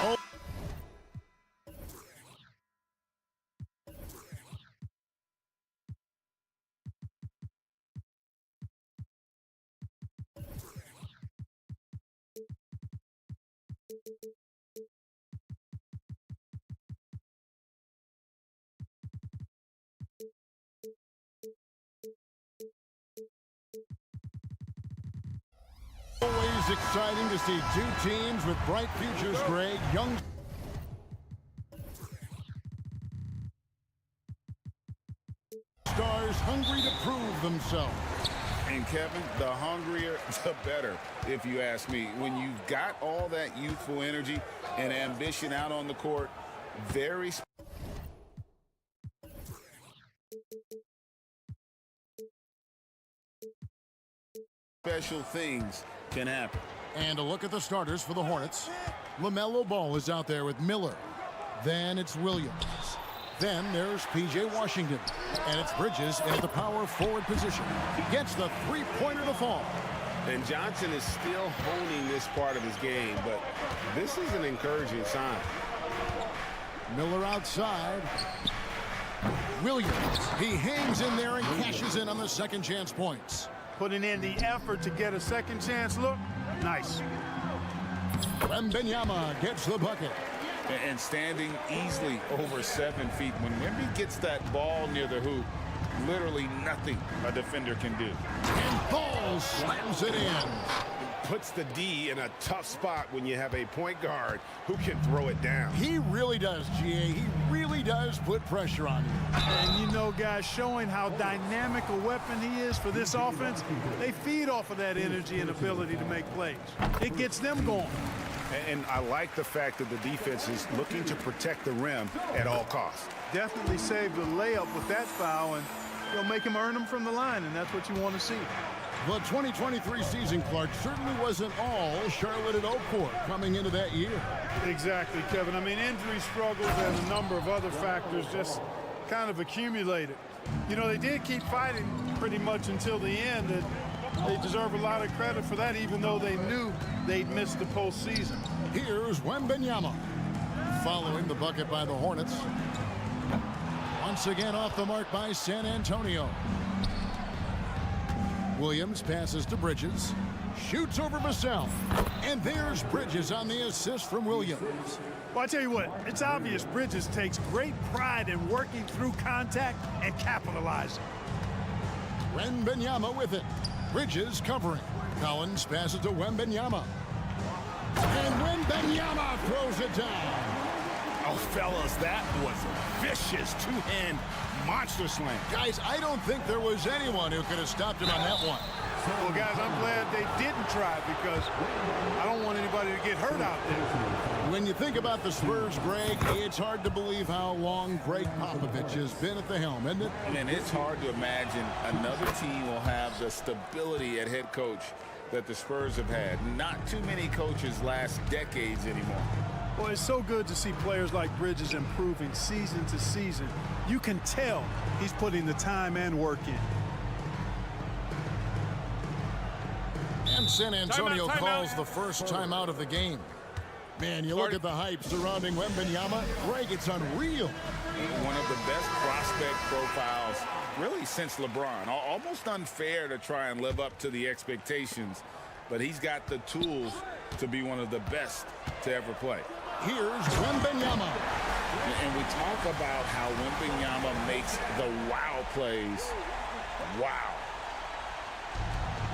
Oh. Always exciting to see two teams with bright futures, Greg. Young stars hungry to prove themselves. And Kevin, the hungrier, the better, if you ask me. When you've got all that youthful energy and ambition out on the court, very special things can happen. And a look at the starters for the Hornets. LaMelo Ball is out there with Miller. Then it's Williams. Then there's P.J. Washington. And it's Bridges in the power forward position. He gets the three-pointer to fall. And Johnson is still honing this part of his game, but this is an encouraging sign. Miller outside. Williams. He hangs in there and cashes in on the second chance points. Putting in the effort to get a second chance look. Nice. Wembanyama gets the bucket. And standing easily over 7 feet. When Wemby gets that ball near the hoop, literally nothing a defender can do. And Ball slams it in. Puts the D in a tough spot when you have a point guard who can throw it down. He really does, GA. He really does put pressure on you. And you know, guys, showing how dynamic a weapon he is for this offense, they feed off of that energy and ability to make plays. It gets them going. And I like the fact that the defense is looking to protect the rim at all costs. Definitely saved the layup with that foul, and you'll make him earn them from the line, and that's what you want to see. The 2023 season, Clark, certainly wasn't all Charlotte at Oakport coming into that year. Exactly, Kevin. I mean, injury struggles and a number of other factors just kind of accumulated. You know, they did keep fighting pretty much until the end. And they deserve a lot of credit for that, even though they knew they'd missed the postseason. Here's Wembanyama following the bucket by the Hornets. Once again off the mark by San Antonio. Williams passes to Bridges. Shoots over Vassell. And there's Bridges on the assist from Williams. Well, I tell you what, it's obvious Bridges takes great pride in working through contact and capitalizing. Wembanyama with it. Bridges covering. Collins passes to Wembanyama. And Wembanyama throws it down. Oh, fellas, that was a vicious two-hand monster slam. Guys, I don't think there was anyone who could have stopped him on that one. Well, guys, I'm glad they didn't try because I don't want anybody to get hurt out there. When you think about the Spurs, Greg, it's hard to believe how long Greg Popovich has been at the helm, isn't it? And it's hard to imagine another team will have the stability at head coach that the Spurs have had. Not too many coaches last decades anymore. Well, it's so good to see players like Bridges improving season to season. You can tell he's putting the time and work in. And San Antonio calls the first timeout of the game. Man, you look at the hype surrounding Wembanyama. Greg, it's unreal. One of the best prospect profiles, really, since LeBron. Almost unfair to try and live up to the expectations, but he's got the tools to be one of the best to ever play. Here's Wembanyama. And we talk about how Wembanyama makes the wow plays. Wow.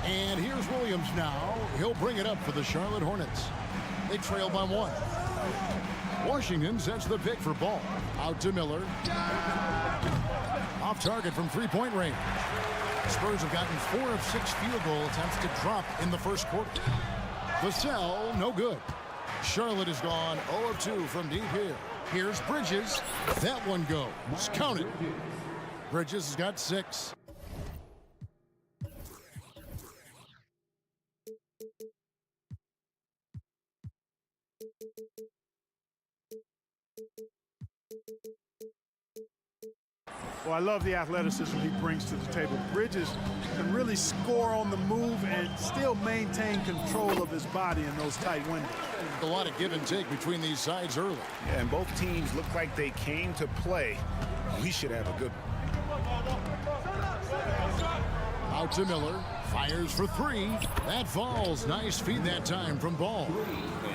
And here's Williams now. He'll bring it up for the Charlotte Hornets. They trail by 1. Washington sets the pick for Ball. Out to Miller. Off target from three-point range. Spurs have gotten 4 of 6 field goal attempts to drop in the first quarter. Vassell, no good. Charlotte has gone 0 of 2 from deep here. Here's Bridges. That one goes. Count it. Bridges has got 6. I love the athleticism he brings to the table. Bridges can really score on the move and still maintain control of his body in those tight windows. A lot of give and take between these sides early. Yeah, and both teams look like they came to play. We should have a good one. Out to Miller. Fires for three. That falls. Nice feed that time from Ball.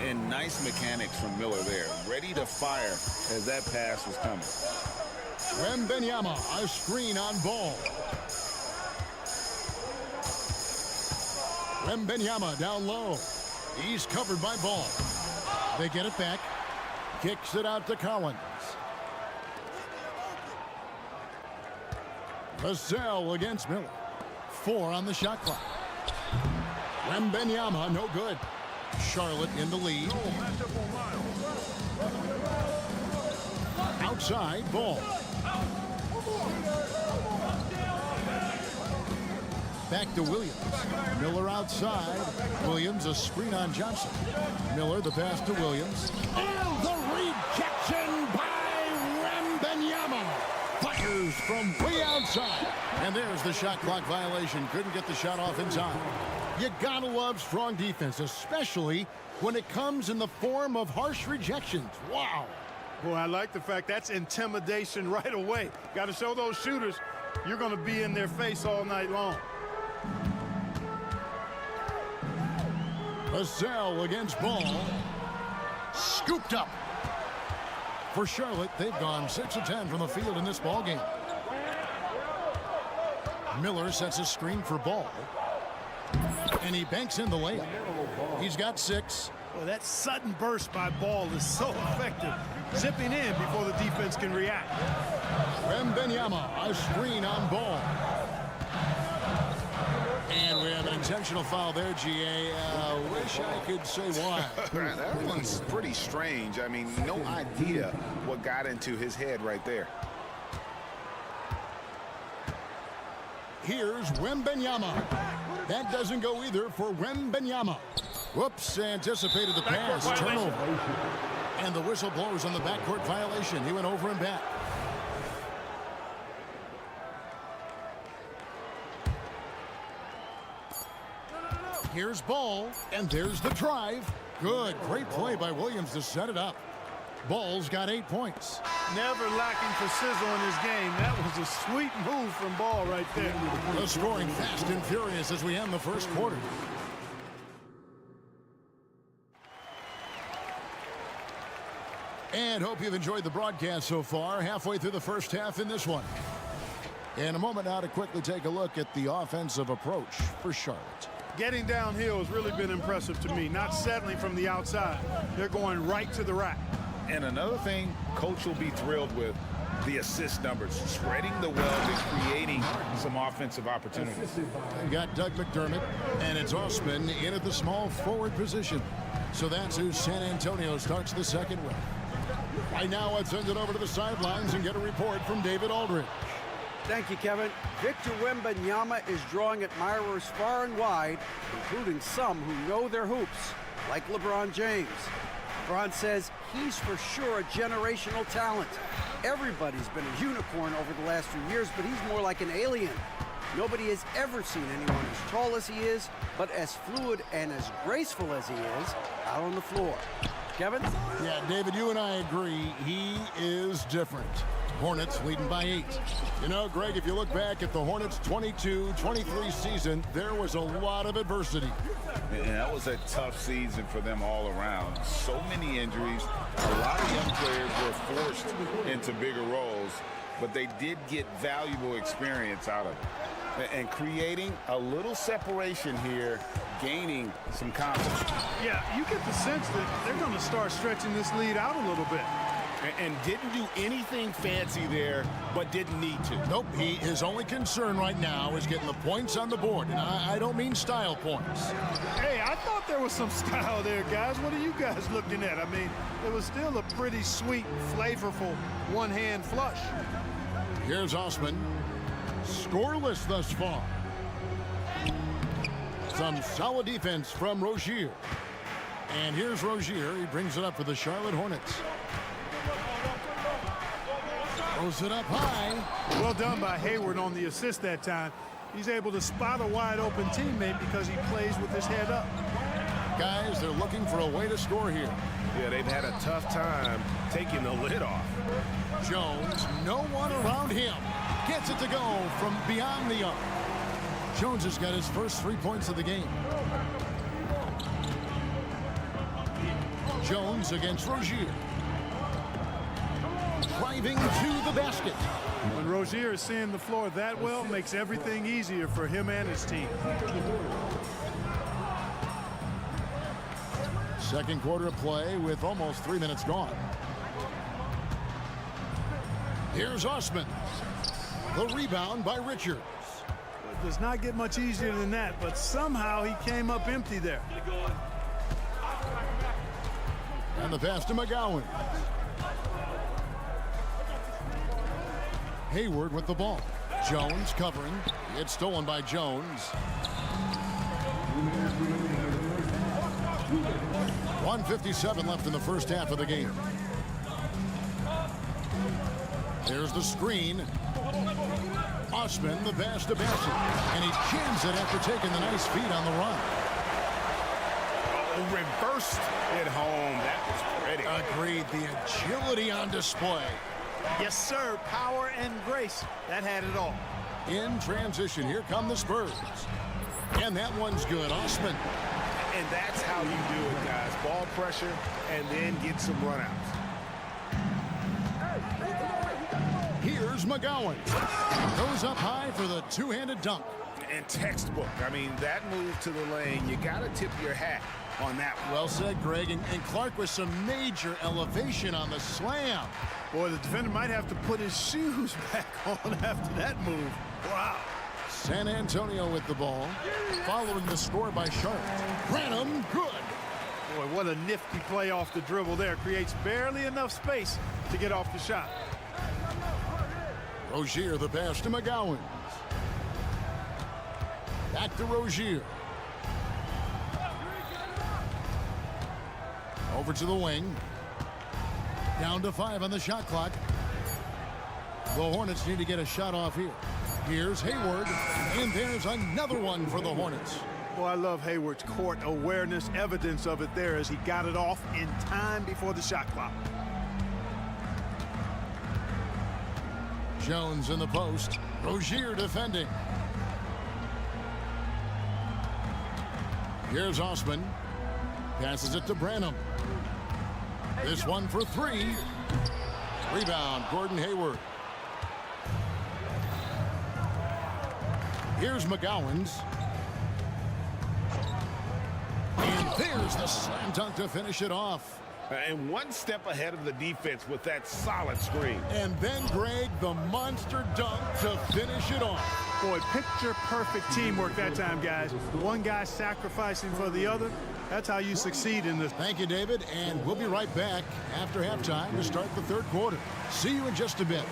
And nice mechanics from Miller there. Ready to fire as that pass was coming. Wembanyama, a screen on Ball. Wembanyama down low. He's covered by Ball. They get it back. Kicks it out to Collins. Vassell against Miller. 4 on the shot clock. Wembanyama, no good. Charlotte in the lead. Outside, Ball. Back to Williams. Miller outside. Williams, a screen on Johnson. Miller, the pass to Williams. And the rejection by Wembanyama. Fires from way outside. And there's the shot clock violation. Couldn't get the shot off in time. You gotta love strong defense, especially when it comes in the form of harsh rejections. Wow. Boy, I like the fact that's intimidation right away. Got to show those shooters you're going to be in their face all night long. Vassell against Ball. Scooped up. For Charlotte, they've gone 6 of 10 from the field in this ball game. Miller sets a screen for Ball. And he banks in the layup. He's got 6. Well, that sudden burst by Ball is so effective. Zipping in before the defense can react. Wembanyama, a screen on Ball. And we have an intentional foul there, GA. Wish I could say why. That one's pretty strange. I mean, no idea what got into his head right there. Here's Wembanyama. That doesn't go either for Wembanyama. Whoops, anticipated the pass. Turnover. And the whistle blows on the backcourt violation. He went over and back. Here's Ball, and there's the drive. Good, great play by Williams to set it up. Ball's got 8 points. Never lacking for sizzle in his game. That was a sweet move from Ball right there. The scoring fast and furious as we end the first quarter. And hope you've enjoyed the broadcast so far. Halfway through the first half in this one. In a moment now to quickly take a look at the offensive approach for Charlotte. Getting downhill has really been impressive to me. Not settling from the outside. They're going right to the rack. And another thing Coach will be thrilled with, the assist numbers. Spreading the web and creating some offensive opportunities. You got Doug McDermott, and it's Osman in at the small forward position. So that's who San Antonio starts the second with. Right now, let's send it over to the sidelines and get a report from David Aldridge. Thank you, Kevin. Victor Wembanyama is drawing admirers far and wide, including some who know their hoops, like LeBron James. LeBron says he's for sure a generational talent. Everybody's been a unicorn over the last few years, but he's more like an alien. Nobody has ever seen anyone as tall as he is, but as fluid and as graceful as he is out on the floor. Kevin? Yeah, David, you and I agree. He is different. Hornets leading by 8. You know, Greg, if you look back at the Hornets' 22-23 season, there was a lot of adversity. And that was a tough season for them all around. So many injuries. A lot of young players were forced into bigger roles, but they did get valuable experience out of it. And creating a little separation here, gaining some confidence. Yeah, you get the sense that they're going to start stretching this lead out a little bit. And didn't do anything fancy there, but didn't need to. Nope, his only concern right now is getting the points on the board. And I don't mean style points. Hey, I thought there was some style there, guys. What are you guys looking at? I mean, it was still a pretty sweet, flavorful one-hand flush. Here's Osman. Scoreless thus far. Some solid defense from Rozier. And here's Rozier. He brings it up for the Charlotte Hornets. Throws it up high. Well done by Hayward on the assist that time. He's able to spot a wide open teammate because he plays with his head up. Guys, they're looking for a way to score here. Yeah, they've had a tough time taking the lid off. Jones, no one around him. Gets it to go from beyond the arc. Jones has got his first 3 points of the game. Jones against Rozier. Driving to the basket. When Rozier is seeing the floor that well, makes everything easier for him and his team. Second quarter of play with almost 3 minutes gone. Here's Osman. The rebound by Richards. It does not get much easier than that, but somehow he came up empty there. And the pass to McGowan. Hayward with the ball. Jones covering. It's stolen by Jones. 1:57 left in the first half of the game. There's the screen. Osman, the pass to Bassett. And he jams it after taking the nice feed on the run. Oh, reversed it home. That was pretty. Agreed. The agility on display. Yes, sir. Power and grace. That had it all. In transition, here come the Spurs. And that one's good. Osman. And that's how you do it, guys. Ball pressure and then get some runouts. Here's McGowan. Goes up high for the two-handed dunk. And textbook. I mean, that move to the lane, you got to tip your hat on that one. Well said, Greg. And Clark with some major elevation on the slam. Boy, the defender might have to put his shoes back on after that move. Wow. San Antonio with the ball. Following the score by Charlotte. Venom, good. Boy, what a nifty play off the dribble there. Creates barely enough space to get off the shot. Rozier, the pass to McGowan. Back to Rozier. Over to the wing. Down to 5 on the shot clock. The Hornets need to get a shot off here. Here's Hayward, and there's another one for the Hornets. Boy, I love Hayward's court awareness. Evidence of it there as he got it off in time before the shot clock. Jones in the post. Rozier defending. Here's Osman. Passes it to Branham. This one for 3. Rebound, Gordon Hayward. Here's McGowan's. And there's the slam dunk to finish it off. And one step ahead of the defense with that solid screen. And then, Greg, the monster dunk to finish it off. Boy, picture-perfect teamwork that time, guys. One guy sacrificing for the other. That's how you succeed in this. Thank you, David. And we'll be right back after halftime to start the third quarter. See you in just a bit.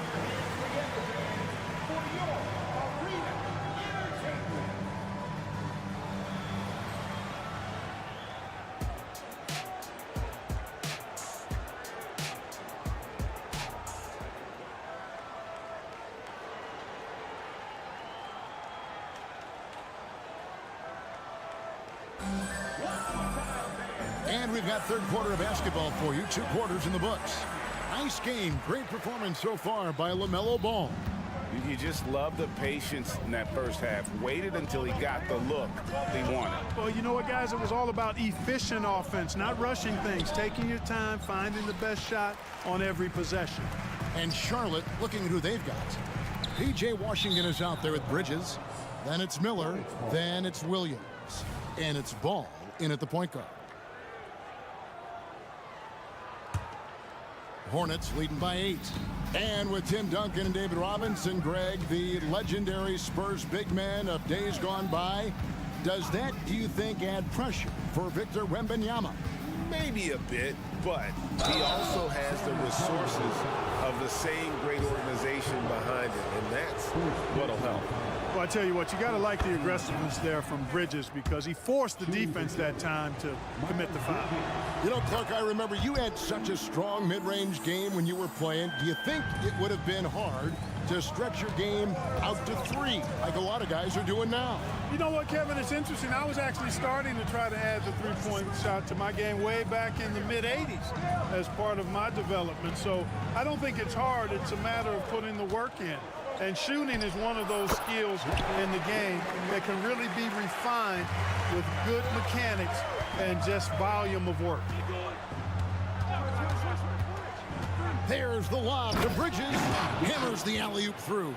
And we've got third quarter of basketball for you. 2 quarters in the books. Nice game. Great performance so far by LaMelo Ball. You just love the patience in that first half. Waited until he got the look he wanted. Well, you know what, guys? It was all about efficient offense, not rushing things, taking your time, finding the best shot on every possession. And Charlotte looking at who they've got. P.J. Washington is out there with Bridges. Then it's Miller. Then it's Williams. And it's Ball in at the point guard. Hornets leading by 8. And with Tim Duncan and David Robinson, Greg, the legendary Spurs big man of days gone by, does that, do you think, add pressure for Victor Wembanyama? Maybe a bit, but he also has the resources of the same great organization behind him, and that's what'll help. Well, I tell you what, you got to like the aggressiveness there from Bridges because he forced the defense that time to commit the foul. You know, Clark, I remember you had such a strong mid-range game when you were playing. Do you think it would have been hard to stretch your game out to 3 like a lot of guys are doing now? You know what, Kevin? It's interesting. I was actually starting to try to add the three-point shot to my game way back in the mid-'80s as part of my development. So I don't think it's hard. It's a matter of putting the work in. And shooting is one of those skills in the game that can really be refined with good mechanics and just volume of work. There's the lob to Bridges. Hammers the alley-oop through.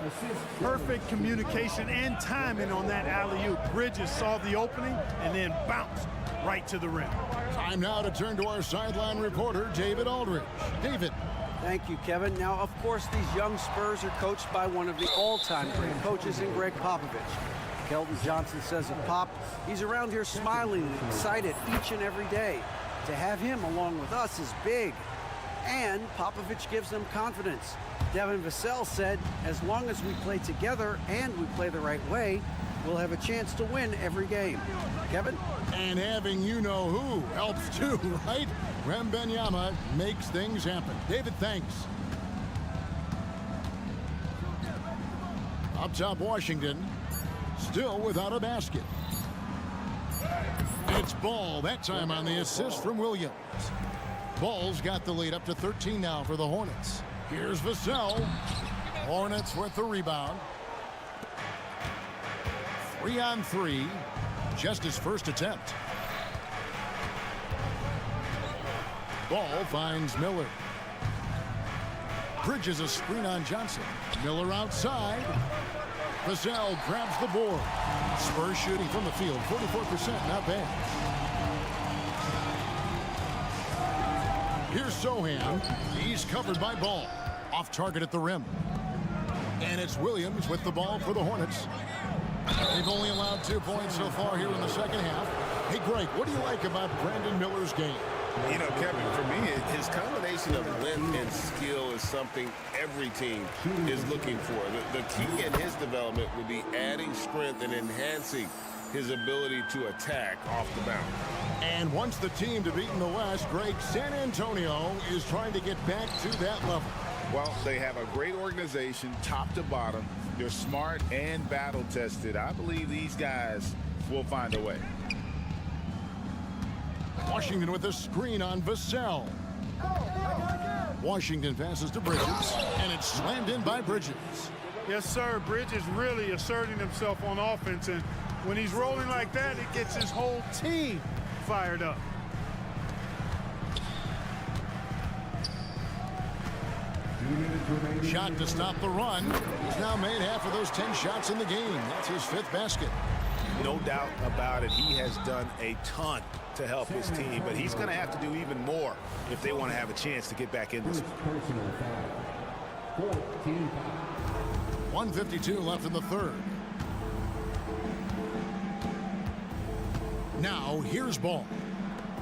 Perfect communication and timing on that alley-oop. Bridges saw the opening and then bounced right to the rim. Time now to turn to our sideline reporter, David Aldridge. David. Thank you, Kevin. Now, of course, these young Spurs are coached by one of the all-time great coaches in Greg Popovich. Keldon Johnson says of Pop, he's around here smiling and excited each and every day. To have him along with us is big. And Popovich gives them confidence. Devin Vassell said, as long as we play together and we play the right way, we'll have a chance to win every game. Kevin? And having you-know-who helps too, right? Wembanyama makes things happen. David, thanks. Up top, Washington, still without a basket. It's Ball, that time on the assist from Williams. Ball's got the lead up to 13 now for the Hornets. Here's Vassell. Hornets with the rebound. 3-on-3, just his first attempt. Ball finds Miller. Bridges a screen on Johnson. Miller outside. Vassell grabs the board. Spurs shooting from the field, 44%, not bad. Here's Sohan. He's covered by Ball. Off target at the rim. And it's Williams with the ball for the Hornets. They've only allowed 2 points so far here in the second half. Hey, Greg, what do you like about Brandon Miller's game? You know, Kevin, for me, his combination of length and skill is something every team is looking for. The key in his development will be adding strength and enhancing his ability to attack off the bounce. And once the team to beat in the West, Greg, San Antonio is trying to get back to that level. Well, they have a great organization, top to bottom. They're smart and battle-tested. I believe these guys will find a way. Washington with a screen on Vassell. Washington passes to Bridges, and it's slammed in by Bridges. Yes, sir. Bridges really asserting himself on offense, and when he's rolling like that, it gets his whole team fired up. Shot to stop the run. He's now made half of those 10 shots in the game. That's his 5th basket. No doubt about it. He has done a ton to help his team, but he's going to have to do even more if they want to have a chance to get back in this one. 1:52 left in the third. Now here's Ball.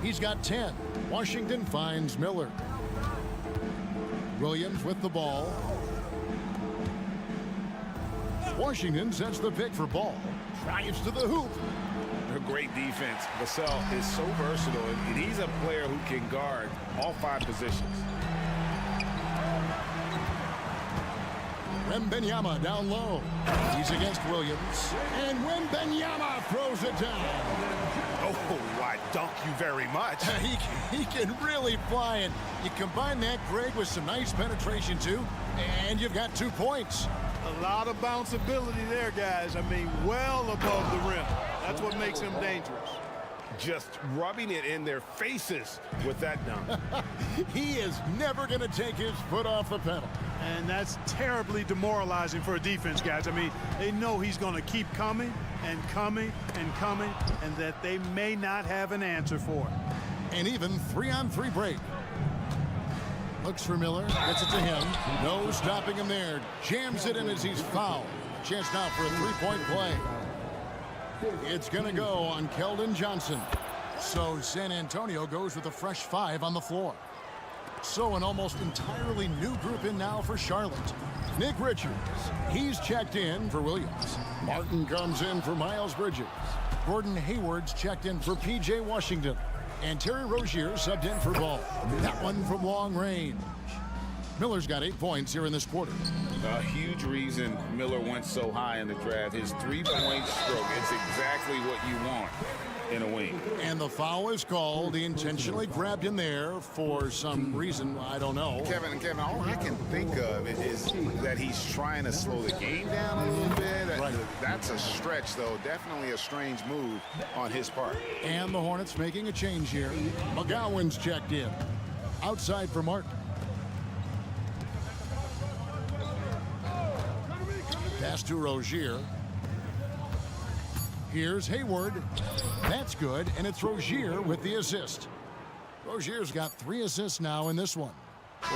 He's got 10. Washington finds Miller. Williams with the ball. Washington sets the pick for Ball. Drives to the hoop. A great defense. Vassell is so versatile, and he's a player who can guard all 5 positions. Wembanyama down low. He's against Williams. And Wembanyama throws it down. Oh, why, dunk you very much. He can really fly, and you combine that, Greg, with some nice penetration, too, and you've got 2 points. A lot of bounceability there, guys. I mean, well above the rim. That's what makes him dangerous. Just rubbing it in their faces with that dunk. He is never going to take his foot off the pedal. And that's terribly demoralizing for a defense, guys. I mean, they know he's going to keep coming and coming and coming, and that they may not have an answer for it. And even 3-on-3 break. Looks for Miller, gets it to him. No stopping him there. Jams it in as he's fouled. Chance now for a 3-point play. It's going to go on Keldon Johnson. So San Antonio goes with a fresh 5 on the floor. So an almost entirely new group in now for Charlotte. Nick Richards, he's checked in for Williams. Martin comes in for Miles Bridges. Gordon Hayward's checked in for P.J. Washington. And Terry Rozier subbed in for Ball. That one from long range. Miller's got 8 points here in this quarter. A huge reason Miller went so high in the draft. His three-point stroke, it's exactly what you want in a wing. And the foul is called. He intentionally grabbed him there for some reason, I don't know. Kevin, all I can think of is that he's trying to slow the game down a little bit. Right. That's a stretch, though. Definitely a strange move on his part. And the Hornets making a change here. McGowan's checked in. Outside for Martin. Pass to Rozier. Here's Hayward. That's good, and it's Rozier with the assist. Rozier's got 3 assists now in this one.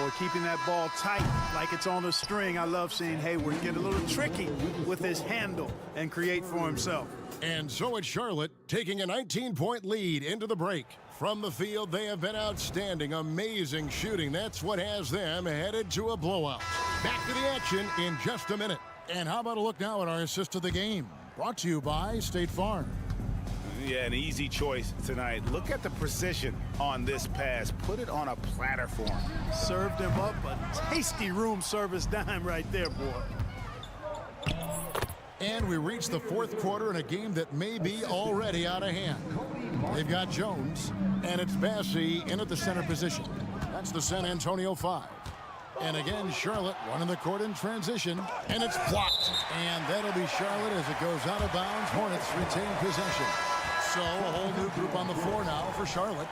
Or keeping that ball tight like it's on a string. I love seeing Hayward get a little tricky with his handle and create for himself. And so it's Charlotte taking a 19-point lead into the break. From the field, they have been outstanding. Amazing shooting. That's what has them headed to a blowout. Back to the action in just a minute. And how about a look now at our assist of the game? Brought to you by State Farm. Yeah, an easy choice tonight. Look at the precision on this pass. Put it on a platter for him. Served him up a tasty room service dime right there, boy. And we reach the 4th quarter in a game that may be already out of hand. They've got Jones, and it's Bassey in at the center position. That's the San Antonio 5. And again, Charlotte running the court in transition, and it's blocked. And that'll be Charlotte as it goes out of bounds. Hornets retain possession. So a whole new group on the floor now for Charlotte.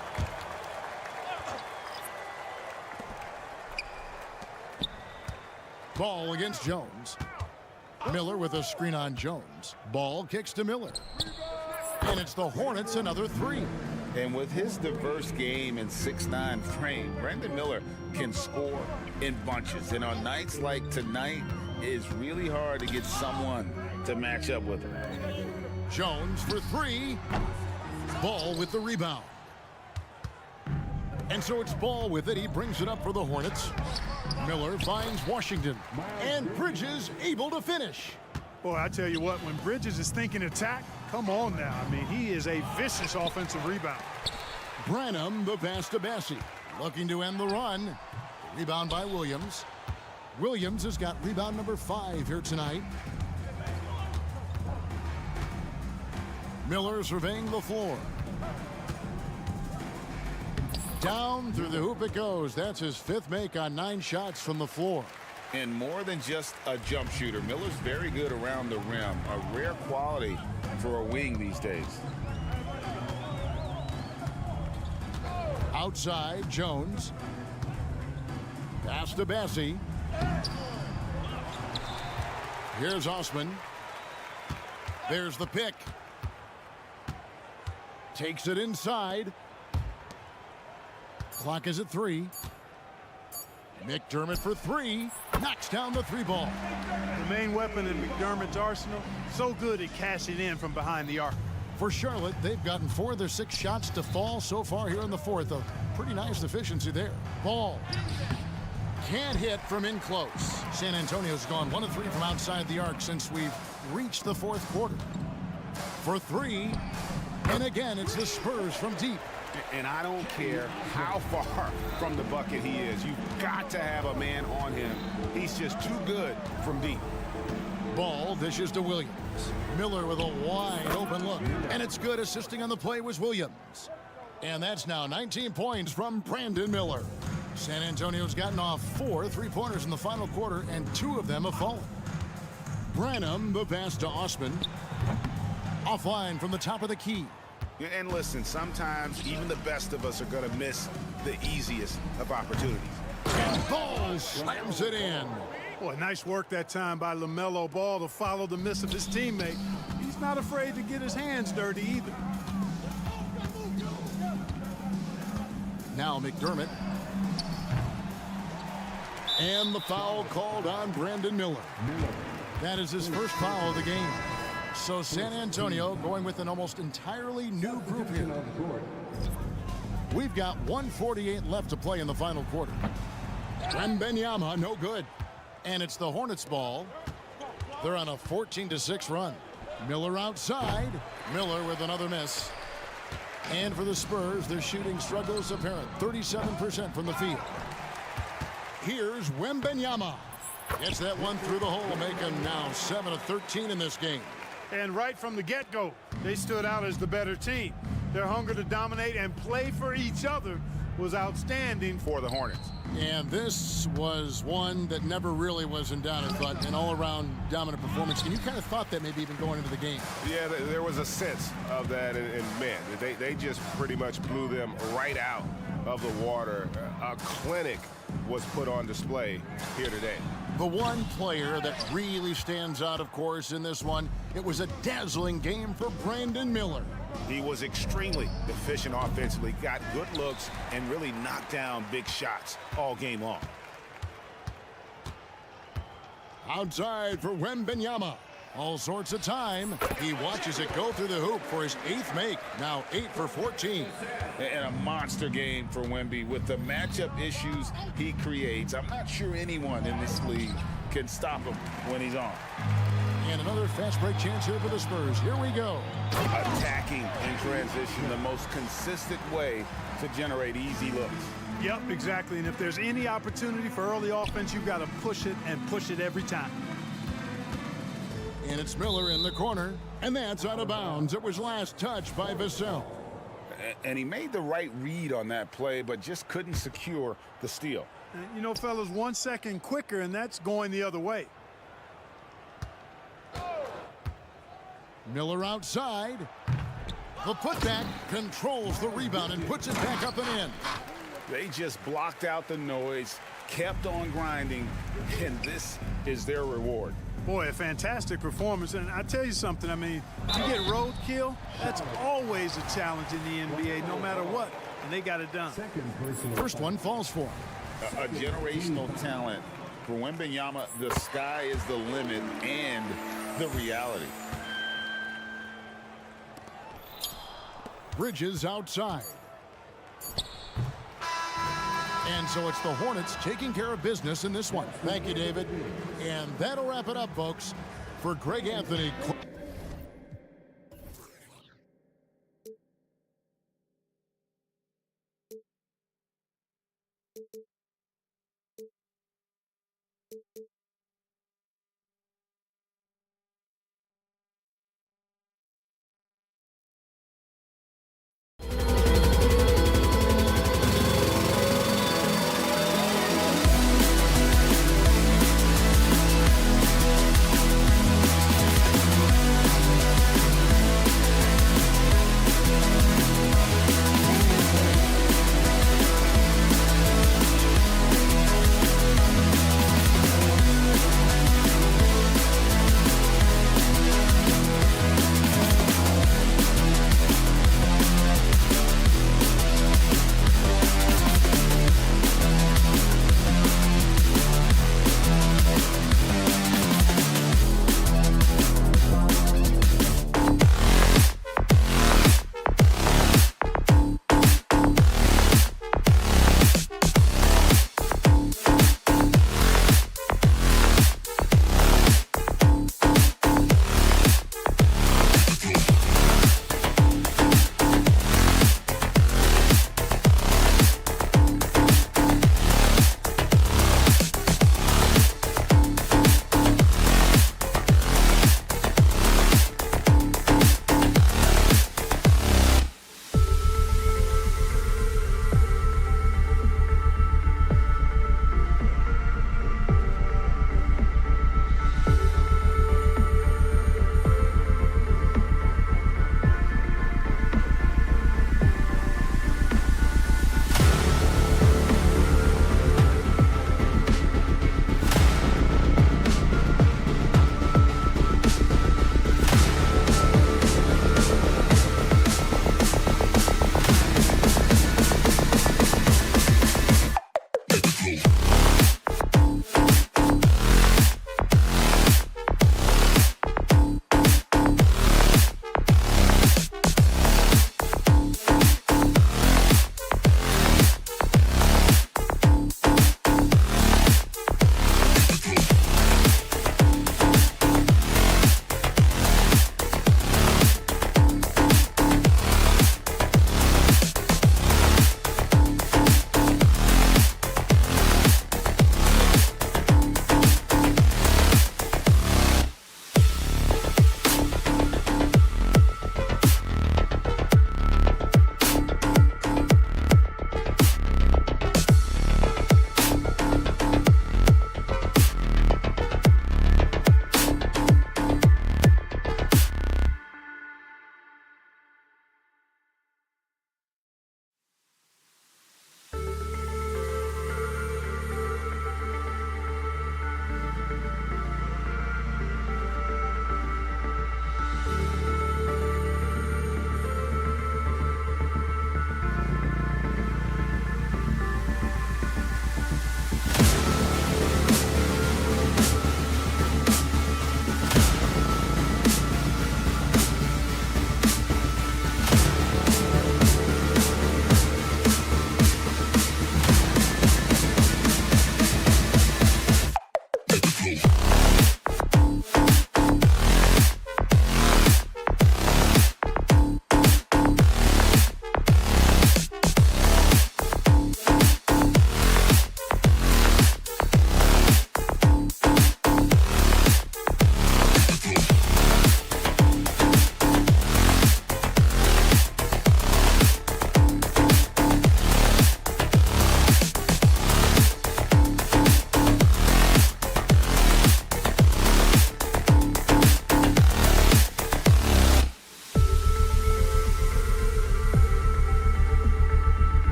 Ball against Jones. Miller with a screen on Jones. Ball kicks to Miller. And it's the Hornets, another 3. And with his diverse game and 6'9" frame, Brandon Miller can score in bunches. And on nights like tonight, it's really hard to get someone to match up with him. Jones for 3. Ball with the rebound. And so it's Ball with it. He brings it up for the Hornets. Miller finds Washington. And Bridges able to finish. Boy, I tell you what, when Bridges is thinking attack, come on now. I mean, he is a vicious offensive rebound. Branham, the pass to Bassey. Looking to end the run. Rebound by Williams. Williams has got rebound number 5 here tonight. Miller surveying the floor. Down through the hoop it goes. That's his 5th make on 9 shots from the floor. And more than just a jump shooter, Miller's very good around the rim. A rare quality for a wing these days. Outside, Jones. Pass to Bassey. Here's Osman. There's the pick. Takes it inside. Clock is at 3. McDermott for 3. Knocks down the 3 ball. The main weapon in McDermott's arsenal, so good at cashing in from behind the arc. For Charlotte, they've gotten 4 of their 6 shots to fall so far here in the 4th. A pretty nice efficiency there. Ball. Can't hit from in close. San Antonio's gone 1 of 3 from outside the arc since we've reached the 4th quarter. For 3. And again, it's the Spurs from deep. And I don't care how far from the bucket he is. You've got to have a man on him. He's just too good from deep. Ball dishes to Williams. Miller with a wide open look. And it's good. Assisting on the play was Williams. And that's now 19 points from Brandon Miller. San Antonio's gotten off 4 3-pointers in the final quarter, and 2 of them have fallen. Branham, the pass to Osman. Offline from the top of the key. And listen, sometimes even the best of us are going to miss the easiest of opportunities. And Ball slams it in. Boy, nice work that time by LaMelo Ball to follow the miss of his teammate. He's not afraid to get his hands dirty either. Now McDermott. And the foul called on Brandon Miller. That is his first foul of the game. So San Antonio going with an almost entirely new group here. We've got 1:48 left to play in the final quarter. Wembanyama, no good. And it's the Hornets ball. They're on a 14-6 run. Miller outside. Miller with another miss. And for the Spurs, their shooting struggles apparent. 37% from the field. Here's Wembanyama. Gets that one through the hole, make him now 7 of 13 in this game. And right from the get-go, they stood out as the better team. Their hunger to dominate and play for each other was outstanding for the Hornets. And this was one that never really was in doubt, I thought, an all-around dominant performance. And you kind of thought that maybe even going into the game. Yeah, there was a sense of that, and man, they just pretty much blew them right out of the water. A clinic was put on display here today. The one player that really stands out, of course, in this one, it was a dazzling game for Brandon Miller. He was extremely efficient offensively, got good looks, and really knocked down big shots all game long. Outside for Wembanyama. All sorts of time. He watches it go through the hoop for his 8th make. Now 8 for 14. And a monster game for Wemby with the matchup issues he creates. I'm not sure anyone in this league can stop him when he's on. And another fast break chance here for the Spurs. Here we go. Attacking in transition, the most consistent way to generate easy looks. Yep, exactly. And if there's any opportunity for early offense, you've got to push it and push it every time. And it's Miller in the corner. And that's out of bounds. It was last touched by Vassell. And he made the right read on that play, but just couldn't secure the steal. And, you know, fellas, 1 second quicker, and that's going the other way. Miller outside. The putback controls the rebound and puts it back up and in. They just blocked out the noise, kept on grinding, and this is their reward. Boy, a fantastic performance. And I tell you something, I mean, you get roadkill, that's always a challenge in the NBA, no matter what. And they got it done. First one falls for him. A generational talent. For Wembanyama, the sky is the limit and the reality. Bridges outside. And so it's the Hornets taking care of business in this one. Thank you, David. And that'll wrap it up, folks. For Greg Anthony.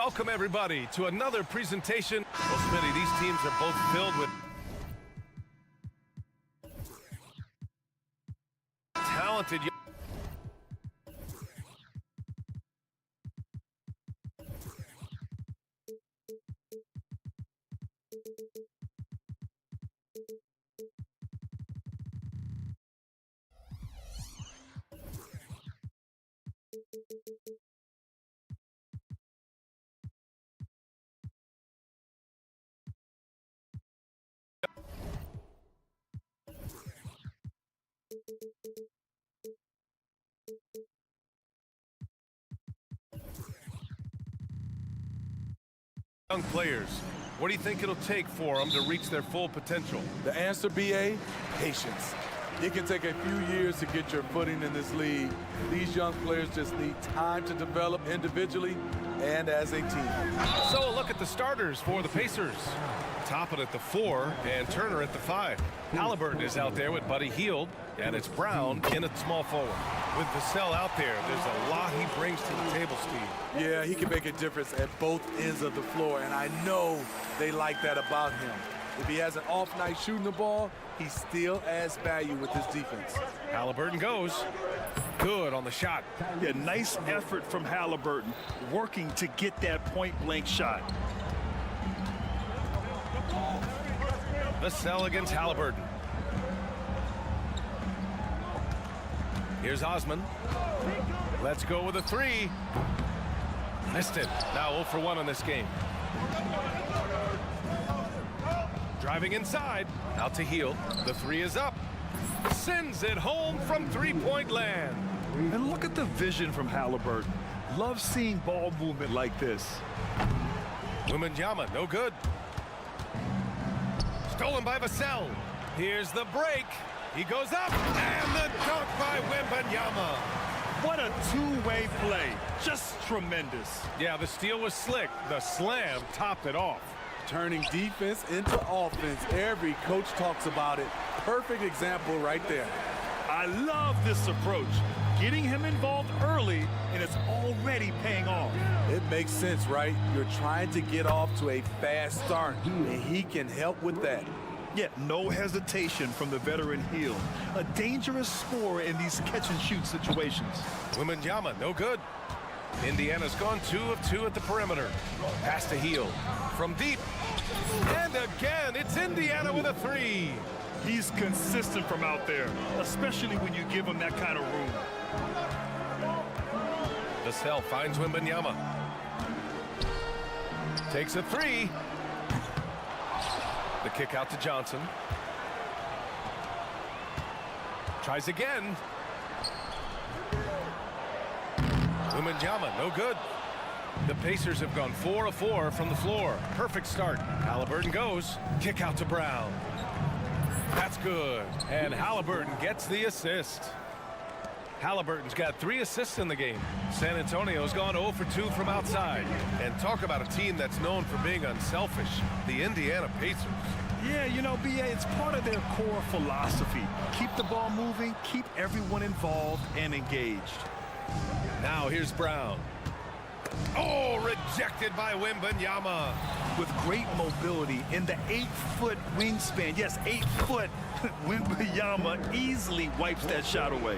Welcome, everybody, to another presentation. Well, Smitty, these teams are both filled with talented young players. What do you think it'll take for them to reach their full potential? The answer, BA, patience. It can take a few years to get your footing in this league. These young players just need time to develop individually and as a team. So a look at the starters for the Pacers. Toppin at the 4 and Turner at the 5. Halliburton is out there with Buddy Hield, and it's Brown in at small forward. With Vassell out there, there's a lot he brings to the table, Steve. Yeah, he can make a difference at both ends of the floor, and I know they like that about him. If he has an off night shooting the ball, he still adds value with his defense. Halliburton goes. Good on the shot. Yeah, nice effort from Halliburton, working to get that point-blank shot. Vassell against Halliburton. Here's Osman. Let's go with a 3. Missed it. Now 0 for 1 in this game. Driving inside. Out to Hield. The 3 is up. Sends it home from three-point land. And look at the vision from Halliburton. Love seeing ball movement like this. Wembanyama, no good. Stolen by Vassell. Here's the break. He goes up, and the dunk by Wembanyama. What a two-way play. Just tremendous. Yeah, the steal was slick. The slam topped it off. Turning defense into offense. Every coach talks about it. Perfect example right there. I love this approach. Getting him involved early, and it's already paying off. It makes sense, right? You're trying to get off to a fast start, and he can help with that. Yet no hesitation from the veteran Hield. A dangerous scorer in these catch-and-shoot situations. Wembanyama, no good. Indiana's gone 2 of 2 at the perimeter. Pass to Hield. From deep. And again, it's Indiana with a 3. He's consistent from out there, especially when you give him that kind of room. Vassell finds Wembanyama. Takes a 3. The kick out to Johnson. Tries again. Wembanyama, no good. The Pacers have gone 4 of 4 from the floor. Perfect start. Halliburton goes. Kick out to Brown. That's good. And Halliburton gets the assist. Halliburton's got 3 assists in the game. San Antonio's gone 0 for 2 from outside. And talk about a team that's known for being unselfish. The Indiana Pacers. Yeah, you know, BA, it's part of their core philosophy. Keep the ball moving, keep everyone involved and engaged. Now here's Brown. Oh, rejected by Wembanyama. With great mobility in the 8-foot wingspan. Yes, 8 foot. Wembanyama easily wipes that shot away.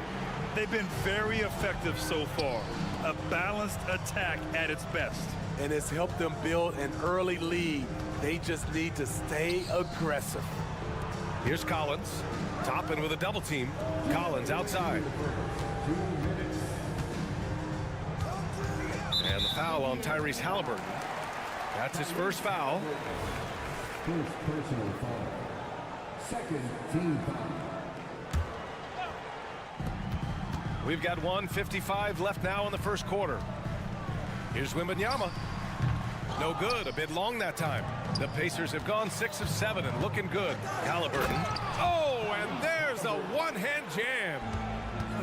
They've been very effective so far. A balanced attack at its best. And it's helped them build an early lead. They just need to stay aggressive. Here's Collins. Toppin with a double team. Collins outside. And the foul on Tyrese Halliburton. That's his first foul. First personal foul. Second team foul. We've got 1:55 left now in the first quarter. Here's Wembanyama. No good. A bit long that time. The Pacers have gone 6 of 7 and looking good. Halliburton. Oh, and there's a one-hand jam.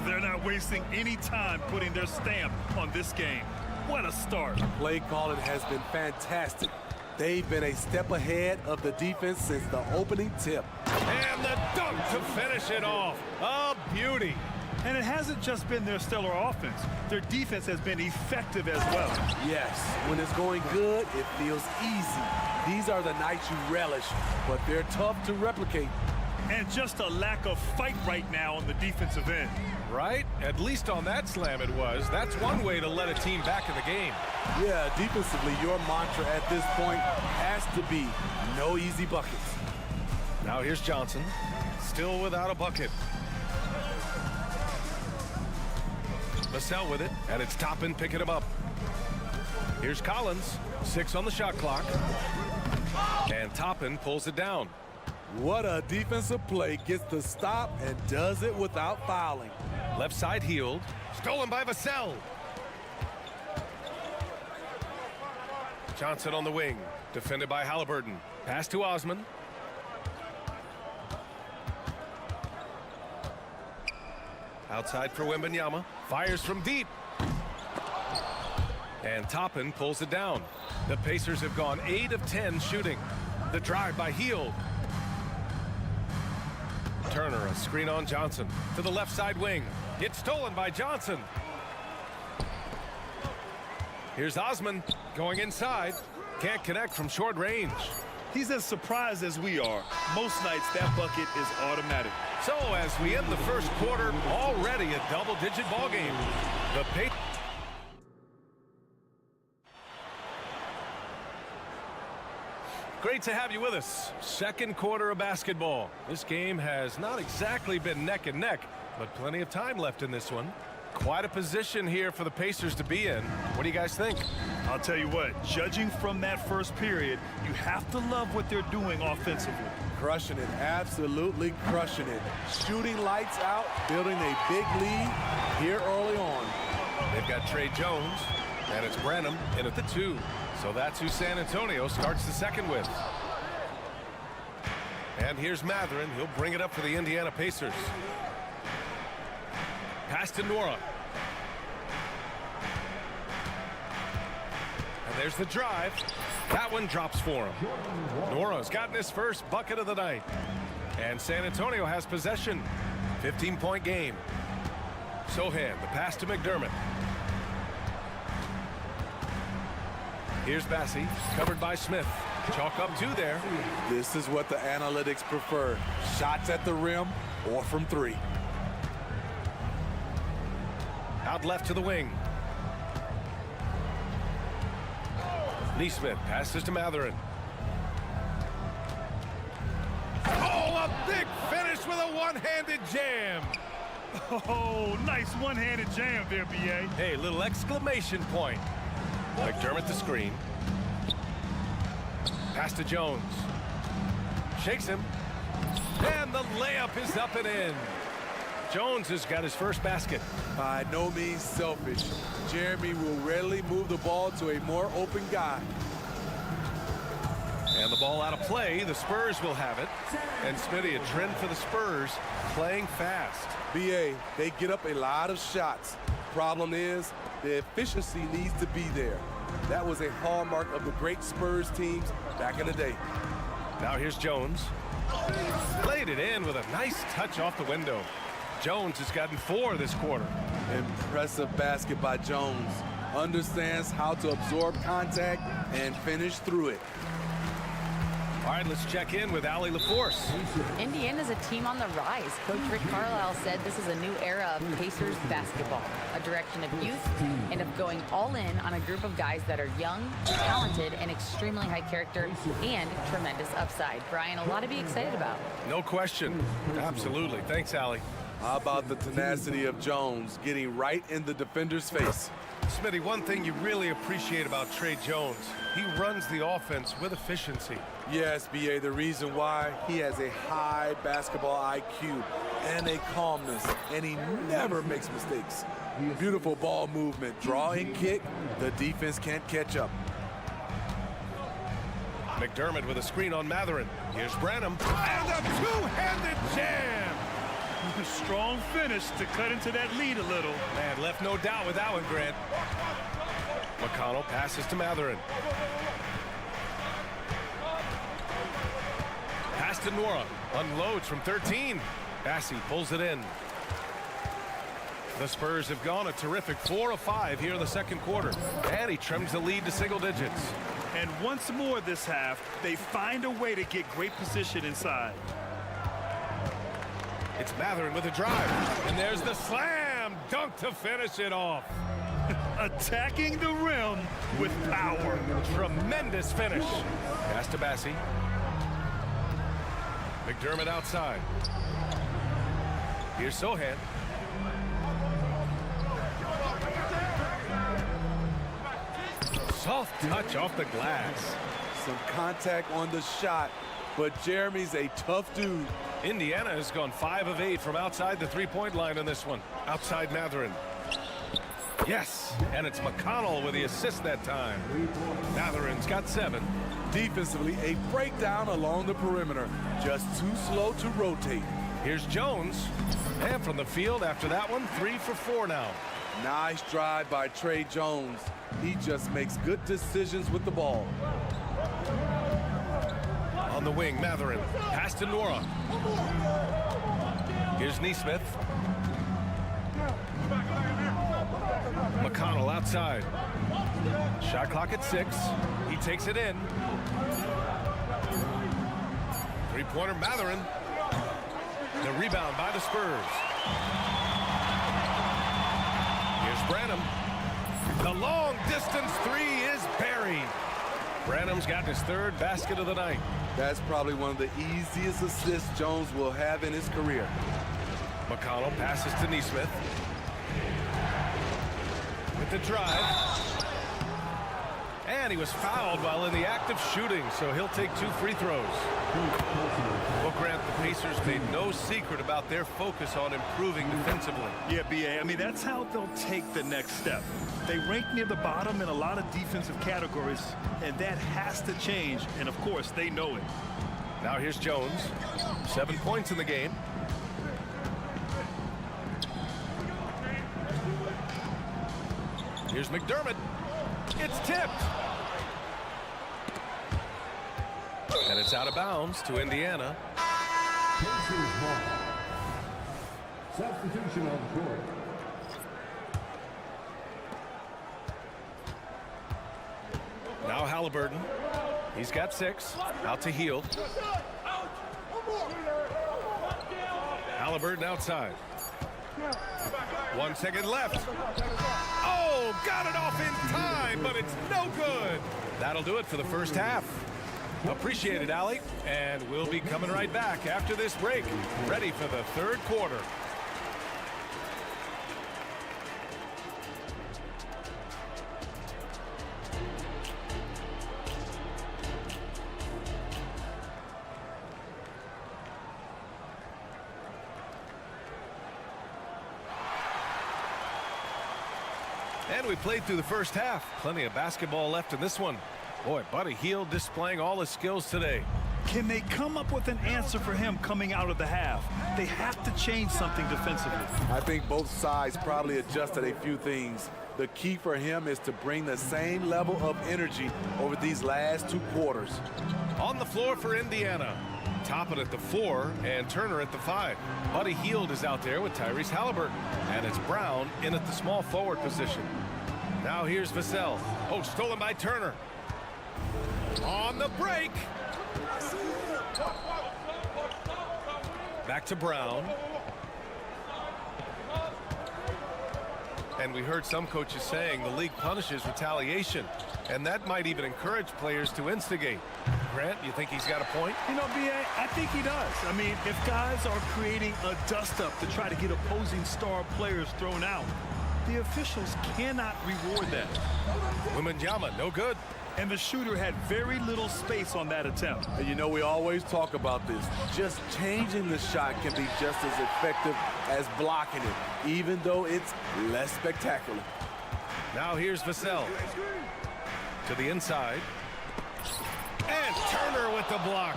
They're not wasting any time putting their stamp on this game. What a start. Play calling has been fantastic. They've been a step ahead of the defense since the opening tip. And the dunk to finish it off. A beauty. And it hasn't just been their stellar offense. Their defense has been effective as well. Yes, when it's going good, it feels easy. These are the nights you relish, but they're tough to replicate. And just a lack of fight right now on the defensive end. Right? At least on that slam it was. That's one way to let a team back in the game. Yeah, defensively, your mantra at this point has to be no easy buckets. Now here's Johnson, still without a bucket. Vassell with it, and it's Toppin picking him up. Here's Collins, 6 on the shot clock. And Toppin pulls it down. What a defensive play. Gets the stop and does it without fouling. Left side healed. Stolen by Vassell. Johnson on the wing. Defended by Halliburton. Pass to Osman. Outside for Wembanyama. Fires from deep. And Toppin pulls it down. The Pacers have gone 8 of 10 shooting. The drive by Hield. Turner, a screen on Johnson. To the left side wing. It's stolen by Johnson. Here's Osman going inside. Can't connect from short range. He's as surprised as we are. Most nights that bucket is automatic. So as we end the first quarter, already a double-digit ball game. The Pacers. Great to have you with us. Second quarter of basketball. This game has not exactly been neck and neck, but plenty of time left in this one. Quite a position here for the Pacers to be in. What do you guys think? I'll tell you what, judging from that first period, you have to love what they're doing offensively. Crushing it, absolutely crushing it. Shooting lights out, building a big lead here early on. They've got Trey Jones, and it's Venom in at the 2. So that's who San Antonio starts the second with. And here's Matherin. He'll bring it up for the Indiana Pacers. Pass to Nora. And there's the drive. That one drops for him. Nora's gotten his first bucket of the night. And San Antonio has possession. 15-point game. Sohan, the pass to McDermott. Here's Bassi, covered by Smith. Chalk up 2 there. This is what the analytics prefer. Shots at the rim or from 3. Out left to the wing. Neesmith passes to Matherin. Oh, a big finish with a one-handed jam. Oh, nice one-handed jam there, B.A. Hey, little exclamation point. McDermott the screen. Pass to Jones. Shakes him. And the layup is up and in. Jones has got his first basket. By no means selfish. Jeremy will rarely move the ball to a more open guy. And the ball out of play. The Spurs will have it. And Smitty, a trend for the Spurs, playing fast. BA, they get up a lot of shots. Problem is, the efficiency needs to be there. That was a hallmark of the great Spurs teams back in the day. Now here's Jones. Played it in with a nice touch off the window. Jones has gotten 4 this quarter. Impressive basket by Jones. Understands how to absorb contact and finish through it. All right, let's check in with Allie LaForce. Indiana's a team on the rise. Coach Rick Carlisle said this is a new era of Pacers basketball, a direction of youth and of going all in on a group of guys that are young, talented, and extremely high character and tremendous upside. Brian, a lot to be excited about. No question. Absolutely. Thanks, Allie. How about the tenacity of Jones getting right in the defender's face? Smitty, one thing you really appreciate about Trey Jones, he runs the offense with efficiency. Yes, B.A., the reason why, he has a high basketball IQ and a calmness, and he never makes mistakes. Beautiful ball movement, draw and kick, the defense can't catch up. McDermott with a screen on Matherin. Here's Branham, and a two-handed jam! Strong finish to cut into that lead a little. Man, left no doubt with that one, Grant. McConnell passes to Matherin. Pass to Nora. Unloads from 13. Bassi pulls it in. The Spurs have gone a terrific 4 of 5 here in the second quarter. And he trims the lead to single digits. And once more this half, they find a way to get great position inside. It's Mathurin with a drive. And there's the slam dunk to finish it off. Attacking the rim with power. Tremendous finish. Pass to Bassi. McDermott outside. Here's Sohan. Soft touch off the glass. Some contact on the shot, but Jeremy's a tough dude. Indiana has gone 5 of 8 from outside the three-point line in this one. Outside Mathurin. Yes, and it's McConnell with the assist that time. Mathurin's got 7. Defensively, a breakdown along the perimeter. Just too slow to rotate. Here's Jones. And from the field after that one, 3 for 4 now. Nice drive by Trey Jones. He just makes good decisions with the ball. On the wing, Mathurin. Pass to Nora. Here's Neesmith. McConnell outside. Shot clock at 6. He takes it in. Three-pointer Mathurin. The rebound by the Spurs. Here's Venom. The long distance 3 is buried. Branham's got his 3rd basket of the night. That's probably one of the easiest assists Jones will have in his career. McConnell passes to Neesmith. With the drive. And he was fouled while in the act of shooting, so he'll take 2 free throws. Well, Grant, the Pacers made no secret about their focus on improving defensively. Yeah, B.A., I mean, that's how they'll take the next step. They rank near the bottom in a lot of defensive categories, and that has to change, and of course, they know it. Now here's Jones. 7 points in the game. Here's McDermott. It's tipped. And it's out of bounds to Indiana. Pacers ball. Substitution on the court. Now Halliburton. He's got 6. Out to Heel. Halliburton outside. 1 second left. Oh, got it off in time, but it's no good. That'll do it for the first half. Appreciate it, Allie. And we'll be coming right back after this break, ready for the 3rd quarter. And we played through the first half. Plenty of basketball left in this one. Boy, Buddy Hield displaying all his skills today. Can they come up with an answer for him coming out of the half? They have to change something defensively. I think both sides probably adjusted a few things. The key for him is to bring the same level of energy over these last 2 quarters. On the floor for Indiana. Toppin at the 4 and Turner at the 5. Buddy Hield is out there with Tyrese Halliburton. And it's Brown in at the small forward position. Now here's Vassell. Oh, stolen by Turner. On the break. Back to Brown. And we heard some coaches saying the league punishes retaliation. And that might even encourage players to instigate. Grant, you think he's got a point? You know, B.A., I think he does. I mean, if guys are creating a dust-up to try to get opposing star players thrown out, the officials cannot reward that. Wembanyama, no good. And the shooter had very little space on that attempt. And you know, we always talk about this. Just changing the shot can be just as effective as blocking it, even though it's less spectacular. Now here's Vassell. To the inside. And Turner with the block.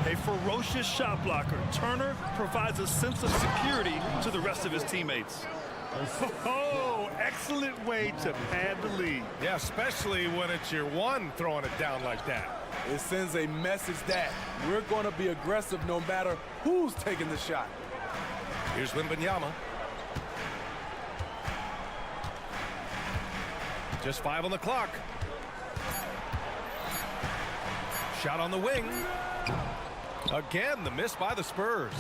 A ferocious shot blocker. Turner provides a sense of security to the rest of his teammates. Oh, excellent way to pad the lead. Yeah, especially when it's your one throwing it down like that. It sends a message that we're going to be aggressive no matter who's taking the shot. Here's Wembanyama. Just 5 on the clock. Shot on the wing. Again, the miss by the Spurs.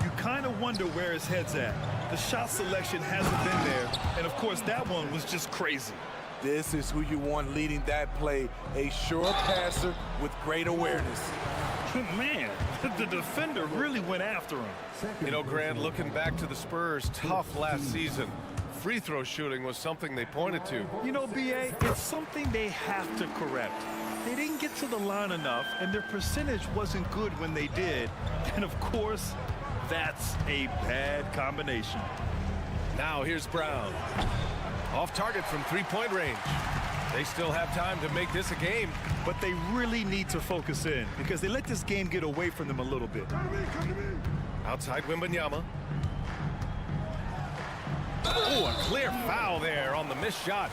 You kind of wonder where his head's at. The shot selection hasn't been there, and of course that one was just crazy. This is who you want leading that play, a sure passer with great awareness. Man, the defender really went after him. You know, Grant, looking back to the Spurs' tough last season, free throw shooting was something they pointed to. You know, B.A., it's something they have to correct. They didn't get to the line enough, and their percentage wasn't good when they did. And of course, that's a bad combination. Now here's Brown. Off target from three-point range. They still have time to make this a game. But they really need to focus in because they let this game get away from them a little bit. Outside Wembanyama. Oh, a clear foul there on the missed shot.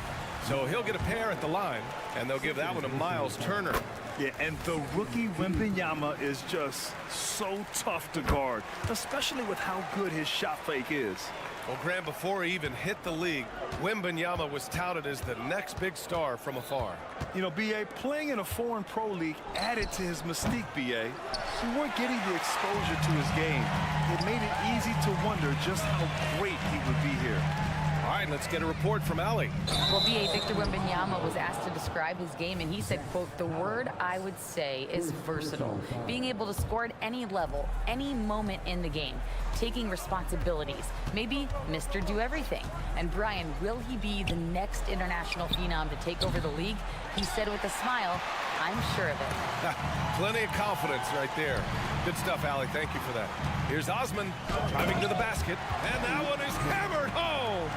So he'll get a pair at the line, and they'll give that one to Miles Turner. Yeah, and the rookie Wembanyama is just so tough to guard, especially with how good his shot fake is. Well, Graham, before he even hit the league, Wembanyama was touted as the next big star from afar. You know, B.A., playing in a foreign pro league added to his mystique, B.A. We weren't getting the exposure to his game. It made it easy to wonder just how great he would be here. All right, let's get a report from Allie. Well, B.A. Victor Wembanyama was asked to describe his game, and he said, quote, "The word I would say is versatile. Being able to score at any level, any moment in the game, taking responsibilities, maybe Mr. Do Everything." And Brian, will he be the next international phenom to take over the league? He said with a smile, "I'm sure of it." Plenty of confidence right there. Good stuff, Allie. Thank you for that. Here's Osman driving to the basket, and that one is hammered home.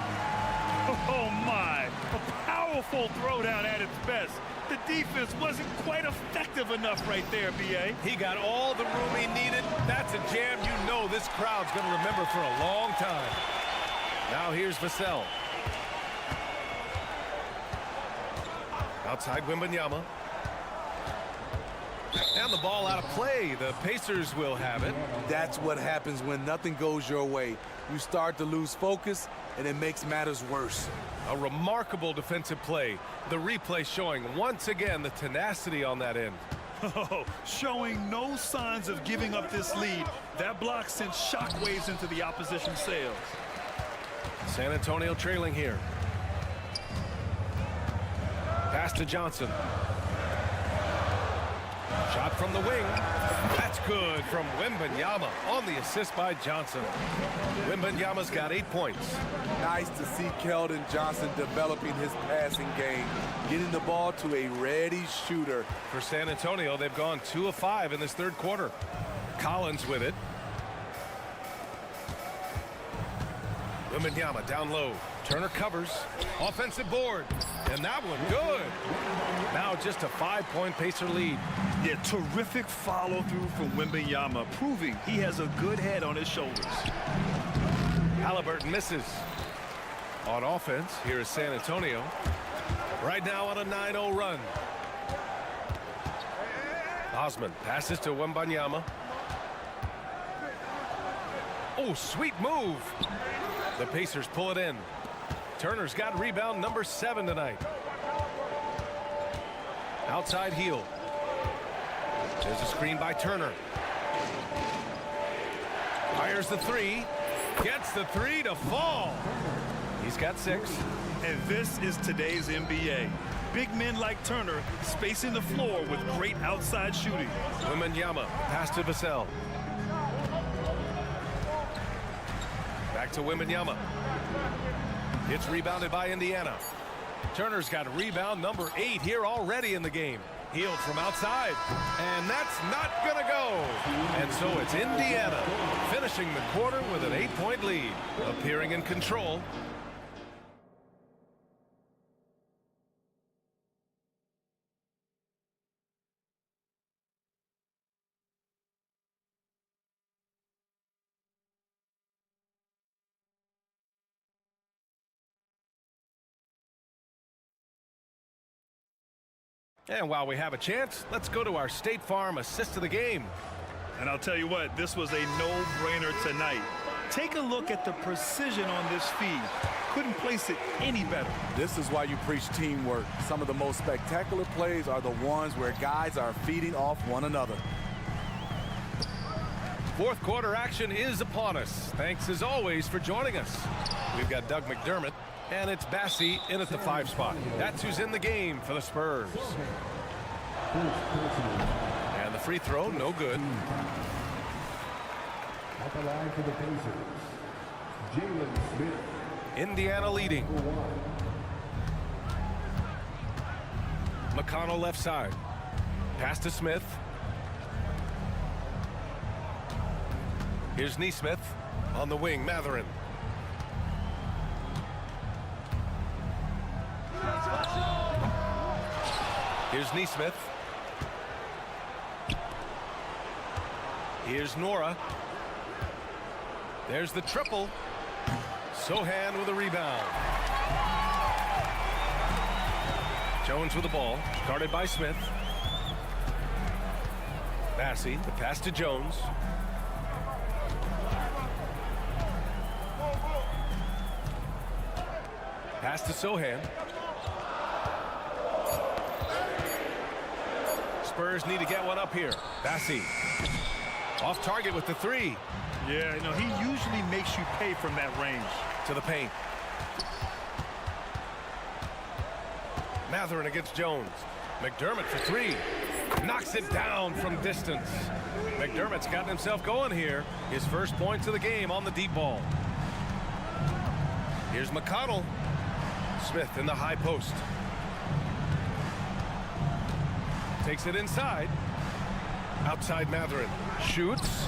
Oh, my. A powerful throwdown at its best. The defense wasn't quite effective enough right there, B.A. He got all the room he needed. That's a jam you know this crowd's going to remember for a long time. Now here's Vassell. Outside Wembanyama. And the ball out of play. The Pacers will have it. That's what happens when nothing goes your way. You start to lose focus, and it makes matters worse. A remarkable defensive play. The replay showing once again the tenacity on that end. Oh, showing no signs of giving up this lead. That block sent shockwaves into the opposition's sails. San Antonio trailing here. Pass to Johnson. Shot from the wing. That's good from Wembanyama on the assist by Johnson. Wembanyama's got 8 points. Nice to see Keldon Johnson developing his passing game, getting the ball to a ready shooter. For San Antonio, they've gone 2 of 5 in this third quarter. Collins with it. Wembanyama down low. Turner covers. Offensive board. And that one good. Now just a 5-point Pacer lead. Yeah, terrific follow-through from Wembanyama, proving he has a good head on his shoulders. Halliburton misses. On offense, here is San Antonio. Right now on a 9-0 run. Osman passes to Wembanyama. Oh, sweet move. The Pacers pull it in. Turner's got rebound number 7 tonight. Outside heel. There's a screen by Turner. Fires the 3. Gets the 3 to fall. He's got 6. And this is today's NBA. Big men like Turner spacing the floor with great outside shooting. Wembanyama pass to Vassell. Back to Wembanyama. It's rebounded by Indiana. Turner's got rebound number 8 here already in the game. Healed from outside. And that's not going to go. And so it's Indiana finishing the quarter with an 8-point lead. Appearing in control. And while we have a chance, let's go to our State Farm assist of the game. And I'll tell you what, this was a no-brainer tonight. Take a look at the precision on this feed. Couldn't place it any better. This is why you preach teamwork. Some of the most spectacular plays are the ones where guys are feeding off one another. Fourth quarter action is upon us. Thanks as always for joining us. We've got Doug McDermott, and it's Bassey in at the 5 spot. That's who's in the game for the Spurs. And the free throw, no good. At the line for the Pacers, Jalen Smith. Indiana leading. McConnell left side. Pass to Smith. Here's Neesmith on the wing, Matherin. Here's Neesmith. Here's Nora. There's the triple. Sohan with a rebound. Jones with the ball, guarded by Smith. Bassey, the pass to Jones. Pass to Sohan. Spurs need to get one up here. Bassey off target with the 3. Yeah, you know, he usually makes you pay from that range. To the paint. Matherin against Jones. McDermott for 3. Knocks it down from distance. McDermott's gotten himself going here. His first points of the game on the deep ball. Here's McConnell. Smith in the high post. Takes it inside. Outside Matherin. Shoots.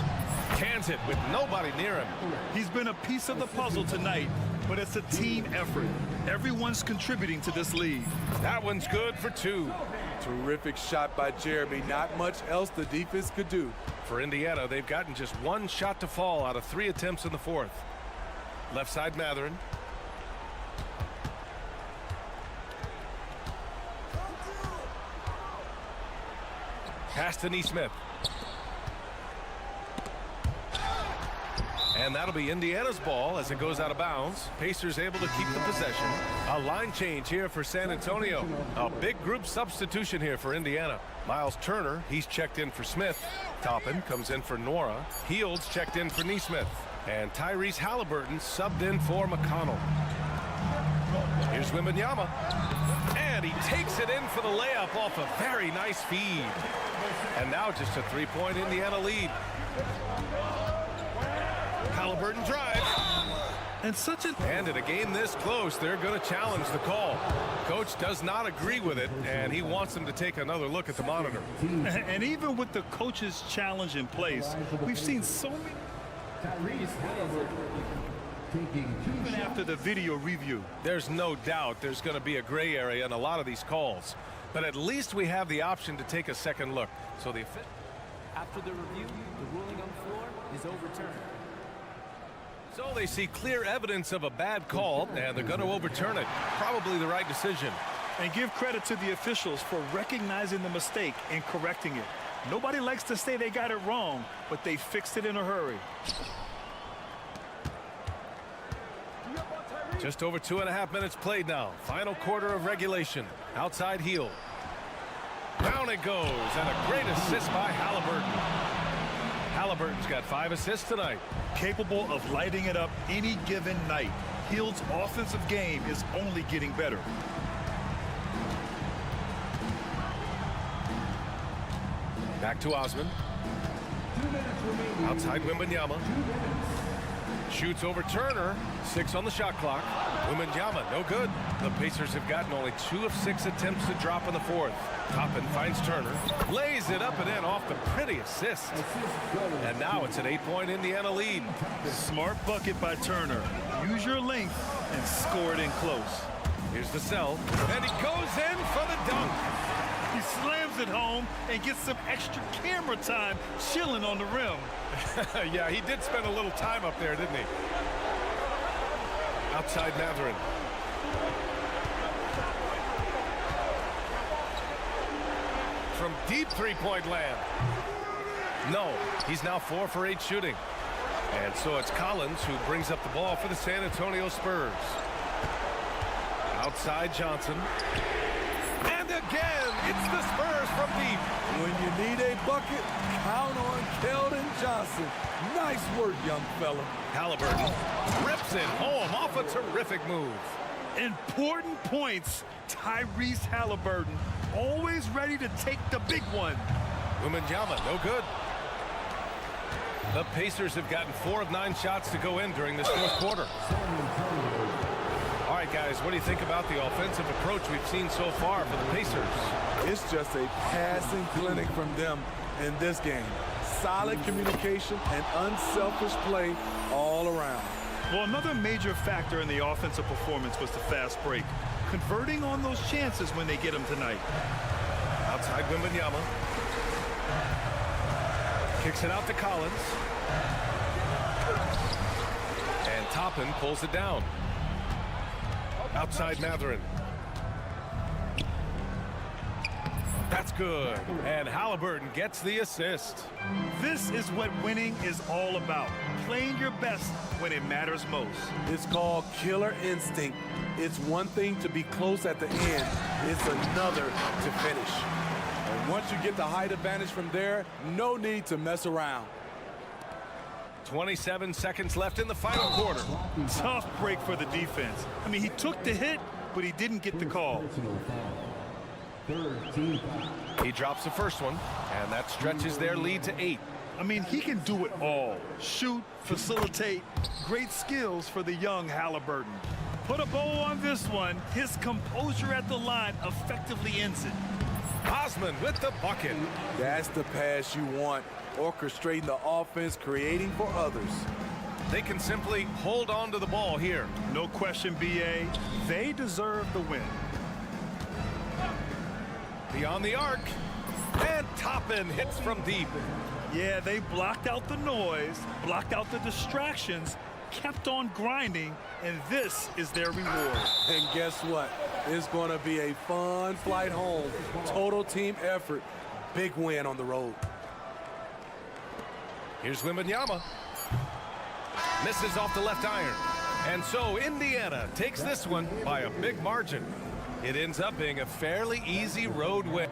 Cans it with nobody near him. He's been a piece of the puzzle tonight, but it's a team effort. Everyone's contributing to this lead. That one's good for 2. Terrific shot by Jeremy. Not much else the defense could do. For Indiana, they've gotten just 1 shot to fall out of 3 attempts in the 4th. Left side Matherin. Pass to Neesmith. And that'll be Indiana's ball as it goes out of bounds. Pacers able to keep the possession. A line change here for San Antonio. A big group substitution here for Indiana. Miles Turner, he's checked in for Smith. Toppin comes in for Nora. Fields checked in for Neesmith. And Tyrese Halliburton subbed in for McConnell. Here's Wembanyama. And he takes it in for the layup off a very nice feed. And now just a 3-point Indiana lead. Halliburton drives. And in a game this close, they're going to challenge the call. Coach does not agree with it, and he wants them to take another look at the monitor. And even with the coach's challenge in place, we've seen so many. Even after the video review. There's no doubt there's going to be a gray area in a lot of these calls. But at least we have the option to take a second look. So after the review, the ruling on the floor is overturned. So they see clear evidence of a bad call, and they're going to overturn it. Probably the right decision. And give credit to the officials for recognizing the mistake and correcting it. Nobody likes to say they got it wrong, but they fixed it in a hurry. Just over 2.5 minutes played now. Final quarter of regulation. Outside heel. Down it goes, and a great assist by Halliburton. Halliburton's got 5 assists tonight. Capable of lighting it up any given night. Hield's offensive game is only getting better. Back to Osman. Outside Wembanyama. Shoots over Turner. 6 on the shot clock. Wembanyama, no good. The Pacers have gotten only 2 of 6 attempts to drop in the 4th. Toppin finds Turner. Lays it up and in off the pretty assist. And now it's an 8-point Indiana lead. Smart bucket by Turner. Use your length and score it in close. Here's the cell. And he goes in for the dunk. He slams it home and gets some extra camera time chilling on the rim. Yeah, he did spend a little time up there, didn't he? Outside Matherin. From deep 3-point land. No, he's now 4 for 8 shooting. And so it's Collins who brings up the ball for the San Antonio Spurs. Outside Johnson. And again, it's the Spurs from deep. When you need a bucket, count on Keldon Johnson. Nice work, young fella. Halliburton rips it home off a terrific move. Important points. Tyrese Halliburton, always ready to take the big one. Wembanyama, no good. The Pacers have gotten 4 of 9 shots to go in during this fourth quarter. All right, guys, what do you think about the offensive approach we've seen so far for the Pacers? It's just a passing clinic from them in this game. Solid communication and unselfish play all around. Well, another major factor in the offensive performance was the fast break. Converting on those chances when they get them tonight. Outside Wembanyama. Kicks it out to Collins. And Toppin pulls it down. Outside Matherin. That's good. And Halliburton gets the assist. This is what winning is all about. Playing your best when it matters most. It's called killer instinct. It's one thing to be close at the end. It's another to finish. And once you get the height advantage from there, no need to mess around. 27 seconds left in the final quarter. Tough break for the defense. I mean, he took the hit, but he didn't get the call. He drops the first one, and that stretches their lead to 8. I mean, he can do it all. Shoot, facilitate, great skills for the young Halliburton. Put a bow on this one. His composure at the line effectively ends it. Osman with the bucket. That's the pass you want. Orchestrating the offense, creating for others. They can simply hold on to the ball here. No question, B.A. They deserve the win. Beyond the arc. And Toppin hits from deep. Yeah, they blocked out the noise, blocked out the distractions, kept on grinding, and this is their reward. And guess what? It's going to be a fun flight home. Total team effort. Big win on the road. Here's Wembanyama. Misses off the left iron. And so Indiana takes this one by a big margin. It ends up being a fairly easy road win.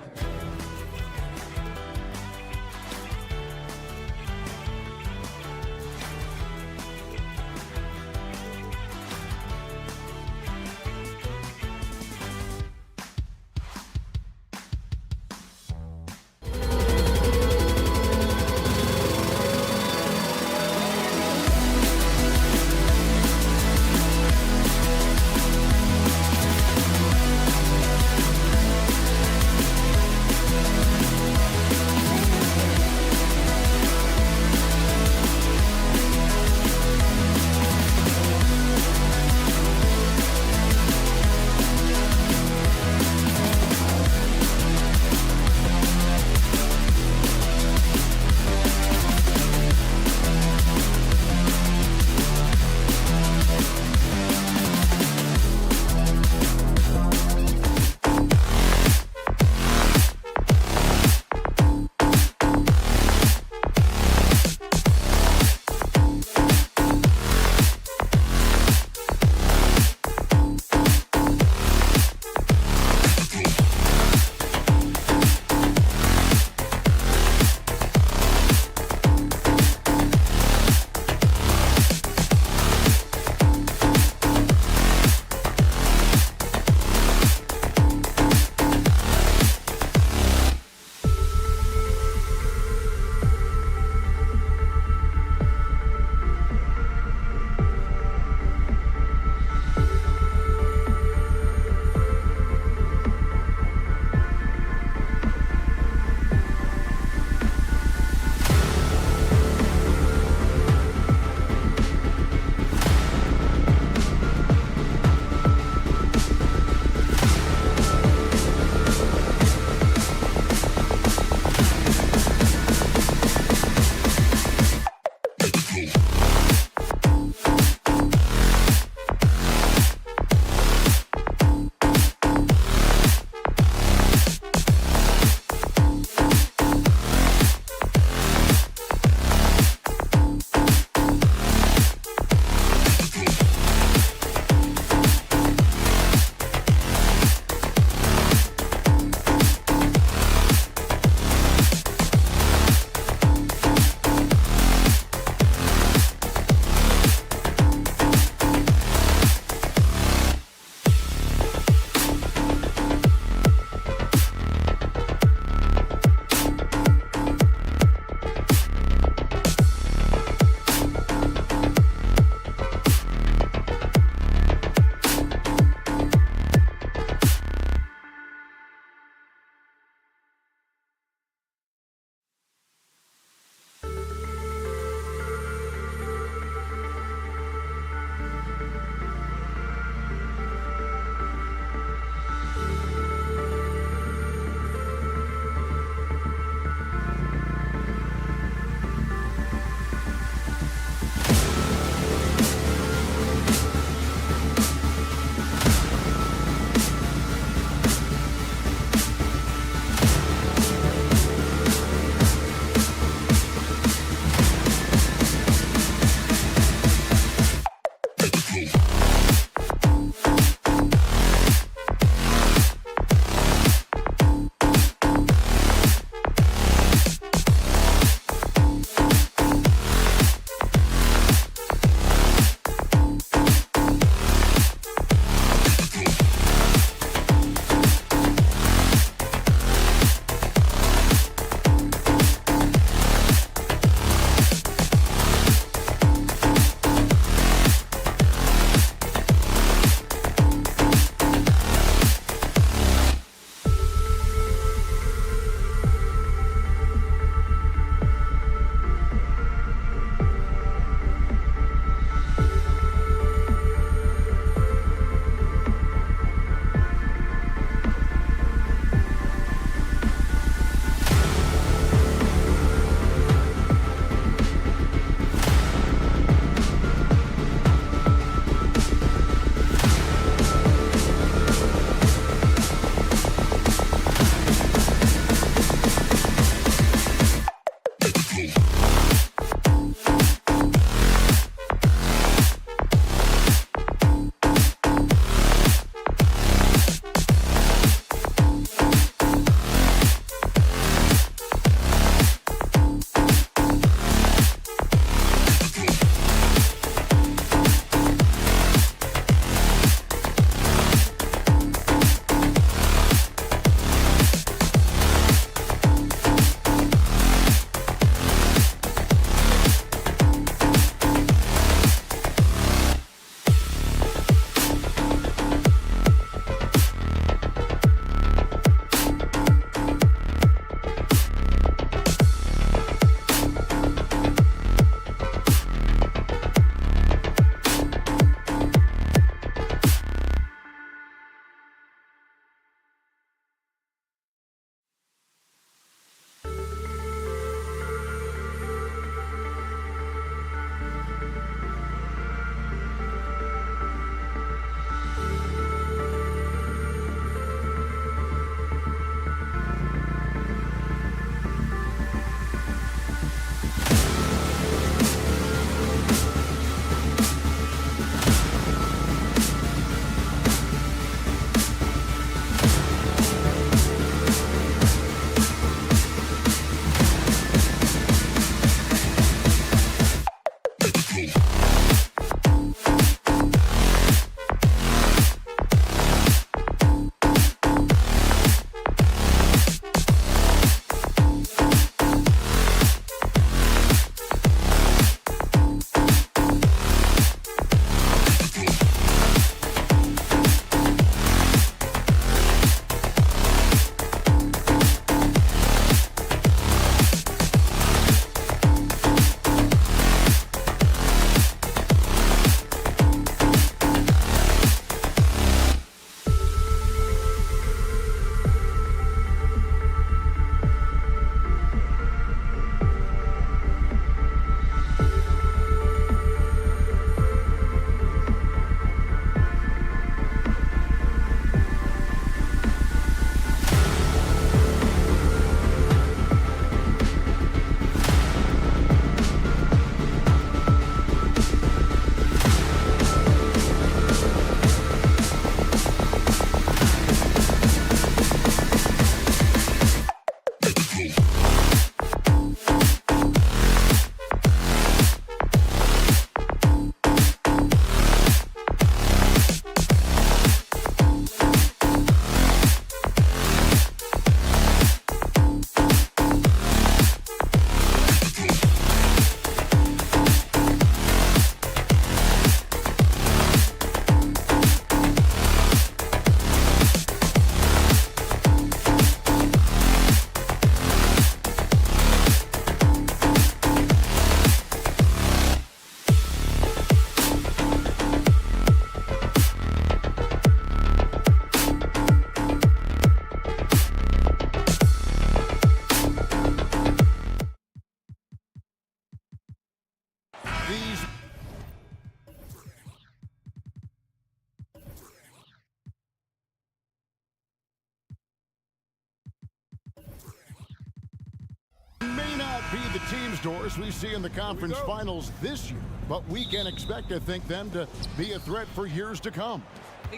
not be the teams, Doris, we see in the conference finals this year, but we can expect, I think, them to be a threat for years to come.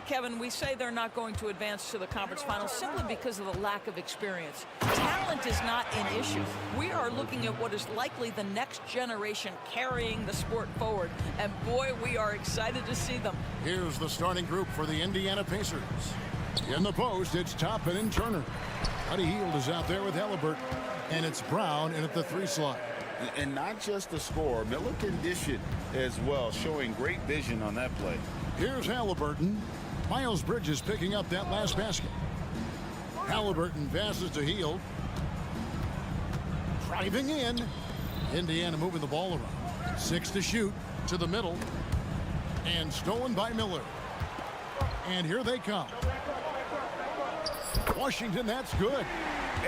Kevin, we say they're not going to advance to the conference finals simply because of the lack of experience. Talent is not an issue. We are looking at what is likely the next generation carrying the sport forward, and boy, we are excited to see them. Here's the starting group for the Indiana Pacers. In the post, it's Toppin and Turner. Buddy Hield is out there with Halliburton, and it's Brown in at the 3 slot. And not just the score, Miller can dish it as well, showing great vision on that play. Here's Halliburton. Miles Bridges picking up that last basket. Halliburton passes to Hield. Driving in. Indiana moving the ball around. 6 to shoot to the middle. And stolen by Miller. And here they come. Washington, that's good.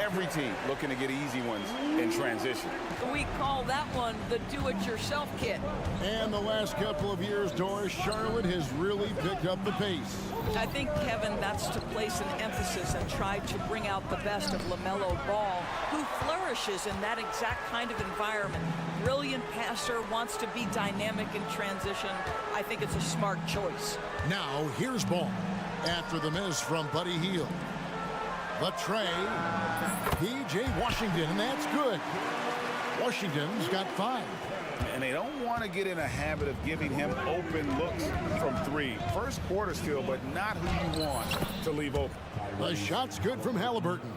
Every team looking to get easy ones in transition. We call that one the do-it-yourself kit. And the last couple of years, Doris, Charlotte has really picked up the pace. I think, Kevin, that's to place an emphasis and try to bring out the best of LaMelo Ball, who flourishes in that exact kind of environment. Brilliant passer, wants to be dynamic in transition. I think it's a smart choice. Now, here's Ball after the miss from Buddy Hield. The tray, P.J. Washington, and that's good. Washington's got 5. And they don't want to get in a habit of giving him open looks from 3. First quarter still, but not who you want to leave open. The shot's good from Halliburton.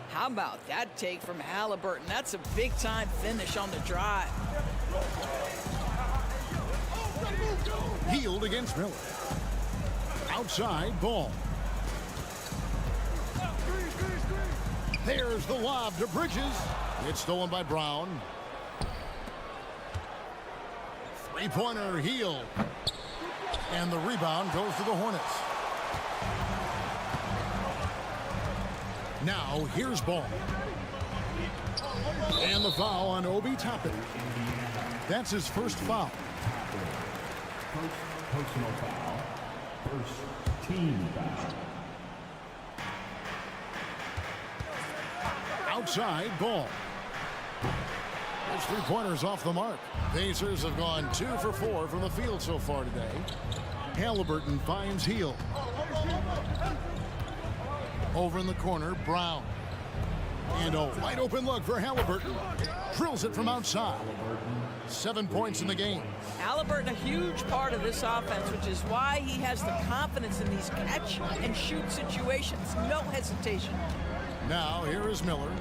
How about that take from Halliburton? That's a big-time finish on the drive. Hield against Miller. Outside, Ball. There's the lob to Bridges. It's stolen by Brown. 3-pointer, Hield. And the rebound goes to the Hornets. Now, here's Ball. And the foul on Obi Toppin. That's his first foul. Personal foul. First team foul. Outside, Ball. Those 3-pointers off the mark. Pacers have gone 2 for 4 from the field so far today. Halliburton finds Hield. Over in the corner, Brown. And a wide open look for Halliburton. Drills it from outside. 7 points in the game. Halliburton, a huge part of this offense, which is why he has the confidence in these catch and shoot situations. No hesitation. Now, here is Miller.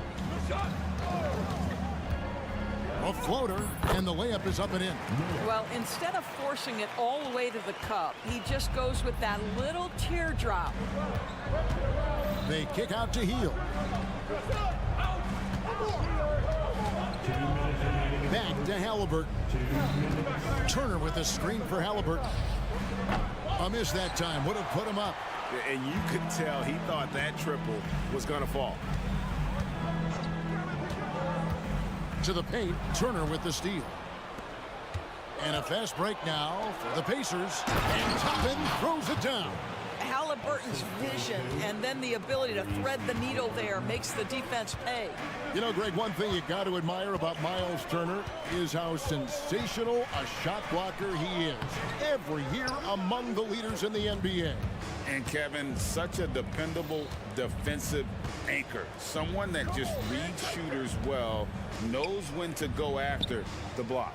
A floater, and the layup is up and in. Well, instead of forcing it all the way to the cup, he just goes with that little teardrop. They kick out to Hield. Back to Halliburton. Turner with a screen for Halliburton. A miss that time would have put him up. And you could tell he thought that triple was going to fall. To the paint, Turner with the steal. And a fast break now for the Pacers. And Toppin throws it down. Halliburton's vision and then the ability to thread the needle there makes the defense pay. You know, Greg, one thing you got to admire about Miles Turner is how sensational a shot blocker he is. Every year among the leaders in the NBA. And Kevin, such a dependable defensive anchor. Someone that just reads shooters well, knows when to go after the block.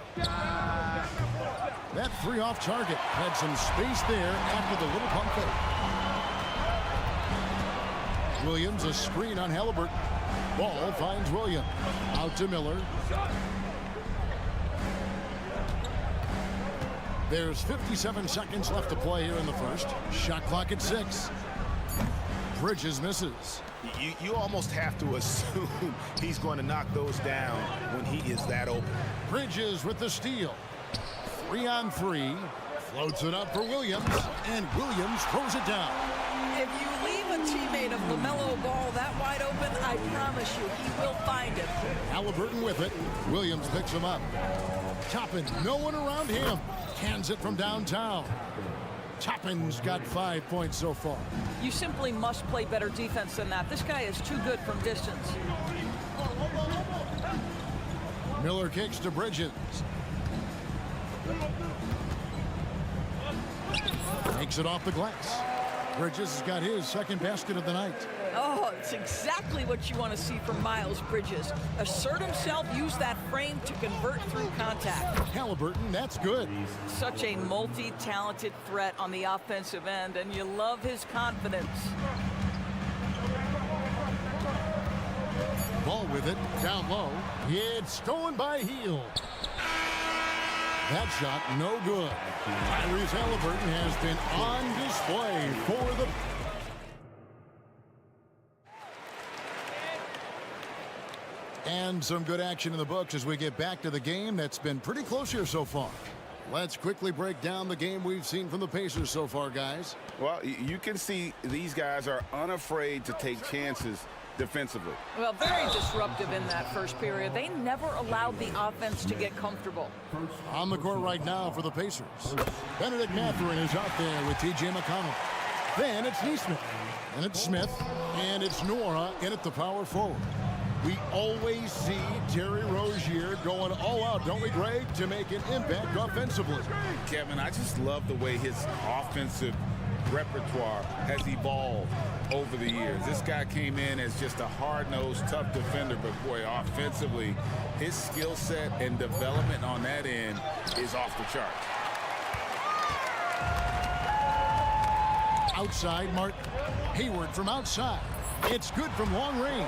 That 3 off target had some space there after the little pump fake. Williams a screen on Halliburton. Ball finds Williams. Out to Miller. There's 57 seconds left to play here in the first. Shot clock at 6. Bridges misses. You almost have to assume he's going to knock those down when he is that open. Bridges with the steal. 3-on-3. Floats it up for Williams. And Williams throws it down. If you leave a teammate of LaMelo Ball that wide open, I promise you he will find it. Halliburton with it. Williams picks him up. Toppin, no one around him. Cans it from downtown. Toppin's got 5 points so far. You simply must play better defense than that. This guy is too good from distance. Miller kicks to Bridges. Makes it off the glass. Bridges has got his second basket of the night. Oh, it's exactly what you want to see from Miles Bridges. Assert himself, use that frame to convert through contact. Halliburton, that's good. Such a multi-talented threat on the offensive end, and you love his confidence. Ball with it, down low. It's stolen by Heel. That shot, no good. Tyrese Halliburton has been on display for the... And some good action in the books as we get back to the game that's been pretty close here so far. Let's quickly break down the game we've seen from the Pacers so far, guys. Well, you can see these guys are unafraid to take chances defensively. Well, very disruptive in that first period. They never allowed the offense to get comfortable. On the court right now for the Pacers. Benedict Mathurin is out there with T.J. McConnell. Then it's Neesmith. And it's Smith. And it's Nora in at the power forward. We always see Terry Rozier going all out, don't we, Greg, to make an impact offensively. Kevin, I just love the way his offensive repertoire has evolved over the years. This guy came in as just a hard-nosed, tough defender, but boy, offensively, his skill set and development on that end is off the chart. Outside, Martin. Hayward from outside. It's good from long range.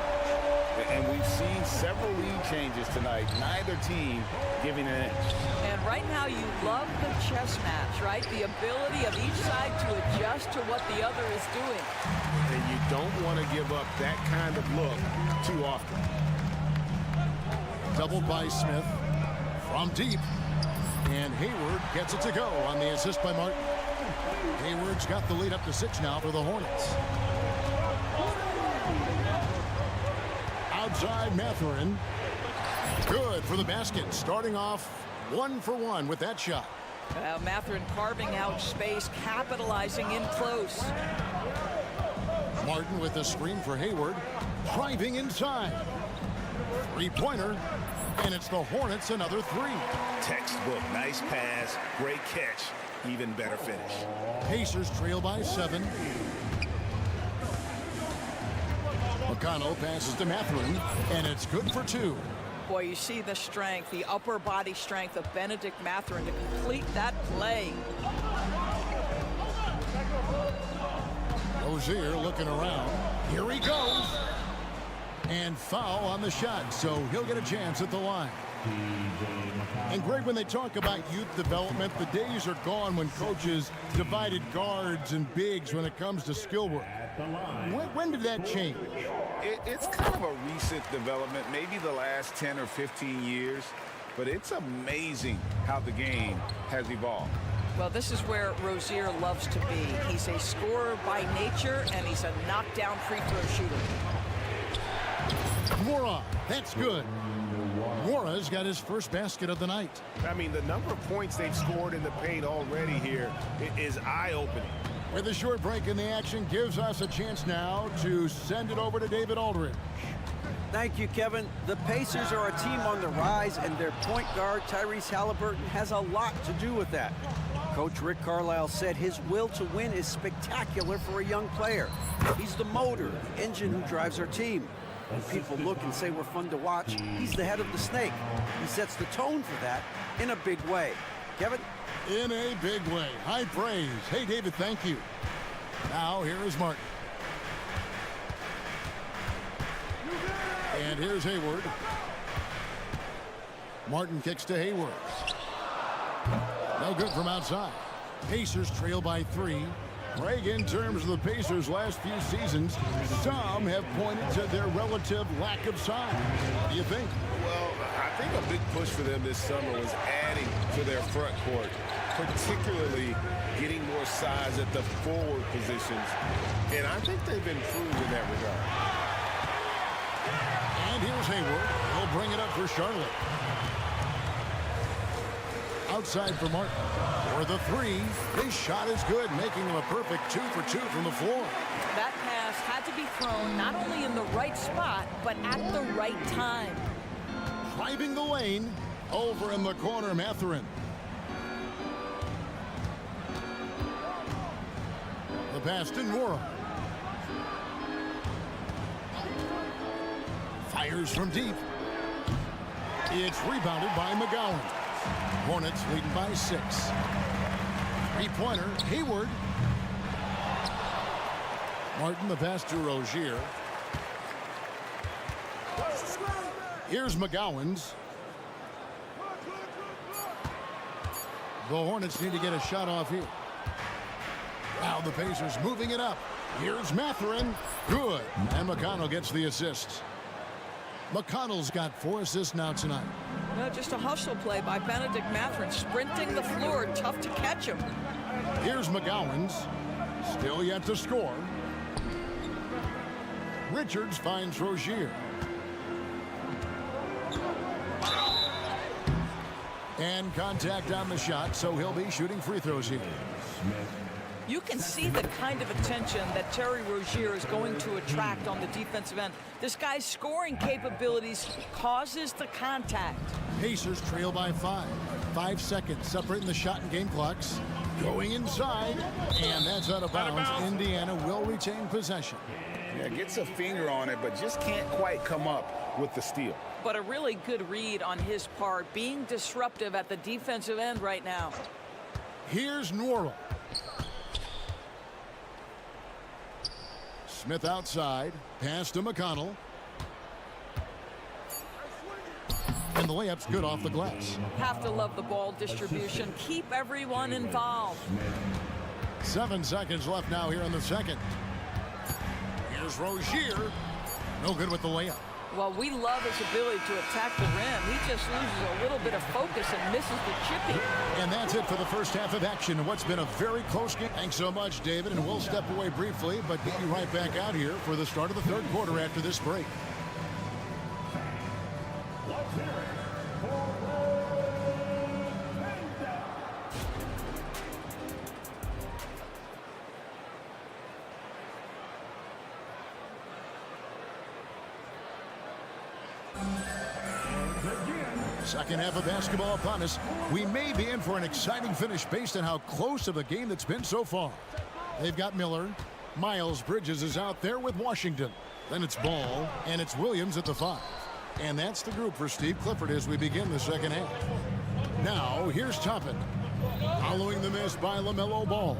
And we've seen several lead changes tonight, neither team giving an inch. And right now you love the chess match, right? The ability of each side to adjust to what the other is doing. And you don't want to give up that kind of look too often. Doubled by Smith from deep. And Hayward gets it to go on the assist by Martin. Hayward's got the lead up to 6 now for the Hornets. Outside Mathurin. Good for the basket. Starting off 1 for 1 with that shot. Mathurin carving out space, capitalizing in close. Martin with a screen for Hayward. Driving inside. Three-pointer. And it's the Hornets another 3. Textbook, nice pass, great catch, even better finish. Pacers trail by 7. McConnell passes to Mathurin, and it's good for 2. Boy, you see the strength, the upper body strength of Benedict Mathurin to complete that play. Rozier looking around. Here he goes. And foul on the shot, so he'll get a chance at the line. And Greg, when they talk about youth development, the days are gone when coaches divided guards and bigs when it comes to skill work. When did that change? It's kind of a recent development, maybe the last 10 or 15 years, but it's amazing how the game has evolved. Well, this is where Rozier loves to be. He's a scorer by nature, and he's a knockdown free throw shooter. Mora, that's good. Mora's got his first basket of the night. I mean, the number of points they've scored in the paint already here is eye-opening. With a short break in the action, gives us a chance now to send it over to David Aldridge. Thank you, Kevin. The Pacers are a team on the rise, and their point guard, Tyrese Halliburton, has a lot to do with that. Coach Rick Carlisle said his will to win is spectacular for a young player. He's the motor, the engine who drives our team. When people look and say we're fun to watch, he's the head of the snake. He sets the tone for that in a big way. Kevin? In a big way. High praise. Hey, David, thank you. Now, here is Martin. And here's Hayward. Martin kicks to Hayward. No good from outside. Pacers trail by 3. Greg, in terms of the Pacers' last few seasons, some have pointed to their relative lack of size. What do you think? Well, I think a big push for them this summer was adding to their front court, particularly getting more size at the forward positions. And I think they've improved in that regard. And here's Hayward. He'll bring it up for Charlotte. Outside for Martin. For the 3. His shot is good, making him a perfect 2 for 2 from the floor. That pass had to be thrown not only in the right spot, but at the right time. driving the lane. Over in the corner, Mathurin. The pass to Nora. Fires from deep. It's rebounded by McGowan. Hornets leading by 6. Three-pointer, Hayward. Martin, the pass to Rozier. Here's McGowan's. The Hornets need to get a shot off here. Now the Pacers moving it up. Here's Mathurin. Good. And McConnell gets the assist. McConnell's got 4 assists now tonight. No, just a hustle play by Benedict Mathurin, sprinting the floor. Tough to catch him. Here's McGowan's. Still yet to score. Richards finds Rozier. And contact on the shot, so he'll be shooting free throws here. You can see the kind of attention that Terry Rozier is going to attract on the defensive end. This guy's scoring capabilities causes the contact. Pacers trail by 5. 5 seconds separating the shot and game clocks. Going inside, and that's out of bounds. Indiana will retain possession. Yeah, gets a finger on it, but just can't quite come up with the steal. But a really good read on his part, being disruptive at the defensive end right now. Here's Nora. Smith outside. Pass to McConnell. And the layup's good off the glass. Have to love the ball distribution. Keep everyone involved. 7 seconds left now here in the second. Here's Rozier. No good with the layup. Well, we love his ability to attack the rim. He just loses a little bit of focus and misses the chippy. And that's it for the first half of action in what's been a very close game. Thanks so much, David, and we'll step away briefly, but get you right back out here for the start of the third quarter after this break. Second half of basketball upon us. We may be in for an exciting finish based on how close of a game that's been so far. They've got Miller. Miles Bridges is out there with Washington. Then it's Ball, and it's Williams at the 5. And that's the group for Steve Clifford as we begin the second half. Now, here's Toppin. Following the miss by LaMelo Ball.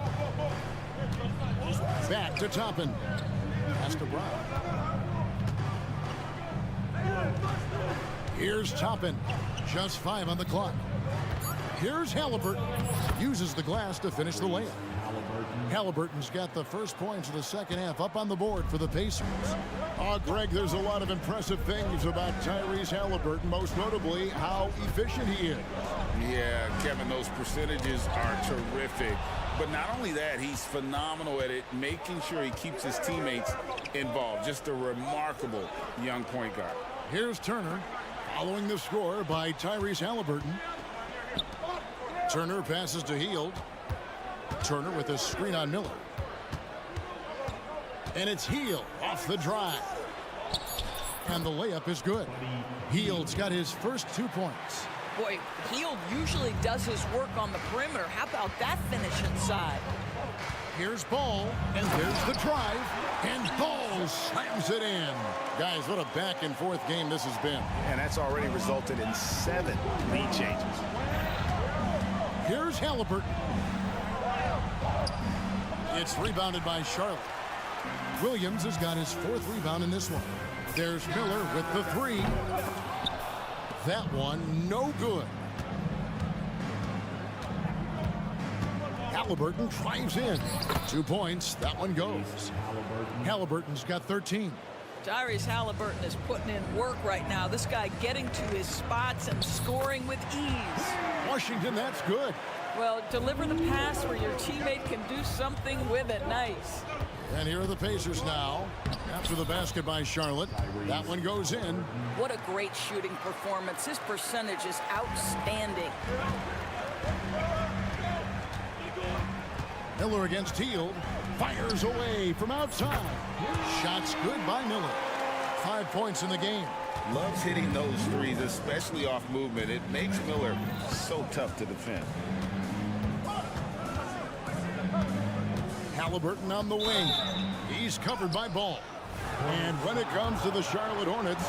Back to Toppin. Pass to Brown. Here's Toppin. Just 5 on the clock. Here's Halliburton. Uses the glass to finish the layup. Halliburton's got the first points of the second half up on the board for the Pacers. Greg, there's a lot of impressive things about Tyrese Halliburton, most notably how efficient he is. Yeah, Kevin, those percentages are terrific. But not only that, he's phenomenal at it, making sure he keeps his teammates involved. Just a remarkable young point guard. Here's Turner. Following the score by Tyrese Halliburton. Turner passes to Hield. Turner with a screen on Miller. And it's Hield off the drive. And the layup is good. Hield's got his first 2 points. Boy, Hield usually does his work on the perimeter. How about that finish inside? Here's Ball, and there's the drive, and Ball slams it in. Guys, what a back-and-forth game this has been. And that's already resulted in 7 lead changes. Here's Halliburton. It's rebounded by Charlotte. Williams has got his 4th rebound in this one. There's Miller with the 3. That one, no good. Halliburton drives in. 2 points. That one goes. Halliburton's got 13. Tyrese Halliburton is putting in work right now. This guy getting to his spots and scoring with ease. Washington, that's good. Well, deliver the pass where your teammate can do something with it. Nice. And here are the Pacers now. After the basket by Charlotte. That one goes in. What a great shooting performance. His percentage is outstanding. Miller against Hield. Fires away from outside. Shots good by Miller. 5 points in the game. Loves hitting those threes, especially off movement. It makes Miller so tough to defend. Halliburton on the wing. He's covered by Ball. And when it comes to the Charlotte Hornets,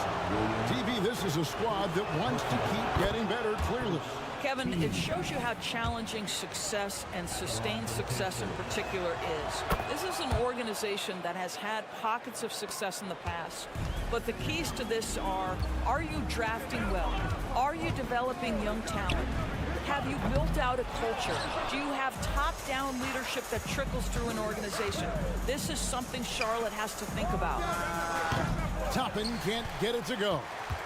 TV, this is a squad that wants to keep getting better clearly. Kevin, it shows you how challenging success and sustained success in particular is. This is an organization that has had pockets of success in the past, but the keys to this are you drafting well? Are you developing young talent? Have you built out a culture? Do you have top-down leadership that trickles through an organization? This is something Charlotte has to think about. Toppin can't get it to go.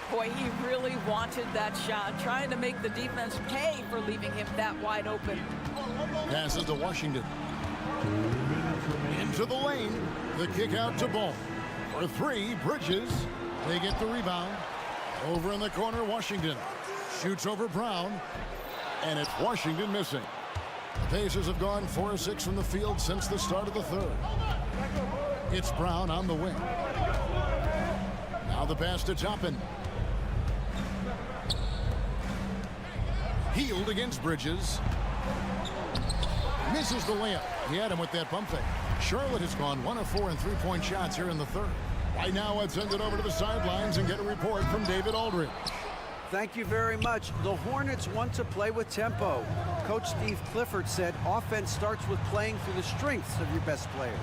Boy, he really wanted that shot, trying to make the defense pay for leaving him that wide open. Passes to Washington. Into the lane. The kick out to Ball. For three, Bridges. They get the rebound. Over in the corner, Washington. Shoots over Brown. And it's Washington missing. The Pacers have gone 4 of 6 from the field since the start of the third. It's Brown on the wing. Now the pass to Toppin. Healed against Bridges. Misses the layup. He had him with that pump fake. Charlotte has gone 1 of 4 in three-point shots here in the third. Right now, let's send it over to the sidelines and get a report from David Aldridge. Thank you very much. The Hornets want to play with tempo. Coach Steve Clifford said offense starts with playing through the strengths of your best players.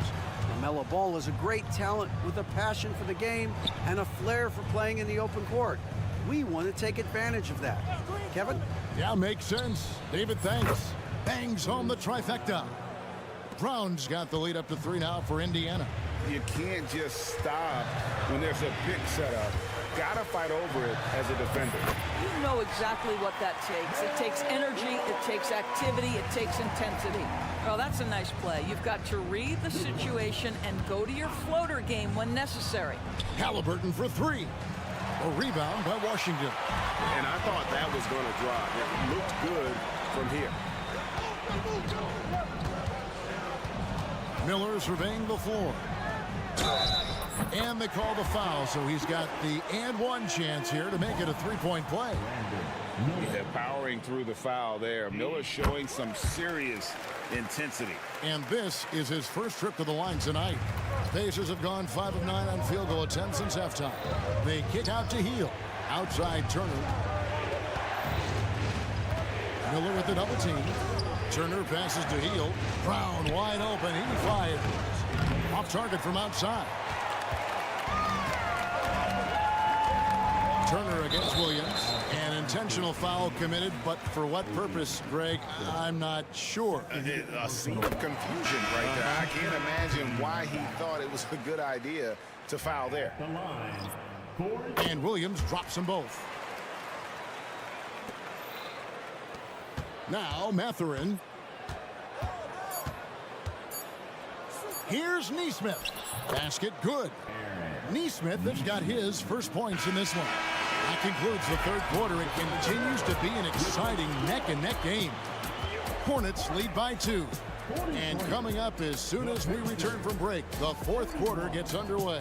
LaMelo Ball is a great talent with a passion for the game and a flair for playing in the open court. We want to take advantage of that. Kevin? Yeah, makes sense. David, thanks. Bangs home the trifecta. Brown's got the lead up to 3 now for Indiana. You can't just stop when there's a pick set up. Gotta fight over it as a defender. You know exactly what that takes. It takes energy, it takes activity, it takes intensity. Well, that's a nice play. You've got to read the situation and go to your floater game when necessary. Halliburton for 3. A rebound by Washington. And I thought that was going to drop. It looked good from here. Miller surveying the floor. And they call the foul, so he's got the and one chance here to make it a three-point play. Yeah, powering through the foul there. Miller showing some serious intensity. And this is his first trip to the line tonight. Pacers have gone 5 of 9 on field goal attempts since halftime. They kick out to Hield. Outside Turner. Miller with the double team. Turner passes to Hield. Brown wide open. He fires. Off target from outside. Turner against Williams. An intentional foul committed, but for what purpose, Greg, I'm not sure. A scene of confusion right there. I can't imagine why he thought it was a good idea to foul there. And Williams drops them both. Now Mathurin. Here's Nesmith. Basket good. Nesmith has got his first points in this one. That concludes the third quarter. It continues to be an exciting neck-and-neck game. Hornets lead by 2. And coming up as soon as we return from break, the fourth quarter gets underway.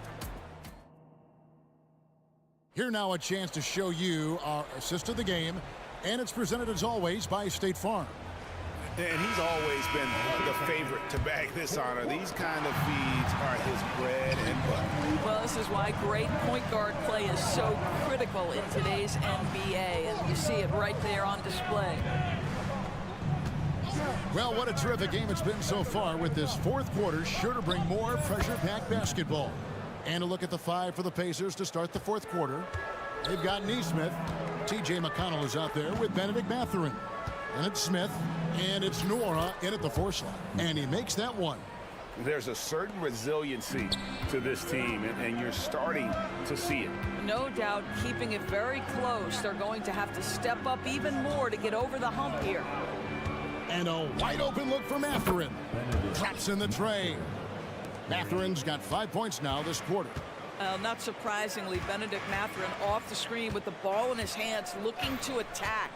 Here now a chance to show you our assist of the game, and it's presented as always by State Farm. And he's always been the favorite to bag this honor. These kind of feeds are his bread and butter. Well, this is why great point guard play is so critical in today's NBA, and you see it right there on display. Well, what a terrific game it's been so far, with this fourth quarter sure to bring more pressure-packed basketball. And a look at the 5 for the Pacers to start the fourth quarter. They've got Nesmith. T.J. McConnell is out there with Benedict Mathurin. And it's Smith, and it's Nora in at the 4 slot. And he makes that one. There's a certain resiliency to this team, and you're starting to see it. No doubt, keeping it very close. They're going to have to step up even more to get over the hump here. And a wide open look for Mathurin. Drops in the tray. Mathurin's got 5 points now this quarter. Not surprisingly, Benedict Mathurin off the screen with the ball in his hands, looking to attack.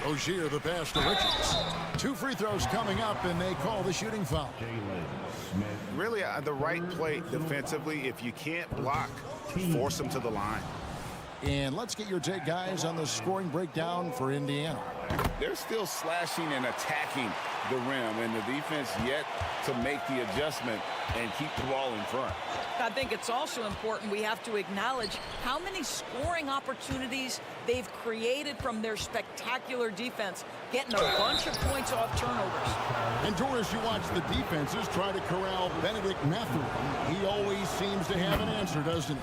Rozier the pass to Richards. 2 free throws coming up, and they call the shooting foul. Really, the right play defensively. If you can't block, force them to the line. And let's get your take, guys, on the scoring breakdown for Indiana. They're still slashing and attacking the rim, and the defense yet to make the adjustment and keep the ball in front. I think it's also important we have to acknowledge how many scoring opportunities they've created from their spectacular defense, getting a bunch of points off turnovers. And Doris, you watch the defenses try to corral Benedict Mathurin. He always seems to have an answer, doesn't he?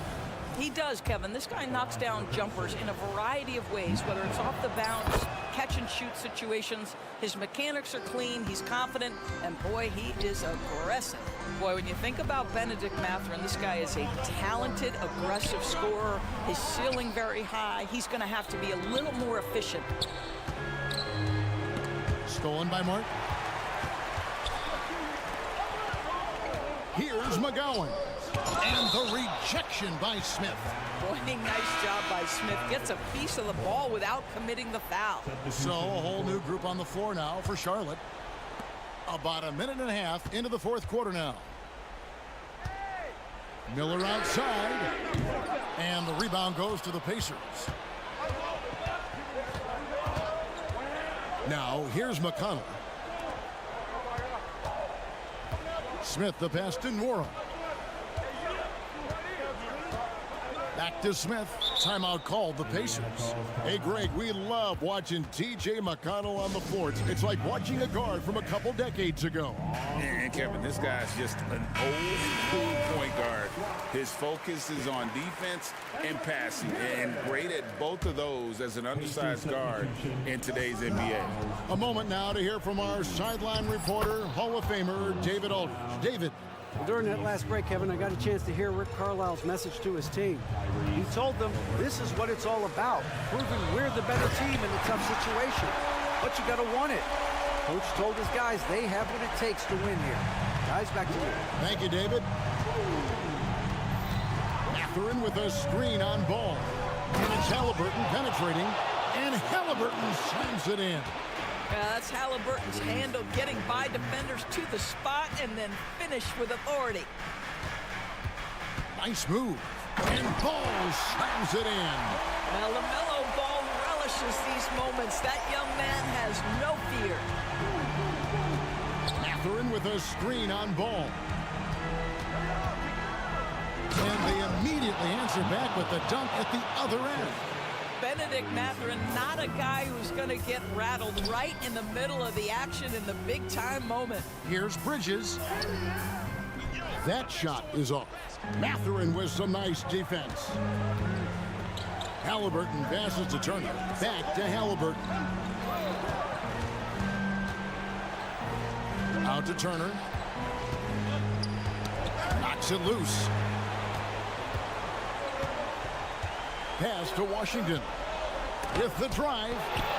He does, Kevin. This guy knocks down jumpers in a variety of ways, whether it's off the bounce, catch-and-shoot situations. His mechanics are clean, he's confident, and boy, he is aggressive. Boy, when you think about Benedict Mathurin, this guy is a talented, aggressive scorer. His ceiling very high. He's going to have to be a little more efficient. Stolen by Mark. Here's McGowan. And the rejection by Smith. Boy, nice job by Smith. Gets a piece of the ball without committing the foul. So a whole new group on the floor now for Charlotte. About a minute and a half into the fourth quarter now. Miller outside. And the rebound goes to the Pacers. Now here's McConnell. Smith the pass to Nwora. Back to Smith. Timeout called, the Pacers. Hey, Greg, we love watching T.J. McConnell on the floor. It's like watching a guard from a couple decades ago. And Kevin, this guy's just an old school point guard. His focus is on defense and passing, and great at both of those as an undersized guard in today's NBA. A moment now to hear from our sideline reporter, Hall of Famer David Aldridge. David. During that last break, Kevin, I got a chance to hear Rick Carlisle's message to his team. He told them this is what it's all about, proving we're the better team in a tough situation. But you got to want it. Coach told his guys they have what it takes to win here. Guys, back to you. Thank you, David. Mathurin with a screen on ball. And it's Halliburton penetrating. And Halliburton slams it in. That's Halliburton's handle, getting by defenders to the spot and then finish with authority. Nice move. And Ball slams it in. Well, LaMelo Ball relishes these moments. That young man has no fear. Mathurin with a screen on Ball. And they immediately answer back with the dunk at the other end. Benedict Mathurin, not a guy who's going to get rattled right in the middle of the action in the big-time moment. Here's Bridges. That shot is off. Mathurin with some nice defense. Halliburton passes to Turner. Back to Halliburton. Out to Turner. Knocks it loose. Pass to Washington. With the drive,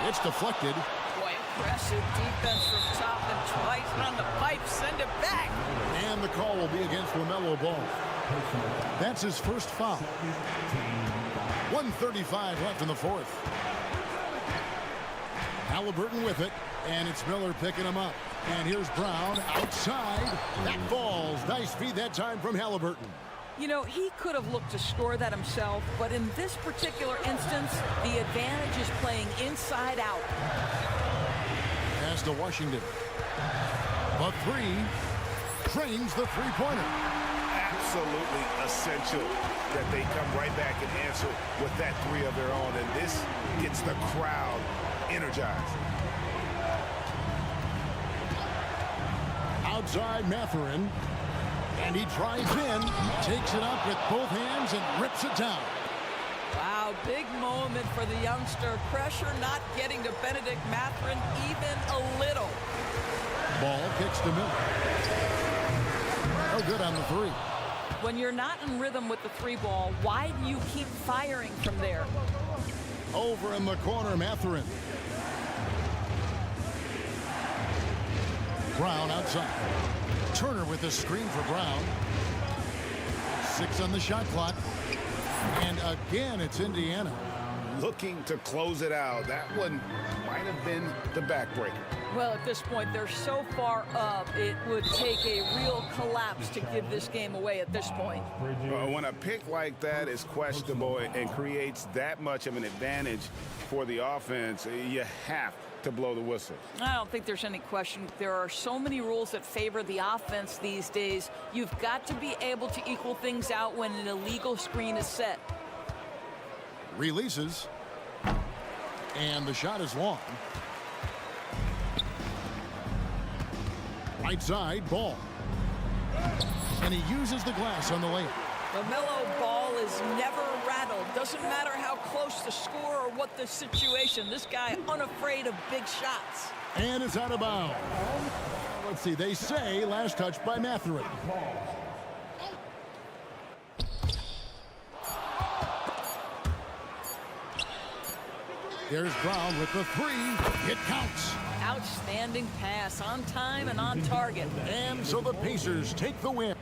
it's deflected. Boy, impressive defense from top and twice on the pipe. Send it back. And the call will be against LaMelo Ball. That's his first foul. 1:35 left in the fourth. Halliburton with it, and it's Miller picking him up. And here's Brown outside. That falls. Nice feed that time from Halliburton. You know, he could have looked to score that himself, but in this particular instance, the advantage is playing inside out. Pass to Washington. The three trains the three-pointer. Absolutely essential that they come right back and answer with that three of their own, and this gets the crowd energized. Outside Mathurin. And he drives in, takes it up with both hands, and rips it down. Wow, big moment for the youngster. Pressure not getting to Benedict Mathurin even a little. Ball kicks to Miller. No good on the three. When you're not in rhythm with the three ball, why do you keep firing from there? Over in the corner, Mathurin. Brown outside. Turner with a screen for Brown. 6 on the shot clock. And again, it's Indiana. looking to close it out. That one might have been the backbreaker. Well, at this point, they're so far up, it would take a real collapse to give this game away at this point. When a pick like that is questionable and creates that much of an advantage for the offense, you have to blow the whistle. I don't think there's any question. There are so many rules that favor the offense these days. You've got to be able to equal things out when an illegal screen is set. Releases. And the shot is long. Right side, ball. And he uses the glass on the layup. LaMelo Ball is never rattled. Doesn't matter how close the score or what the situation. This guy unafraid of big shots. And it's out of bounds. Let's see, they say last touch by Matherin. There's Brown with the three. It counts. Outstanding pass, on time and on target. And so the Pacers take the win.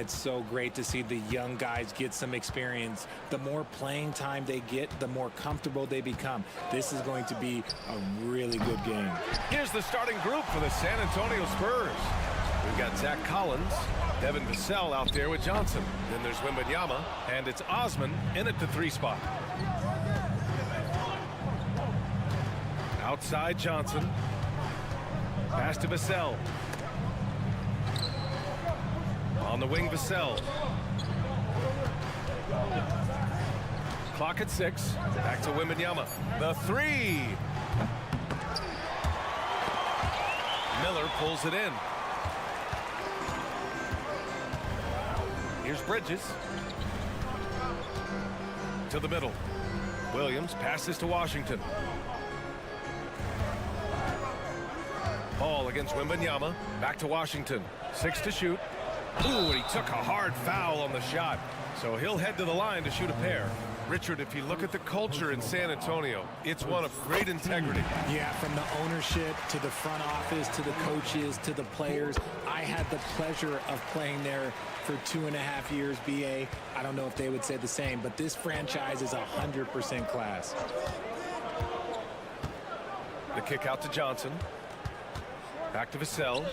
it's so great to see the young guys get some experience. The more playing time they get, the more comfortable they become. This is going to be a really good game. Here's the starting group for the San Antonio Spurs. We've got Zach Collins, Devin Vassell out there with Johnson. Then there's Wembanyama, and it's Osman in at the 3 spot. Outside Johnson. Pass to Vassell. On the wing, Vassell. Clock at 6. Back to Wembanyama. The 3. Miller pulls it in. Here's Bridges. To the middle. Williams passes to Washington. Ball against Wembanyama. Back to Washington. 6 to shoot. Ooh, and he took a hard foul on the shot. So he'll head to the line to shoot a pair. Richard, if you look at the culture in San Antonio, it's one of great integrity. Yeah, from the ownership to the front office to the coaches to the players. I had the pleasure of playing there for 2.5 years, BA. I don't know if they would say the same, but this franchise is 100% class. The kick out to Johnson. Back to Vassell.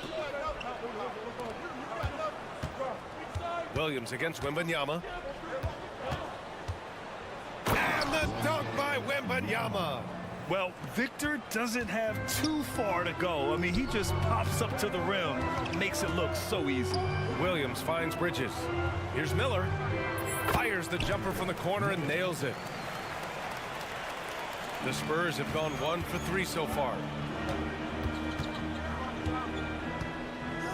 Williams against Wembanyama. And the dunk by Wembanyama. Well, Victor doesn't have too far to go. I mean, he just pops up to the rim, makes it look so easy. Williams finds Bridges. Here's Miller. Fires the jumper from the corner and nails it. The Spurs have gone 1 for 3 so far.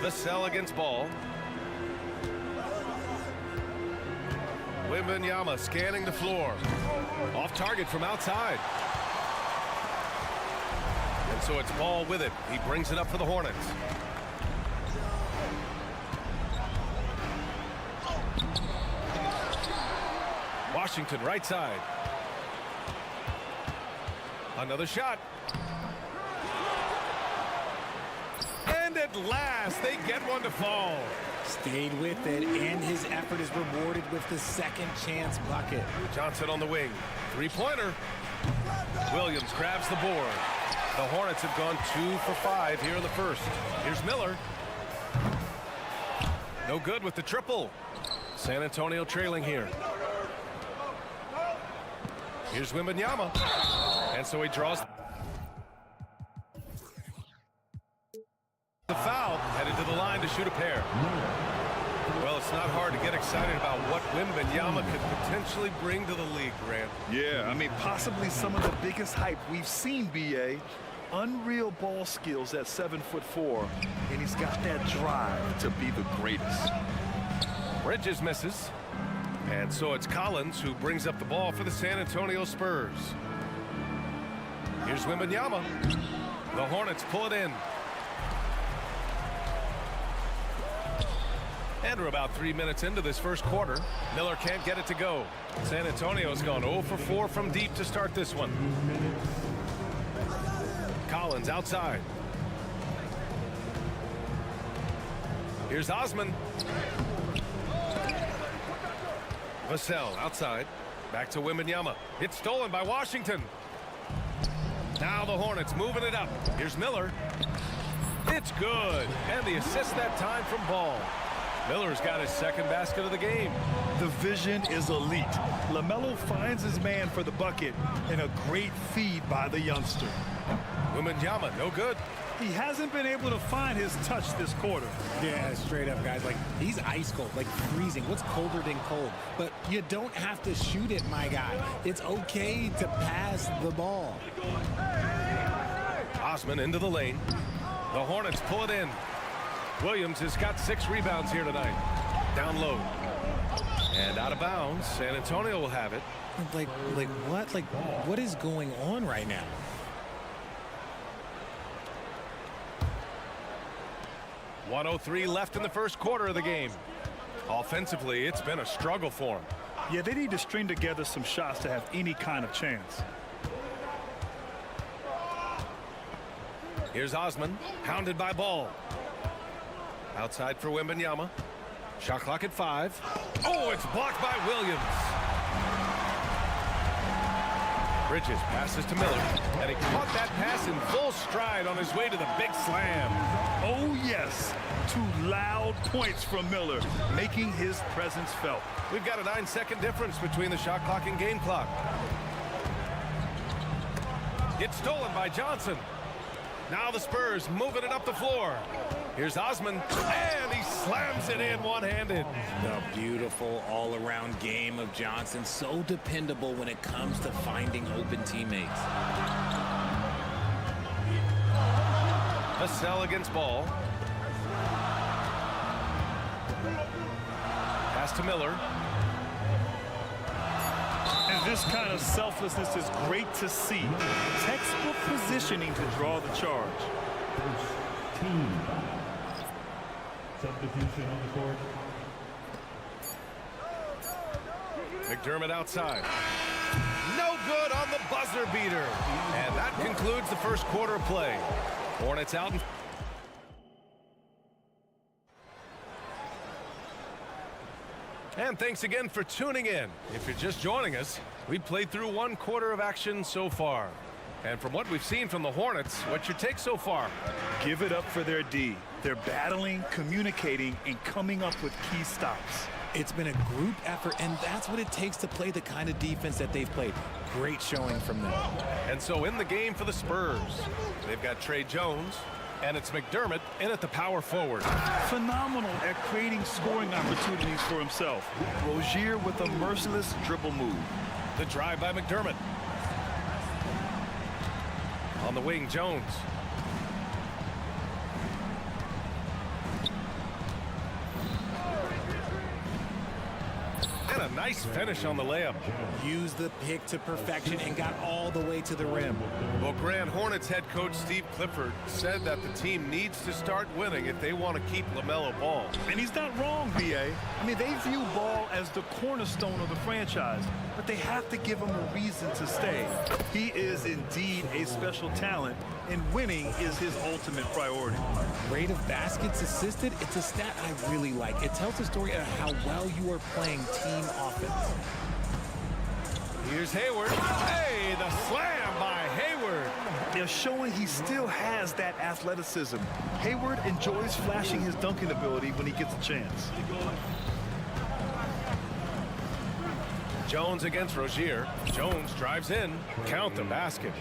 Vassell against Ball. Wembanyama scanning the floor. Off target from outside. And so it's Ball with it. He brings it up for the Hornets. Washington right side. Another shot. And at last, they get one to fall. Stayed with it, and his effort is rewarded with the second chance bucket. Johnson on the wing. 3-pointer. Williams grabs the board. The Hornets have gone 2 for 5 here in the first. Here's Miller. No good with the triple. San Antonio trailing here. Here's Wembanyama. And so he draws the foul, headed to the line to shoot a pair. Well, it's not hard to get excited about what Wembanyama could potentially bring to the league, Grant. Yeah, I mean, possibly some of the biggest hype we've seen, BA. Unreal ball skills at 7'4", and he's got that drive to be the greatest. Bridges misses. And so it's Collins who brings up the ball for the San Antonio Spurs. Here's Wembanyama. The Hornets pull it in. And we're about 3 minutes into this first quarter. Miller can't get it to go. San Antonio's gone 0 for 4 from deep to start this one. Collins outside. Here's Osman. Vassell outside. Back to Wembanyama. It's stolen by Washington. Now the Hornets moving it up. Here's Miller. It's good. And the assist that time from Ball. Miller's got his second basket of the game. The vision is elite. LaMelo finds his man for the bucket, and a great feed by the youngster. Wembanyama, no good. He hasn't been able to find his touch this quarter. Yeah, straight up, guys. Like, he's ice cold, like freezing. What's colder than cold? But you don't have to shoot it, my guy. It's okay to pass the ball. Osman into the lane. The Hornets pull it in. Williams has got 6 rebounds here tonight. Down low. And out of bounds. San Antonio will have it. Like what? Like, what is going on right now? .103 left in the first quarter of the game. Offensively, it's been a struggle for them. Yeah, they need to string together some shots to have any kind of chance. Here's Osman, pounded by Ball. Outside for Wembanyama. Shot clock at 5. Oh, it's blocked by Williams. Bridges passes to Miller, and he caught that pass in full stride on his way to the big slam. Oh, yes. 2 loud points from Miller, making his presence felt. We've got a 9-second difference between the shot clock and game clock. It's stolen by Johnson. Now the Spurs moving it up the floor. Here's Osman, and he slams it in one-handed. The beautiful all-around game of Johnson. So dependable when it comes to finding open teammates. Vassell against Ball. Pass to Miller. And this kind of selflessness is great to see. Textbook positioning to draw the charge. First team. Substitution on the court. McDermott outside. No good on the buzzer beater. And that concludes the first quarter of play. Hornets out. And thanks again for tuning in. If you're just joining us, we played through 1 quarter of action so far. And from what we've seen from the Hornets, what's your take so far? Give it up for their D. They're battling, communicating, and coming up with key stops. It's been a group effort, and that's what it takes to play the kind of defense that they've played. Great showing from them. And so in the game for the Spurs, they've got Trey Jones, and it's McDermott in at the power forward. Phenomenal at creating scoring opportunities for himself. Rozier with a merciless dribble move. The drive by McDermott. On the wing, Jones. And a nice finish on the layup. Used the pick to perfection and got all the way to the rim. Well, Grand Hornets head coach Steve Clifford said that the team needs to start winning if they want to keep LaMelo Ball. And he's not wrong, B.A. I mean, they view Ball as the cornerstone of the franchise, but they have to give him a reason to stay. He is indeed a special talent, and winning is his ultimate priority. Rate of baskets assisted, it's a stat I really like. It tells the story of how well you are playing team offense. Here's Hayward. Hey, the slam by Hayward. They're showing he still has that athleticism. Hayward enjoys flashing his dunking ability when he gets a chance. Jones against Rozier. Jones drives in. Count the basket.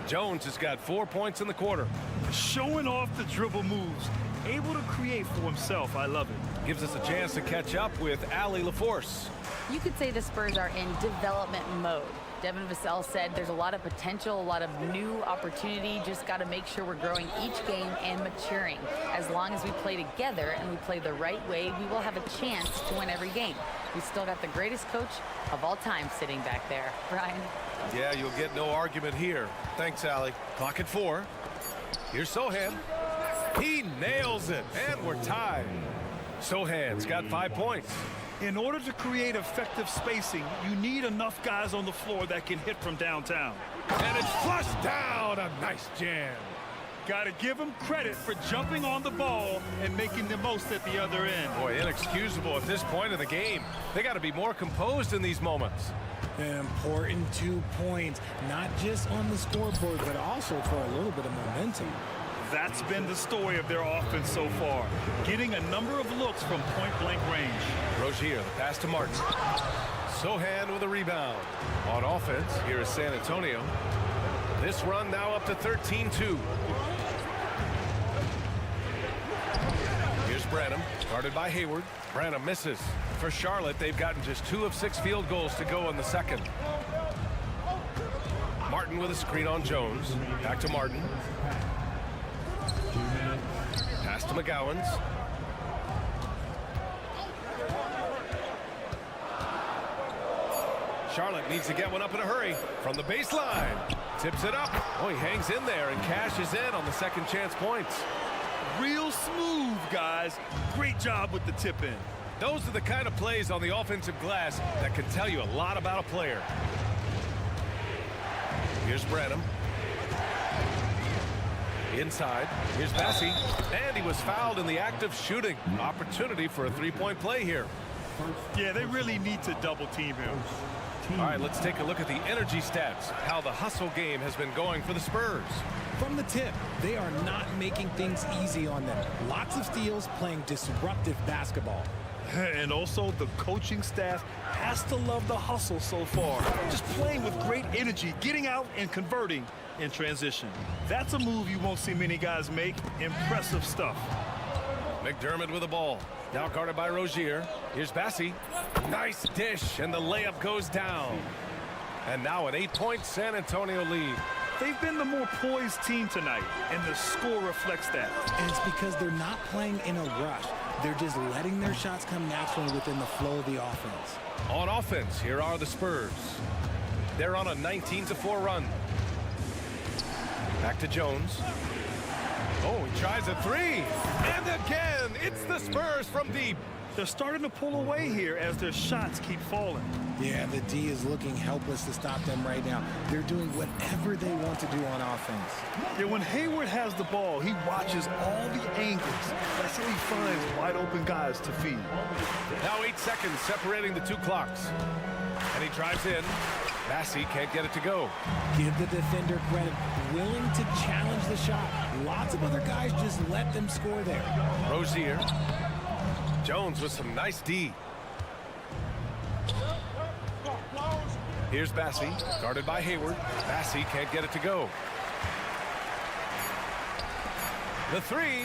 Jones has got 4 points in the quarter. Showing off the dribble moves. Able to create for himself. I love it. Gives us a chance to catch up with Allie LaForce. You could say the Spurs are in development mode. Devin Vassell said there's a lot of potential, a lot of new opportunity. Just got to make sure we're growing each game and maturing. As long as we play together and we play the right way, we will have a chance to win every game. We still got the greatest coach of all time sitting back there. Brian? Yeah, you'll get no argument here. Thanks, Allie. Clock at 4. Here's Sohan. He nails it, and we're tied. Sohan's got 5 points. In order to create effective spacing, you need enough guys on the floor that can hit from downtown. And it's flushed down. A nice jam. Got to give him credit for jumping on the ball and making the most at the other end. Boy, inexcusable at this point of the game. They got to be more composed in these moments. An important 2 points, not just on the scoreboard, but also for a little bit of momentum. That's been the story of their offense so far, getting a number of looks from point-blank range. Rozier, the pass to Martin. Sohan with a rebound. On offense, here is San Antonio. This run now up to 13-2. Here's Branham, guarded by Hayward. Branham misses. For Charlotte, they've gotten just 2 of 6 field goals to go in the second. Martin with a screen on Jones. Back to Martin. Pass to McGowan's. Charlotte needs to get one up in a hurry from the baseline. Tips it up. Oh, he hangs in there and cashes in on the second chance points. Real smooth, guys. Great job with the tip in. Those are the kind of plays on the offensive glass that can tell you a lot about a player. Here's Branham. Inside, here's Bassey, and he was fouled in the act of shooting. Opportunity for a three-point play here. Yeah, they really need to double team him. All right, let's take a look at the energy stats, how the hustle game has been going for the Spurs. From the tip, they are not making things easy on them. Lots of steals, playing disruptive basketball. And also, the coaching staff has to love the hustle so far. Just playing with great energy, getting out and converting in transition. That's a move you won't see many guys make. Impressive stuff. McDermott with the ball. Now guarded by Rozier. Here's Bassey. Nice dish, and the layup goes down. And now an 8-point San Antonio lead. They've been the more poised team tonight, and the score reflects that. And it's because they're not playing in a rush. They're just letting their shots come naturally within the flow of the offense. On offense, here are the Spurs. They're on a 19-4 run. Back to Jones. Oh, he tries a three. And again, it's the Spurs from deep. They're starting to pull away here as their shots keep falling. Yeah, the D is looking helpless to stop them right now. They're doing whatever they want to do on offense. Yeah, when Hayward has the ball, he watches all the angles. That's how he finds wide open guys to feed. Now 8 seconds separating the two clocks. And he drives in. Bassey can't get it to go. Give the defender credit. Willing to challenge the shot. Lots of other guys just let them score there. Rozier. Jones with some nice D. Here's Bassey, guarded by Hayward. Bassey can't get it to go. The three.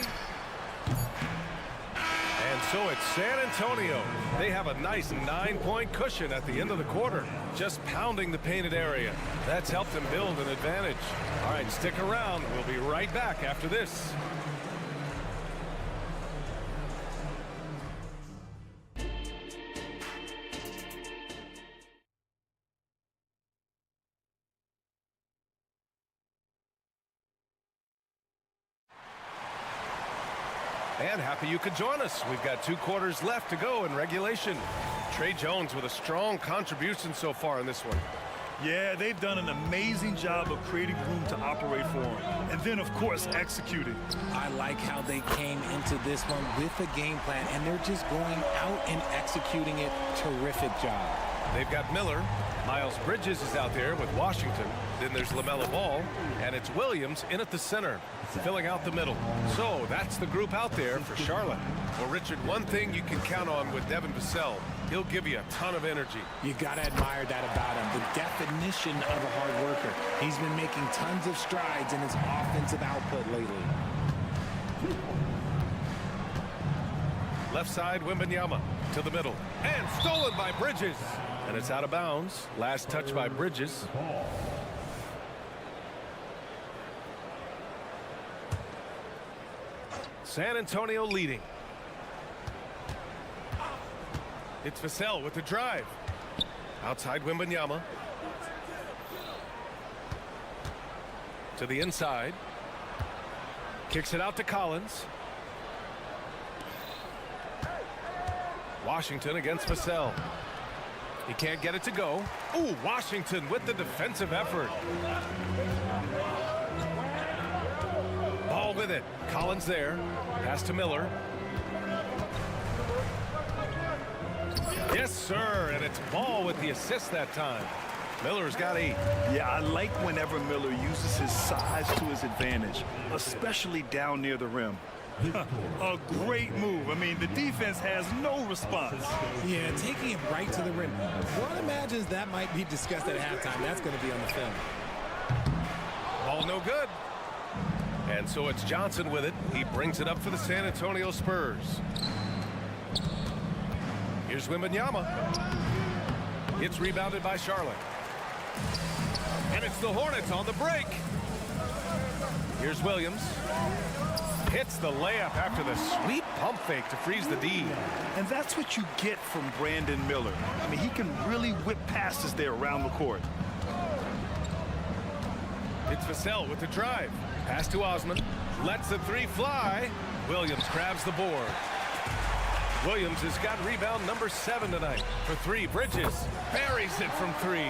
And so it's San Antonio. They have a nice 9-point cushion at the end of the quarter, just pounding the painted area. That's helped them build an advantage. All right, stick around. We'll be right back after this. And happy you could join us. We've got 2 quarters left to go in regulation. Trey Jones with a strong contribution so far in this one. Yeah, they've done an amazing job of creating room to operate for him. And then, of course, executing. I like how they came into this one with a game plan, and they're just going out and executing it. Terrific job. They've got Miller. Miles Bridges is out there with Washington. Then there's LaMelo Ball, and it's Williams in at the center, filling out the middle. So that's the group out there for Charlotte. Well, Richard, one thing you can count on with Devin Vassell, he'll give you a ton of energy. You got to admire that about him, the definition of a hard worker. He's been making tons of strides in his offensive output lately. Left side, Wembanyama to the middle, and stolen by Bridges. And it's out of bounds. Last touch by Bridges. San Antonio leading. It's Vassell with the drive. Outside Wembanyama. To the inside. Kicks it out to Collins. Washington against Vassell. He can't get it to go. Ooh, Washington with the defensive effort. Ball with it. Collins there. Pass to Miller. Yes, sir. And it's Ball with the assist that time. Miller's got 8. Yeah, I like whenever Miller uses his size to his advantage, especially down near the rim. A great move. I mean, the defense has no response. Yeah, taking it right to the rim. One imagines that might be discussed at halftime. That's going to be on the film. Ball no good. And so it's Johnson with it. He brings it up for the San Antonio Spurs. Here's Wembanyama. It's rebounded by Charlotte. And it's the Hornets on the break. Here's Williams. Hits the layup after the sweet pump fake to freeze the D. And that's what you get from Brandon Miller. I mean, he can really whip passes there around the court. It's Vassell with the drive. Pass to Osman. Lets the 3 fly. Williams grabs the board. Williams has got rebound number 7 tonight. For 3, Bridges buries it from 3.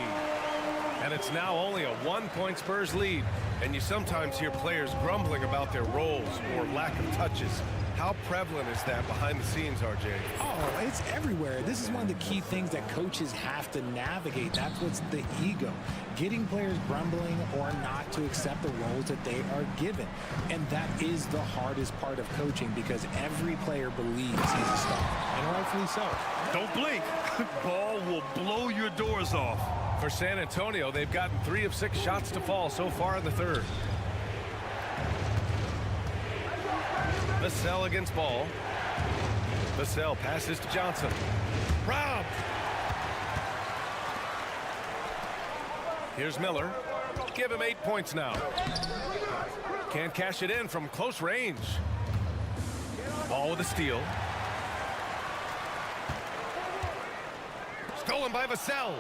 And it's now only a 1-point Spurs lead. And you sometimes hear players grumbling about their roles or lack of touches. How prevalent is that behind the scenes, RJ? Oh, it's everywhere. This is one of the key things that coaches have to navigate. That's what's the ego. Getting players grumbling or not to accept the roles that they are given. And that is the hardest part of coaching because every player believes he's a star. And rightfully so. Don't blink. Ball will blow your doors off. For San Antonio, they've gotten 3 of 6 shots to fall so far in the third. Vassell against Ball. Vassell passes to Johnson. Rob! Here's Miller. Give him 8 points now. Can't cash it in from close range. Ball with a steal. Stolen by Vassell.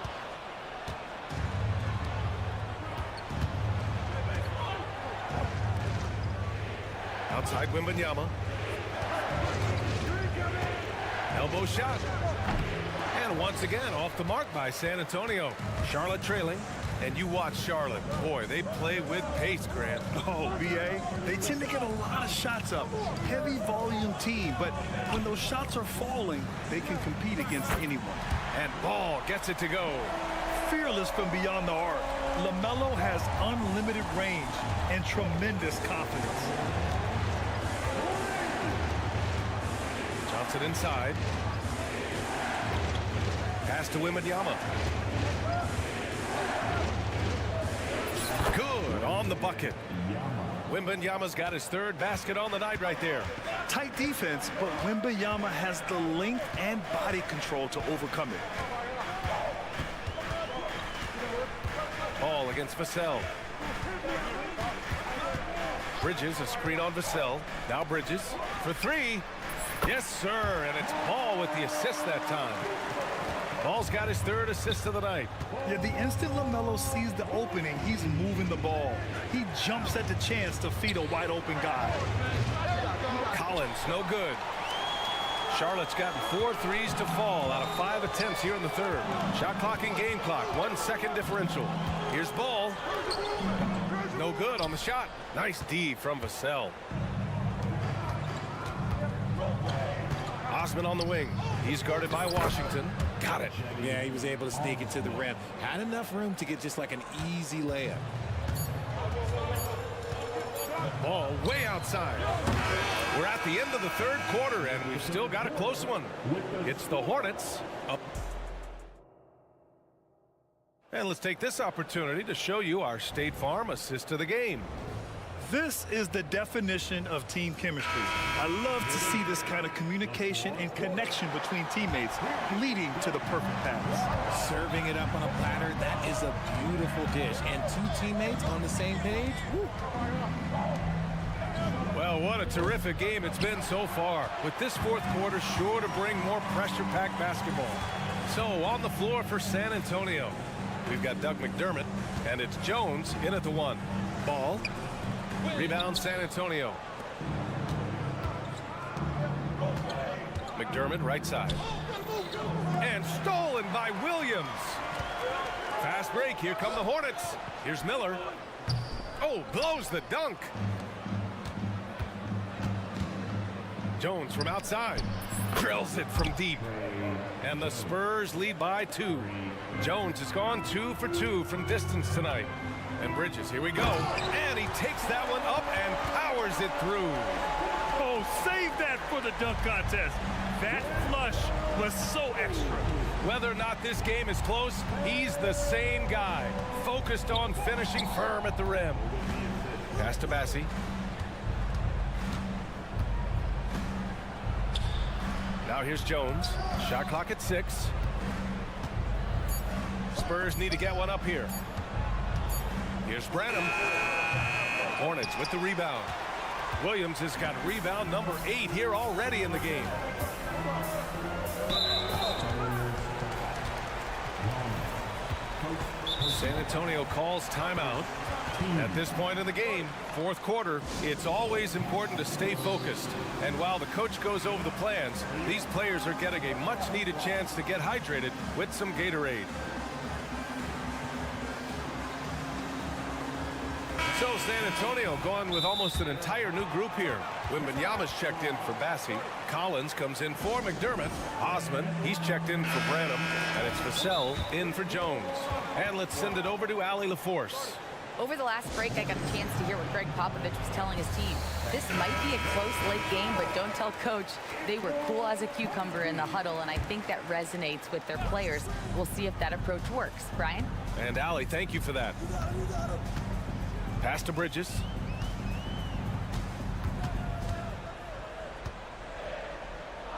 Outside Wembanyama. Elbow shot. And once again off the mark by San Antonio. Charlotte trailing. And you watch Charlotte. Boy, they play with pace, Grant. Oh, BA, they tend to get a lot of shots up. Heavy volume team, but when those shots are falling, they can compete against anyone. And Ball gets it to go. Fearless from beyond the arc. LaMelo has unlimited range and tremendous confidence. Johnson inside. Pass to Wembanyama. Good on the bucket. Wembanyama's got his 3rd basket on the night right there. Tight defense, but Wembanyama has the length and body control to overcome it. Ball against Vassell. Bridges, a screen on Vassell. Now Bridges for 3. Yes, sir, and it's Ball with the assist that time. Ball's got his 3rd assist of the night. Yeah, the instant LaMelo sees the opening, he's moving the ball. He jumps at the chance to feed a wide open guy. Collins, no good. Charlotte's gotten 4 threes to fall out of 5 attempts here in the third. Shot clock and game clock, 1 second differential. Here's Ball. No good on the shot. Nice D from Vassell. Osman on the wing. He's guarded by Washington. Got it. Yeah, he was able to sneak it to the rim. Had enough room to get just like an easy layup. Ball way outside. We're at the end of the third quarter, and we've still got a close one. It's the Hornets up. And let's take this opportunity to show you our State Farm assist of the game. This is the definition of team chemistry. I love to see this kind of communication and connection between teammates leading to the perfect pass. Serving it up on a platter, that is a beautiful dish. And 2 teammates on the same page. Woo. Well, what a terrific game it's been so far. With this fourth quarter sure to bring more pressure-packed basketball. So on the floor for San Antonio, we've got Doug McDermott, and it's Jones in at the 1. Ball. Rebound San Antonio. McDermott right side. And stolen by Williams. Fast break. Here come the Hornets. Here's Miller. Oh, blows the dunk. Jones from outside. Drills it from deep. And the Spurs lead by 2. Jones has gone 2 for 2 from distance tonight. And Bridges, here we go. And he takes that one up and powers it through. Oh, save that for the dunk contest. That flush was so extra. Whether or not this game is close, he's the same guy. Focused on finishing firm at the rim. Pass to Bassi. Now here's Jones. Shot clock at 6. Spurs need to get one up here. Here's Venom. Hornets with the rebound. Williams has got rebound number 8 here already in the game. San Antonio calls timeout. At this point in the game, fourth quarter, it's always important to stay focused. And while the coach goes over the plans, these players are getting a much-needed chance to get hydrated with some Gatorade. So San Antonio going with almost an entire new group here. Wembanyama's checked in for Bassi. Collins comes in for McDermott. Osman, he's checked in for Branham. And it's Vassell in for Jones. And let's send it over to Allie LaForce. Over the last break, I got a chance to hear what Greg Popovich was telling his team. This might be a close late game, but don't tell coach. They were cool as a cucumber in the huddle, and I think that resonates with their players. We'll see if that approach works. Brian? And Allie, thank you for that. Pass to Bridges.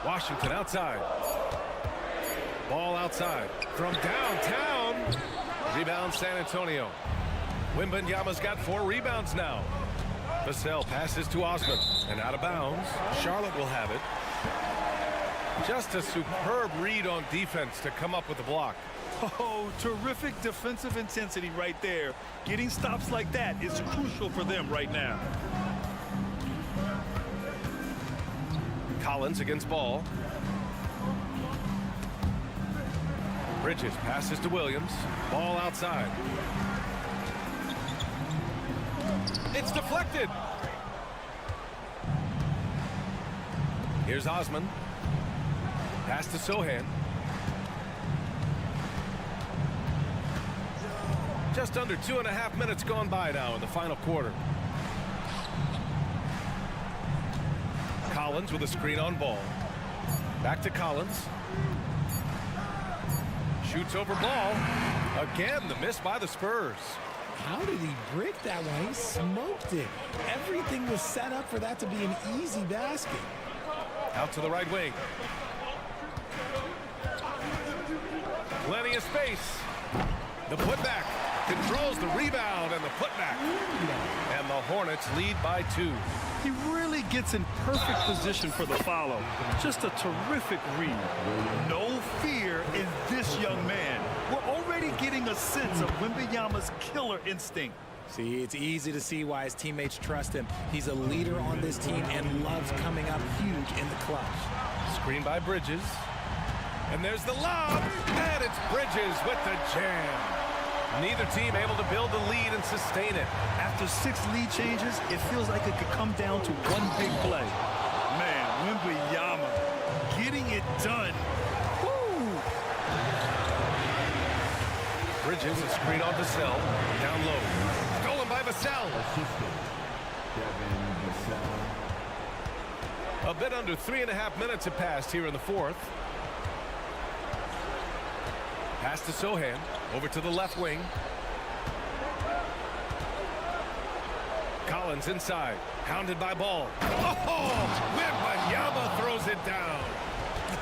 Washington outside. Ball outside. From downtown. Rebound San Antonio. Wembanyama's got 4 rebounds now. Vassell passes to Osman. And out of bounds. Charlotte will have it. Just a superb read on defense to come up with the block. Oh, terrific defensive intensity right there. Getting stops like that is crucial for them right now. Collins against Ball. Bridges passes to Williams. Ball outside. It's deflected. Here's Osman. Pass to Sohan. Just under 2.5 minutes gone by now in the final quarter. Collins with a screen on Ball. Back to Collins. Shoots over Ball. Again, the miss by the Spurs. How did he break that one? He smoked it. Everything was set up for that to be an easy basket. Out to the right wing. Plenty of space. The putback controls the rebound and the putback. And the Hornets lead by 2. He really gets in perfect position for the follow. Just a terrific read. No fear in this young man. We're already getting a sense of Wembanyama's killer instinct. See, it's easy to see why his teammates trust him. He's a leader on this team and loves coming up huge in the clutch. Screen by Bridges. And there's the lob. And it's Bridges with the jam. Neither team able to build the lead and sustain it. After 6 lead changes, it feels like it could come down to one big play. Man, Wembanyama getting it done. Woo! Bridges, a screen on Vassell. Down low. Stolen by Vassell. A bit under 3.5 minutes have passed here in the 4th. Pass to Sohan. Over to the left wing. Collins inside. Hounded by Ball. Oh! Wembanyama throws it down.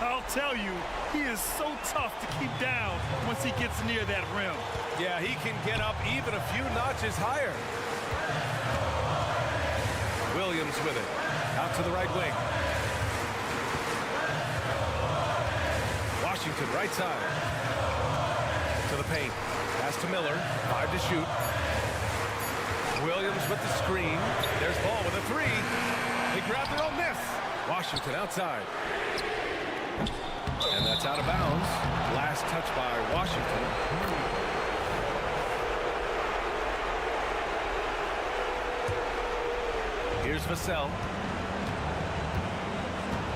I'll tell you, he is so tough to keep down once he gets near that rim. Yeah, he can get up even a few notches higher. Williams with it. Out to the right wing. Washington right side. To the paint. Pass to Miller. 5 to shoot. Williams with the screen. There's Ball with a 3. They grab their own miss. Washington outside. And that's out of bounds. Last touch by Washington. Here's Vassell.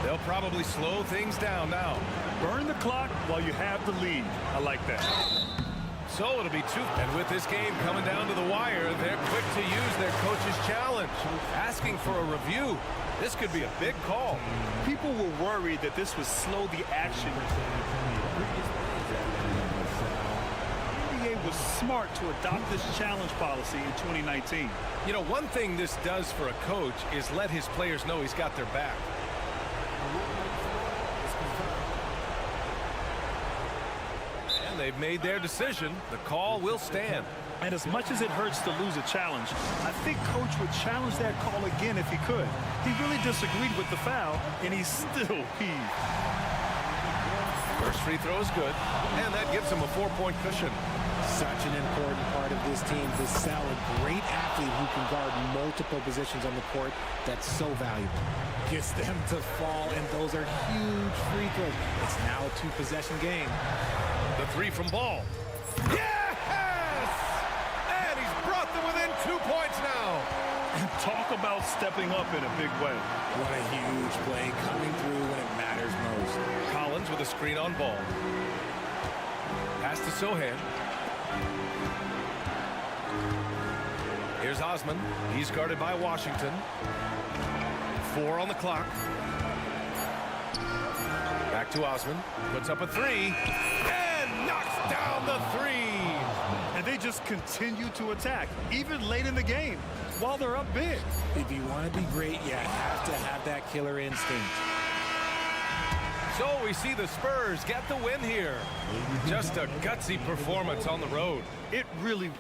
They'll probably slow things down now. Burn the clock while you have the lead. I like that. So it'll be 2. And with this game coming down to the wire, they're quick to use their coach's challenge. Asking for a review. This could be a big call. People were worried that this would slow the action. The NBA was smart to adopt this challenge policy in 2019. You know, one thing this does for a coach is let his players know he's got their back. And they've made their decision. The call will stand. And as much as it hurts to lose a challenge, I think Coach would challenge that call again if he could. He really disagreed with the foul, and he's still peeved. First free throw is good, and that gives him a 4-point cushion. Such an important part of this team. Vassell, a great athlete who can guard multiple positions on the court. That's so valuable. Gets them to fall, and those are huge free throws. It's now a 2-possession game. The 3 from Ball. Yes! And he's brought them within 2 points. points now. Talk about stepping up in a big way. What a huge play coming through when it matters most. Collins with a screen on ball. Pass to Sohan. Here's Osman. He's guarded by Washington. 4 on the clock. Back to Osman. Puts up a 3. And knocks down the 3. And they just continue to attack, even late in the game, while they're up big. If you want to be great, you have to have that killer instinct. So we see the Spurs get the win here. Just a gutsy performance on the road. It really...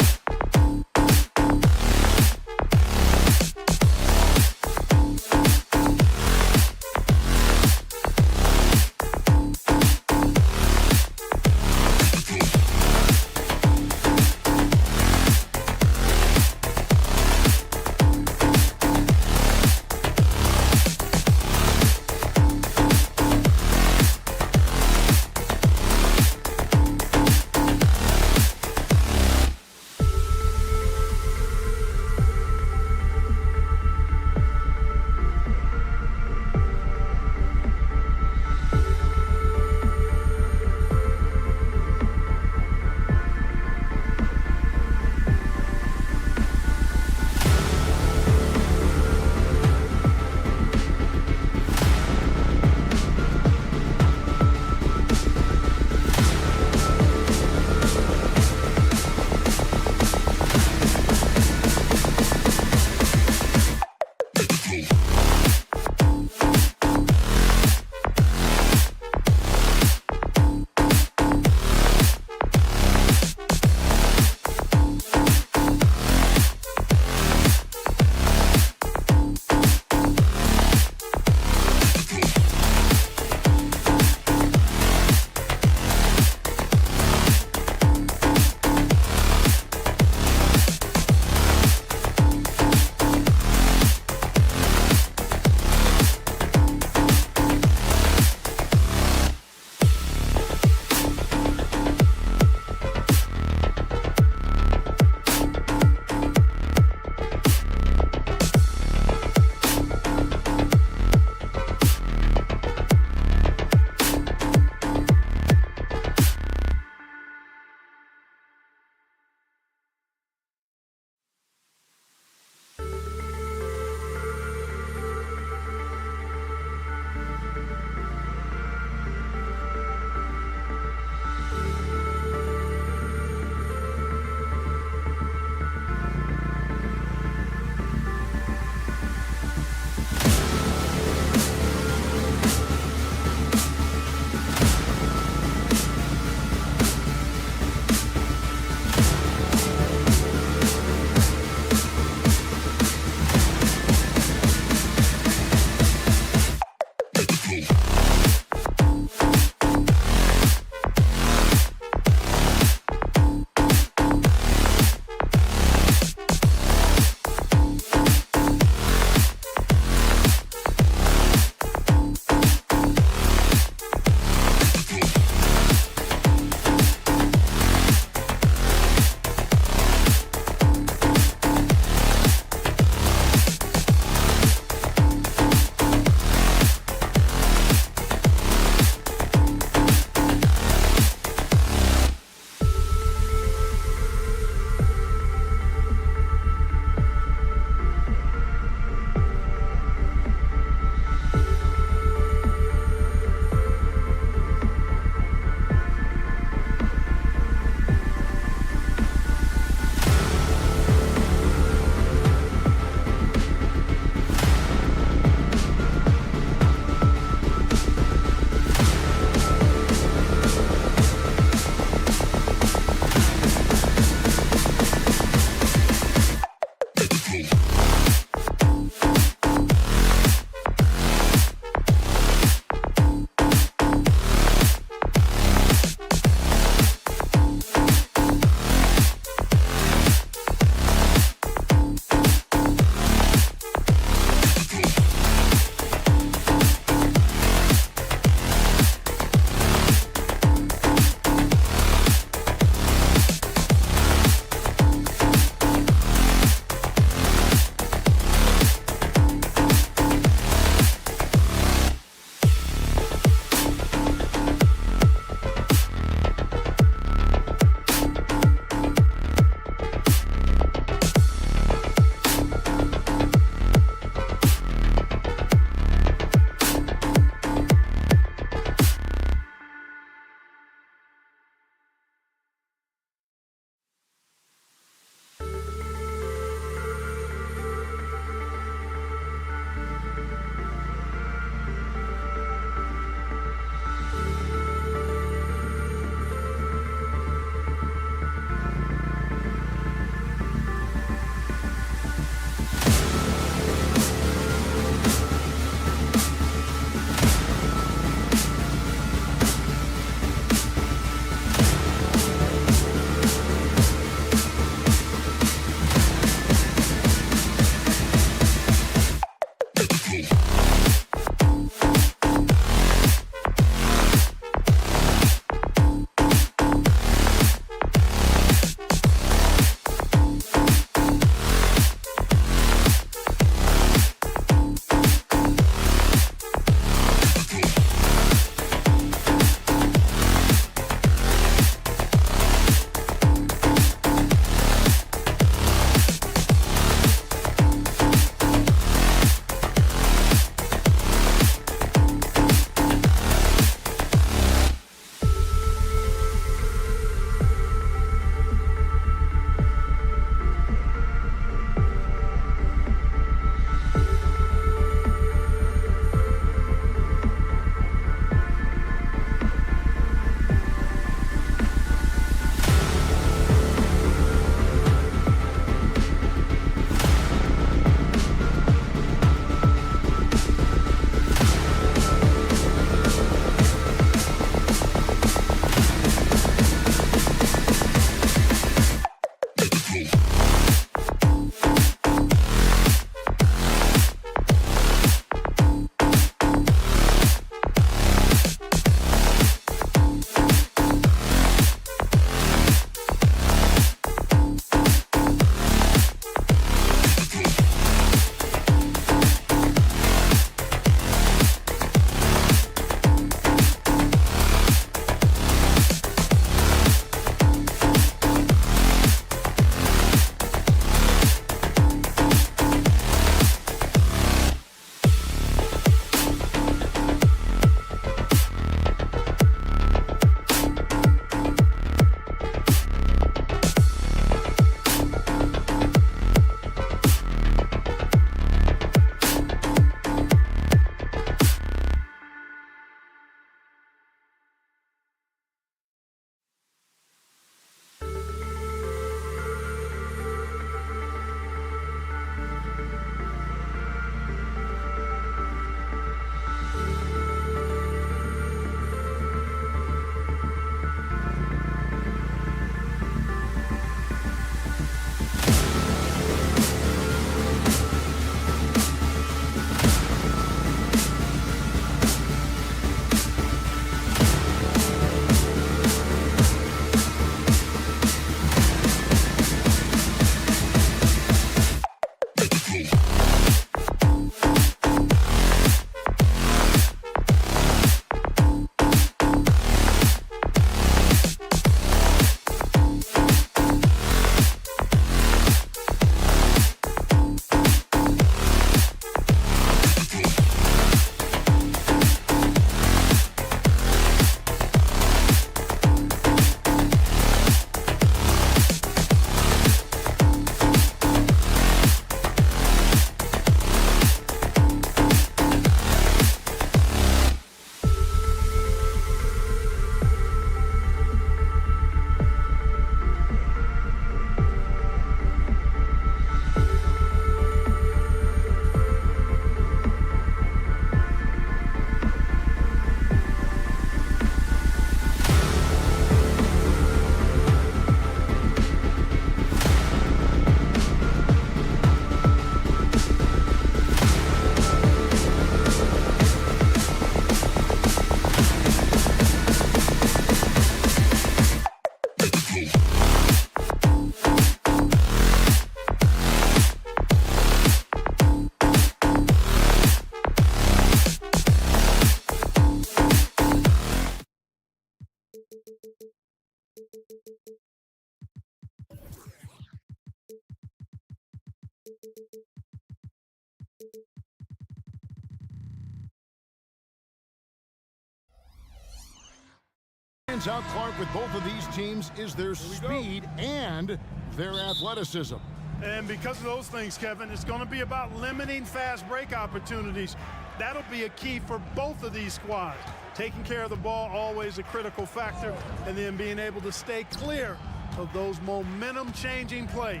Out Clark with both of these teams is their speed and their athleticism. And because of those things, Kevin, it's going to be about limiting fast break opportunities. That'll be a key for both of these squads. Taking care of the ball, always a critical factor, and then being able to stay clear of those momentum-changing plays.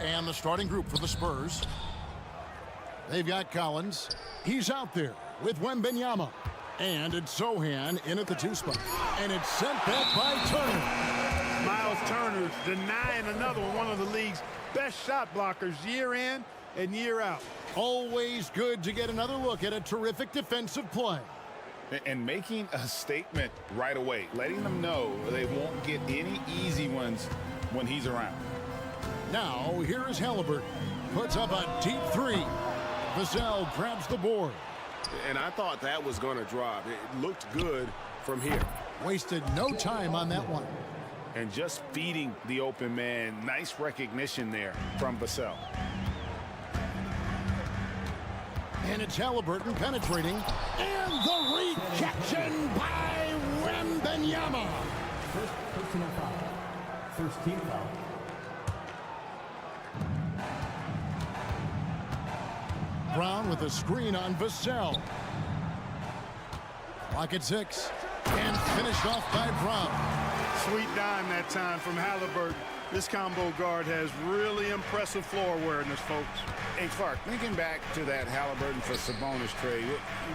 And the starting group for the Spurs. They've got Collins. He's out there with Wembanyama. And it's Sohan in at the 2 spot. And it's sent back by Turner. Miles Turner denying another one of the league's best shot blockers year in and year out. Always good to get another look at a terrific defensive play. And making a statement right away, letting them know they won't get any easy ones when he's around. Now, here is Halliburton. Puts up a deep 3. Vassell grabs the board. And I thought that was going to drop. It looked good from here. Wasted no time on that one. And just feeding the open man. Nice recognition there from Vassell. And it's Halliburton penetrating. And the rejection by Wembanyama. First personal foul. First team foul. Brown with a screen on Vassell. Clock at 6. And finished off by Brown. Sweet dime that time from Halliburton. This combo guard has really impressive floor awareness, folks. Hey, Clark, thinking back to that Halliburton for Sabonis trade,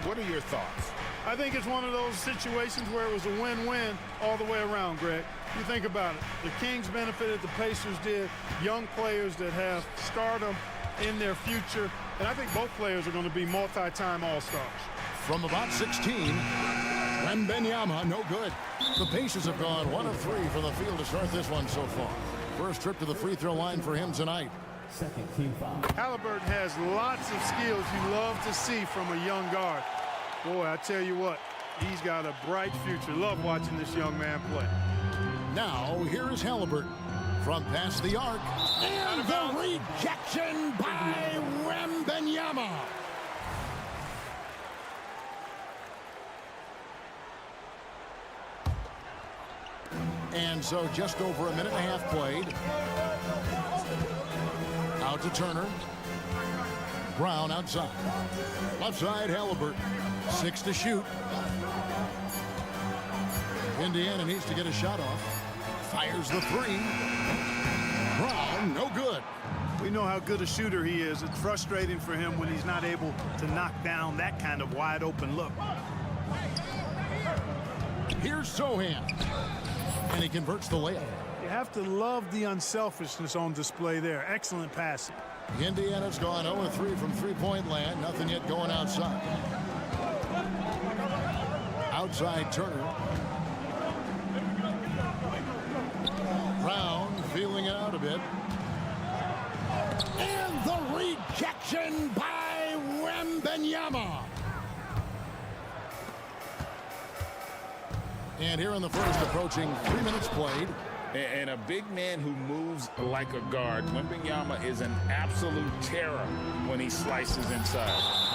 what are your thoughts? I think it's one of those situations where it was a win-win all the way around, Greg. You think about it. The Kings benefited, the Pacers did. Young players that have stardom in their future. And I think both players are going to be multi-time All-Stars. From about 16, Wembanyama, no good. The Pacers have gone 1 of 3 from the field to start this one so far. First trip to the free throw line for him tonight. Second team foul. Halliburton has lots of skills you love to see from a young guard. Boy, I tell you what, he's got a bright future. Love watching this young man play. Now, here is Halliburton. From past the arc, and the rejection by Wembanyama. And so just over a minute and a half played. Out to Turner. Brown outside. Left side, Halliburton. 6 to shoot. Indiana needs to get a shot off. Fires the 3. Brown, no good. We know how good a shooter he is. It's frustrating for him when he's not able to knock down that kind of wide open look. Here's Sohan. And he converts the layup. You have to love the unselfishness on display there. Excellent passing. Indiana's gone 0-3 from three-point land. Nothing yet going outside. Outside Turner. Brown feeling it out a bit. And the rejection by Wembanyama. And here in the first, approaching 3 minutes played. And a big man who moves like a guard. Wembanyama is an absolute terror when he slices inside.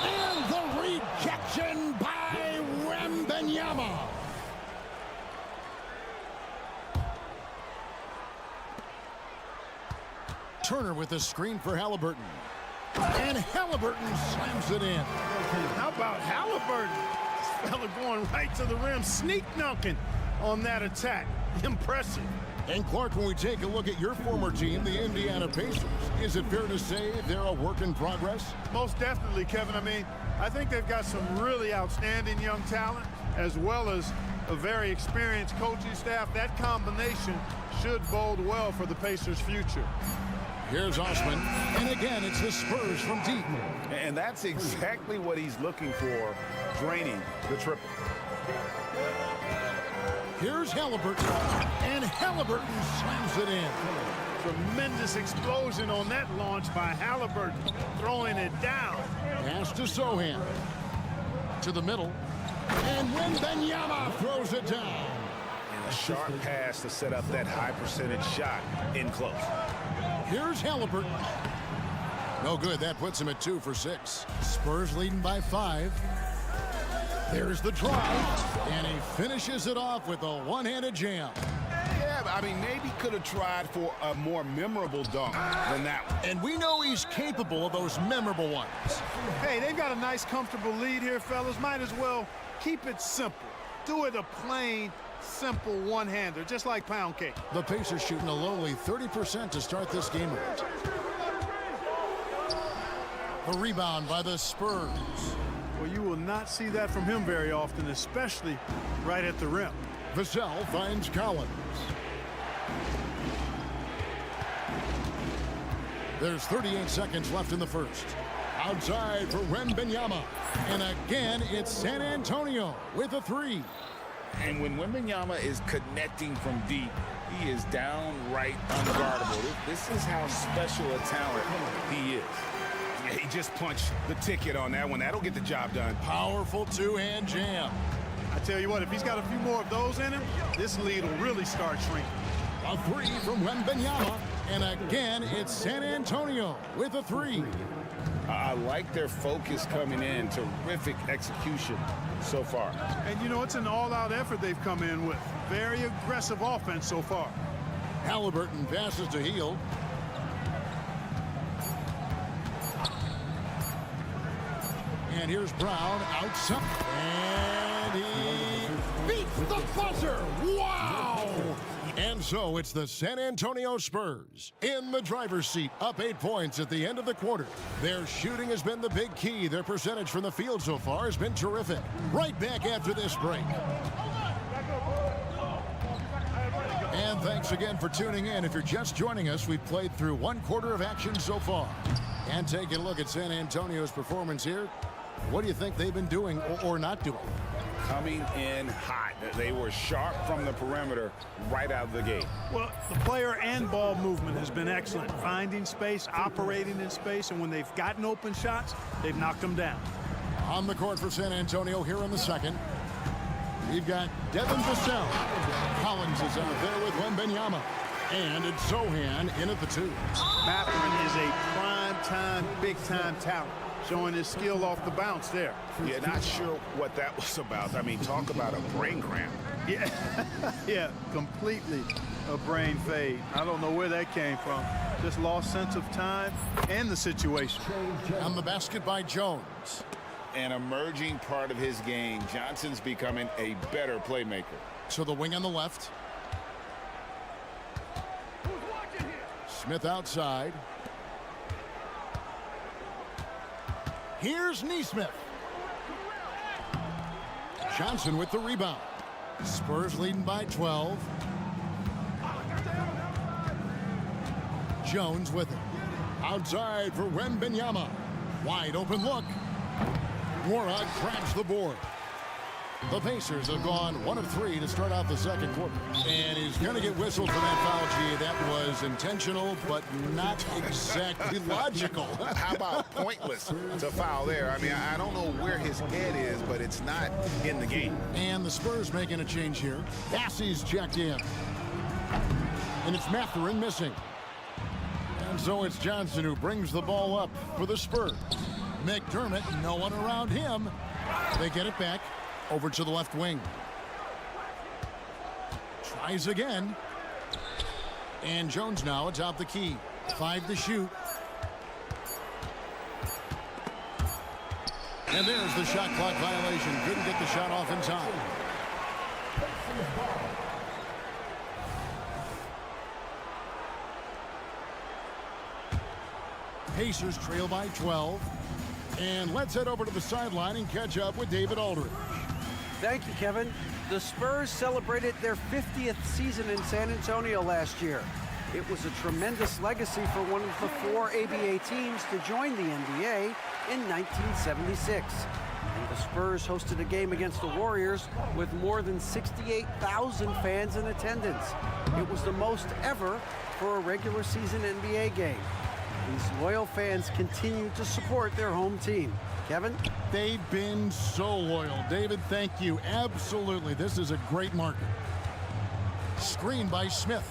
And the rejection by Wembanyama. Turner with a screen for Halliburton. And Halliburton slams it in. How about Halliburton? This fella going right to the rim, sneak dunking on that attack. Impressive. And Clark, when we take a look at your former team, the Indiana Pacers, is it fair to say they're a work in progress? Most definitely, Kevin. I mean, I think they've got some really outstanding young talent, as well as a very experienced coaching staff. That combination should bode well for the Pacers' future. Here's Osman, and again, it's the Spurs from deep. And that's exactly what he's looking for, draining the triple. Here's Halliburton, and Halliburton slams it in. Tremendous explosion on that launch by Halliburton, throwing it down. Pass to Sohan. To the middle, and Wembanyama throws it down. And a sharp pass to set up that high percentage shot in close. Here's Halliburton. No good. That puts him at 2 for 6. Spurs leading by 5. There's the drive, and he finishes it off with a one-handed jam. Yeah, I mean, maybe could have tried for a more memorable dunk than that one. And we know he's capable of those memorable ones. Hey, they've got a nice, comfortable lead here, fellas. Might as well keep it simple. Do it a plain, simple one-hander, just like pound cake. The Pacers shooting a lowly 30% to start this game out. The rebound by the Spurs. Well, you will not see that from him very often, especially right at the rim. Vassell finds Collins. There's 38 seconds left in the first. Outside for Wembanyama. And again, it's San Antonio with a 3. And when Wembanyama is connecting from deep, he is downright unguardable. This is how special a talent he is. Yeah, he just punched the ticket on that one. That'll get the job done. Powerful two-hand jam. I tell you what, if he's got a few more of those in him, this lead will really start shrinking. A 3 from Wembanyama. And again, it's San Antonio with a 3. I like their focus coming in. Terrific execution so far. And, you know, it's an all-out effort they've come in with. Very aggressive offense so far. Halliburton passes to Hield. And here's Brown outside. And he beats the buzzer. Wow! And so it's the San Antonio Spurs in the driver's seat, up 8 points at the end of the quarter. Their shooting has been the big key. Their percentage from the field so far has been terrific. Right back after this break. And thanks again for tuning in. If you're just joining us, we've played through 1 quarter of action so far. And taking a look at San Antonio's performance here, what do you think they've been doing or not doing? Coming in hot. They were sharp from the perimeter right out of the gate. Well, the player and ball movement has been excellent. Finding space, operating in space, and when they've gotten open shots, they've knocked them down. On the court for San Antonio here in the second. We've got Devin Vassell. Collins is out there with Wembanyama. And it's Sohan in at the 2. Mathurin is a prime-time, big-time talent, showing his skill off the bounce there. Yeah, not sure what that was about. I mean, talk about a brain cramp. Yeah, yeah, completely a brain fade. I don't know where that came from. Just lost sense of time and the situation. On the basket by Jones. An emerging part of his game. Johnson's becoming a better playmaker. So the wing on the left. Smith outside. Here's Nesmith. Johnson with the rebound. Spurs leading by 12. Jones with it. Outside for Wembanyama. Wide open look. Warnock grabs the board. The Pacers have gone 1 of 3 to start out the second quarter. And he's going to get whistled for that foul, G. That was intentional, but not exactly logical. How about pointless to foul there? I mean, I don't know where his head is, but it's not in the game. And the Spurs making a change here. Bassey's checked in. And it's Mathurin missing. And so it's Johnson who brings the ball up for the Spurs. McDermott, no one around him. They get it back. Over to the left wing. Tries again. And Jones now atop the key. 5 to shoot. And there's the shot clock violation. Couldn't get the shot off in time. Pacers trail by 12. And let's head over to the sideline and catch up with David Aldridge. Thank you, Kevin. The Spurs celebrated their 50th season in San Antonio last year. It was a tremendous legacy for one of the 4 ABA teams to join the NBA in 1976. And the Spurs hosted a game against the Warriors with more than 68,000 fans in attendance. It was the most ever for a regular season NBA game. These loyal fans continue to support their home team. Kevin? They've been so loyal. David, thank you. Absolutely. This is a great market. Screen by Smith.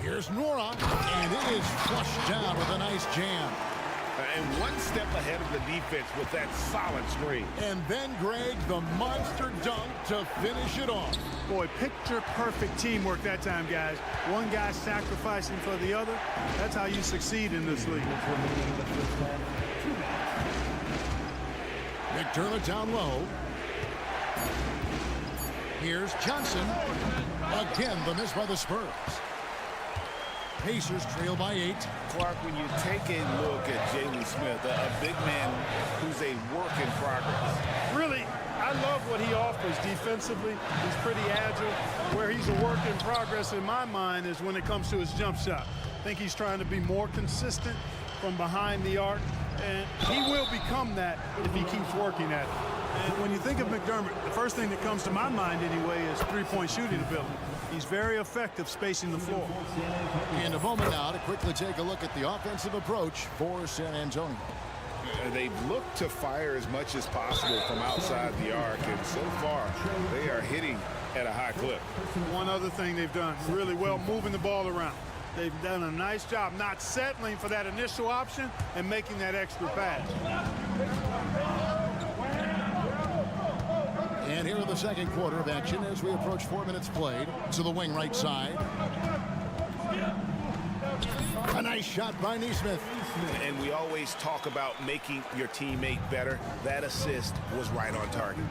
Here's Nora, and it is flushed down with a nice jammed. And one step ahead of the defense with that solid screen. And then, Greg, the monster dunk to finish it off. Boy, picture-perfect teamwork that time, guys. One guy sacrificing for the other. That's how you succeed in this league. McDermott down low. Here's Johnson. Again, the miss by the Spurs. Pacers trail by 8. Clark, when you take a look at Jalen Smith, a big man who's a work in progress. Really, I love what he offers defensively. He's pretty agile. Where he's a work in progress in my mind is when it comes to his jump shot. I think he's trying to be more consistent from behind the arc, and he will become that if he keeps working at it. And when you think of McDermott, the first thing that comes to my mind anyway is three-point shooting ability. He's very effective spacing the floor. And a moment now to quickly take a look at the offensive approach for San Antonio. They've looked to fire as much as possible from outside the arc, and so far they are hitting at a high clip. One other thing they've done really well, moving the ball around. They've done a nice job not settling for that initial option and making that extra pass. And here in the second quarter of action as we approach 4 minutes played. To the wing right side. A nice shot by Nesmith. And we always talk about making your teammate better. That assist was right on target.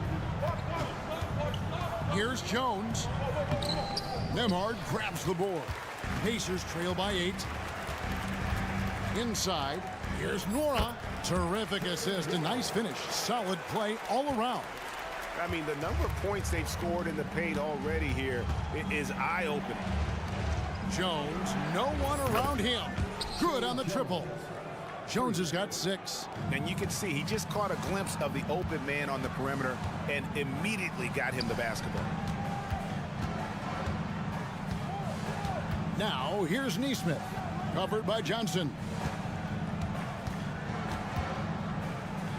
Here's Jones. Nembhard grabs the board. Pacers trail by 8. Inside. Here's Nora. Terrific assist. A nice finish. Solid play all around. I mean, the number of points they've scored in the paint already here is eye-opening. Jones, no one around him. Good on the triple. Jones has got 6. And you can see he just caught a glimpse of the open man on the perimeter and immediately got him the basketball. Now, here's Nesmith. Covered by Johnson.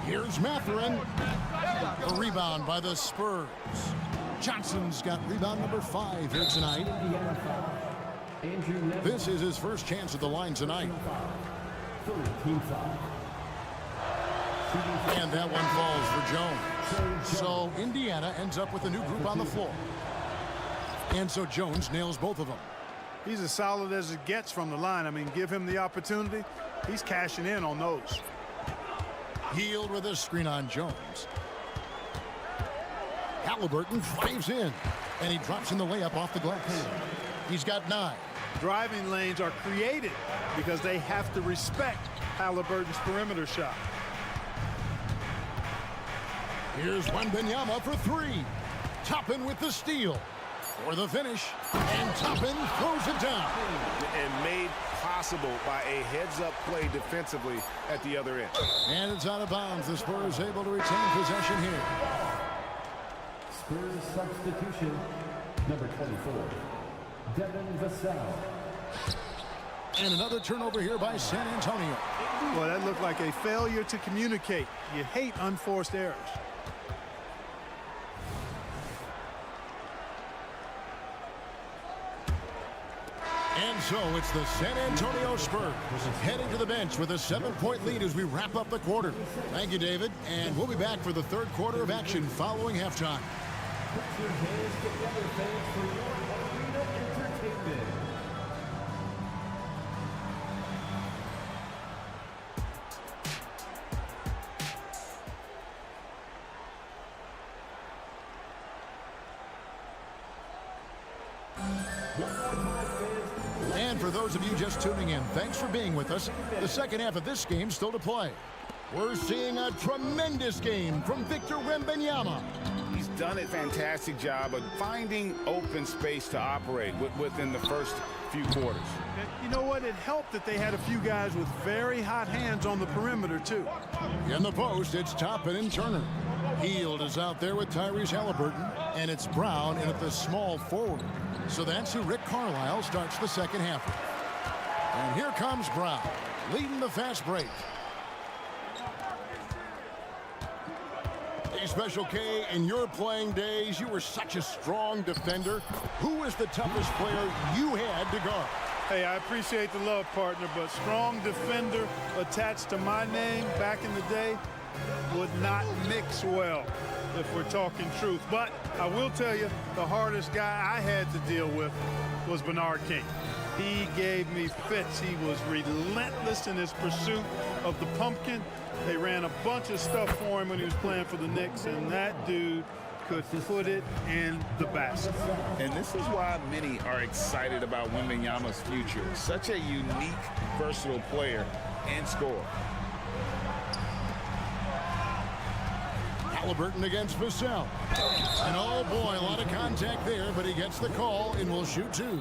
Here's Mathurin. A rebound by the Spurs. Johnson's got rebound number 5 here tonight. This is his first chance at the line tonight. And that one falls for Jones. So Indiana ends up with a new group on the floor. And so Jones nails both of them. He's as solid as it gets from the line. I mean, give him the opportunity. He's cashing in on those. Healed with a screen on Jones. Halliburton drives in, and he drops in the layup off the glass. He's got 9. Driving lanes are created because they have to respect Halliburton's perimeter shot. Here's Wembanyama for 3. Toppin with the steal. For the finish, and Toppin throws it down. And made possible by a heads-up play defensively at the other end. And it's out of bounds. The Spurs able to retain possession here. Spurs substitution, number 24, Devin Vassell. And another turnover here by San Antonio. Well, that looked like a failure to communicate. You hate unforced errors. And so it's the San Antonio Spurs heading to the bench with a 7-point lead as we wrap up the quarter. Thank you, David. And we'll be back for the third quarter of action following halftime. Put your hands together, fans, for your arena entertainment. And for those of you just tuning in, thanks for being with us. The second half of this game still to play. We're seeing a tremendous game from Victor Wembanyama. He's done a fantastic job of finding open space to operate within the first few quarters. You know what? It helped that they had a few guys with very hot hands on the perimeter, too. In the post, it's Toppin and Turner. Hield is out there with Tyrese Halliburton, and it's Brown in at the small forward. So that's who Rick Carlisle starts the second half with. And here comes Brown, leading the fast break. Hey, Special K, in your playing days, you were such a strong defender. Who was the toughest player you had to guard? Hey, I appreciate the love, partner, but strong defender attached to my name back in the day would not mix well if we're talking truth. But I will tell you, the hardest guy I had to deal with was Bernard King. He gave me fits. He was relentless in his pursuit of the pumpkin. They ran a bunch of stuff for him when he was playing for the Knicks, and that dude could put it in the basket. And this is why many are excited about Wembanyama's future. Such a unique, versatile player and scorer. Halliburton against Vassell. And oh boy, a lot of contact there, but he gets the call and will shoot two.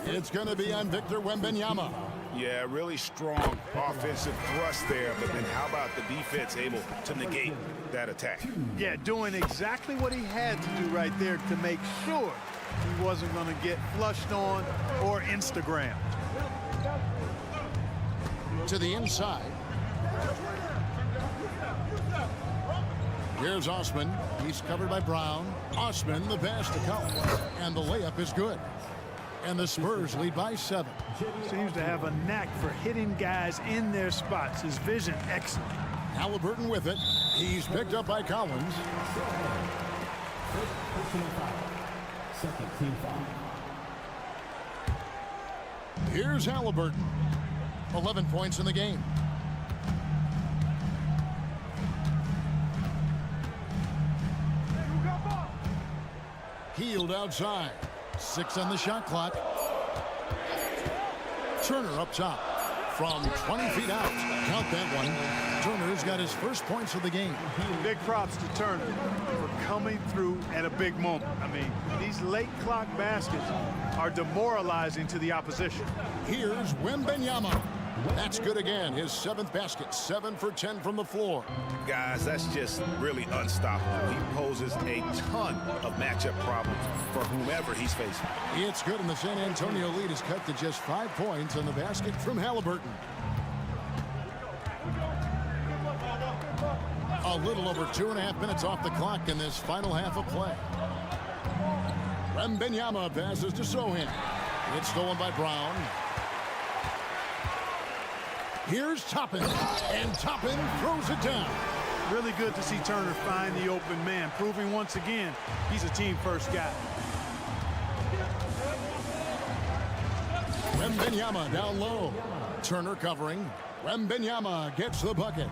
It's going to be on Victor Wembanyama. Yeah, really strong offensive thrust there, but then how about the defense able to negate that attack? Yeah, doing exactly what he had to do right there to make sure he wasn't going to get flushed on or Instagram. To the inside. Here's Osman. He's covered by Brown. Osman, the pass to Collins. And the layup is good. And the Spurs lead by 7. Seems to have a knack for hitting guys in their spots. His vision, excellent. Halliburton with it. He's picked up by Collins. Second team foul. Here's Halliburton. 11 points in the game. Healed outside. 6 on the shot clock. Turner up top from 20 feet out. Count that one. Turner's got his first points of the game. Big props to Turner for coming through at a big moment. I mean, these late clock baskets are demoralizing to the opposition. Here's Wembanyama. That's good again. His 7th basket. 7 for 10 from the floor. Guys, that's just really unstoppable. He poses a ton of matchup problems for whomever he's facing. It's good, and the San Antonio lead is cut to just 5 points on the basket from Halliburton. A little over 2.5 minutes off the clock in this final half of play. Wembanyama passes to Sohan. It's stolen by Brown. Here's Toppin, and Toppin throws it down. Really good to see Turner find the open man, proving once again he's a team-first guy. Wembanyama down low. Turner covering. Wembanyama gets the bucket.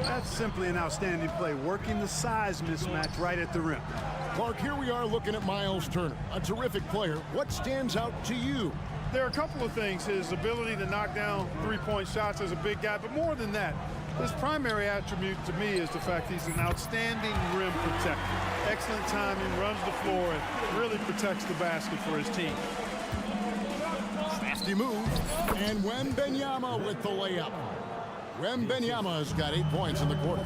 That's simply an outstanding play, working the size mismatch right at the rim. Clark, here we are looking at Miles Turner, a terrific player. What stands out to you? There are a couple of things. His ability to knock down three-point shots as a big guy, but more than that, his primary attribute to me is the fact he's an outstanding rim protector. Excellent timing, runs the floor, and really protects the basket for his team. Crafty move, and Wembanyama with the layup. Wembanyama's got 8 points in the quarter.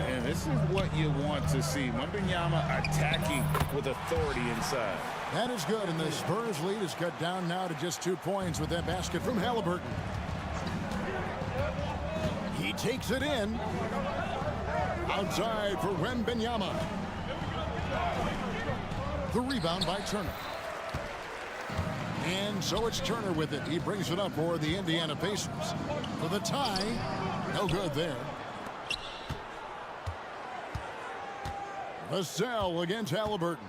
And this is what you want to see. Wembanyama attacking with authority inside. That is good, and the Spurs lead is cut down now to just 2 points with that basket from Halliburton. He takes it in. Outside for Wembanyama. The rebound by Turner. And so it's Turner with it. He brings it up for the Indiana Pacers. For the tie, no good there. Vassell against Halliburton.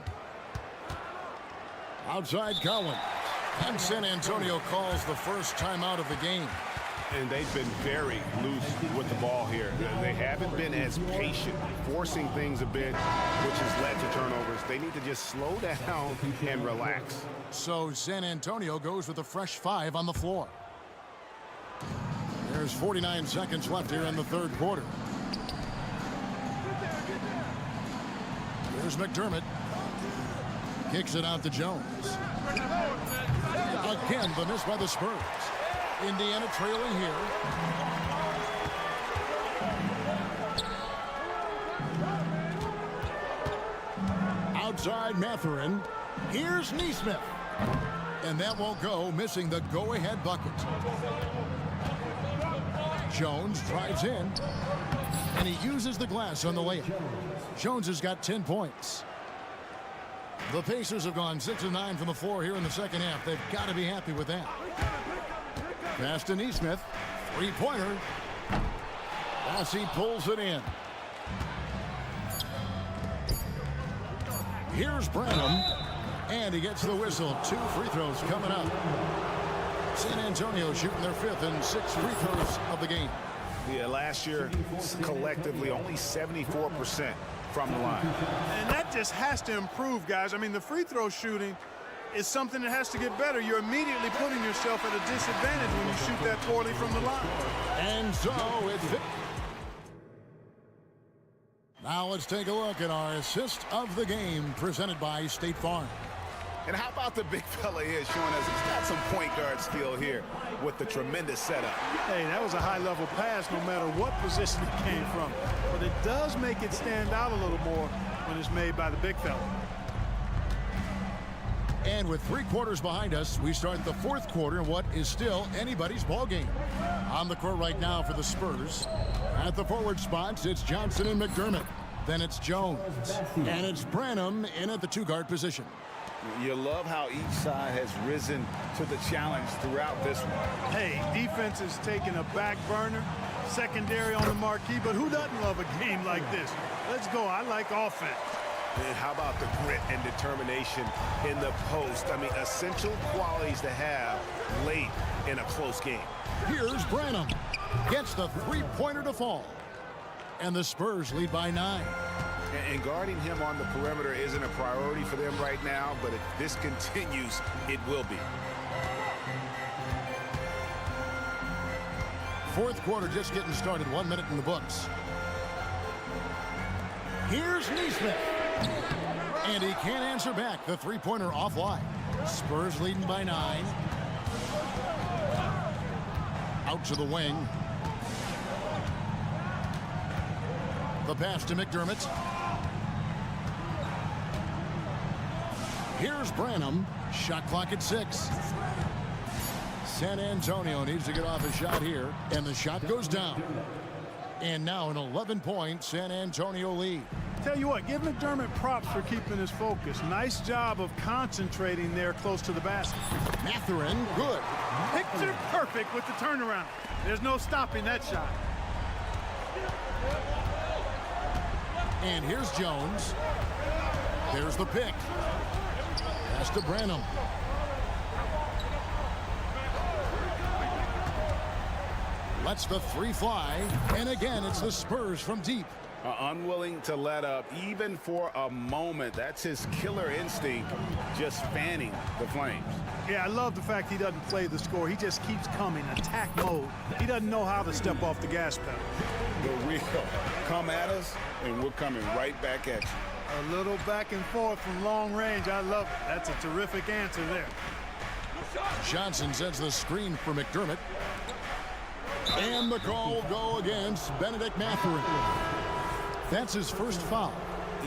Outside Collins. And San Antonio calls the first timeout of the game. And they've been very loose with the ball here. They haven't been as patient, forcing things a bit, which has led to turnovers. They need to just slow down and relax. So San Antonio goes with a fresh 5 on the floor. There's 49 seconds left here in the third quarter. Here's McDermott. Kicks it out to Jones. Again, the miss by the Spurs. Indiana trailing here. Outside Mathurin. Here's Neesmith. And that won't go, missing the go-ahead bucket. Jones drives in. And he uses the glass on the layup. Jones has got 10 points. The Pacers have gone 6 of 9 from the floor here in the second half. They've got to be happy with that. Pass to Neesmith. Three-pointer. As he pulls it in. Here's Branham. And he gets the whistle. 2 free throws coming up. San Antonio shooting their 5th and 6th free throws of the game. Yeah, last year, collectively, only 74% from the line. And that just has to improve, guys. I mean, the free throw shooting is something that has to get better. You're immediately putting yourself at a disadvantage when you shoot that poorly from the line. And so it's... Now let's take a look at our assist of the game presented by State Farm. And how about the big fella here showing us he's got some point guard skill here with the tremendous setup. Hey, that was a high-level pass no matter what position it came from. But it does make it stand out a little more when it's made by the big fella. And with 3 quarters behind us, we start the 4th quarter in what is still anybody's ball game. On the court right now for the Spurs. At the forward spots, it's Johnson and McDermott. Then it's Jones. And it's Branham in at the 2-guard position. You love how each side has risen to the challenge throughout this one. Hey, defense is taking a back burner, secondary on the marquee, but who doesn't love a game like this? Let's go. I like offense. And how about the grit and determination in the post? I mean, essential qualities to have late in a close game. Here's Branham. Gets the 3-pointer to fall. And the Spurs lead by 9. And guarding him on the perimeter isn't a priority for them right now, but if this continues, it will be. 4th quarter just getting started. 1 minute in the books. Here's Neesmith. And he can't answer back. The 3-pointer offline. Spurs leading by 9. Out to the wing. The pass to McDermott. Here's Branham. Shot clock at 6. San Antonio needs to get off a shot here. And the shot goes down. And now an 11-point San Antonio lead. Tell you what, give McDermott props for keeping his focus. Nice job of concentrating there close to the basket. Mathurin, good. Picture perfect with the turnaround. There's no stopping that shot. And here's Jones. There's the pick. Pass to Branham. Lets the 3 fly. And again, it's the Spurs from deep. Unwilling to let up even for a moment. That's his killer instinct, just fanning the flames. Yeah, I love the fact he doesn't play the score. He just keeps coming, attack mode. He doesn't know how to step off the gas pedal. The real come at us, and we're coming right back at you. A little back and forth from long range. I love it. That's a terrific answer there. Johnson sends the screen for McDermott. And the call will go against Benedict Mathurin. That's his first foul.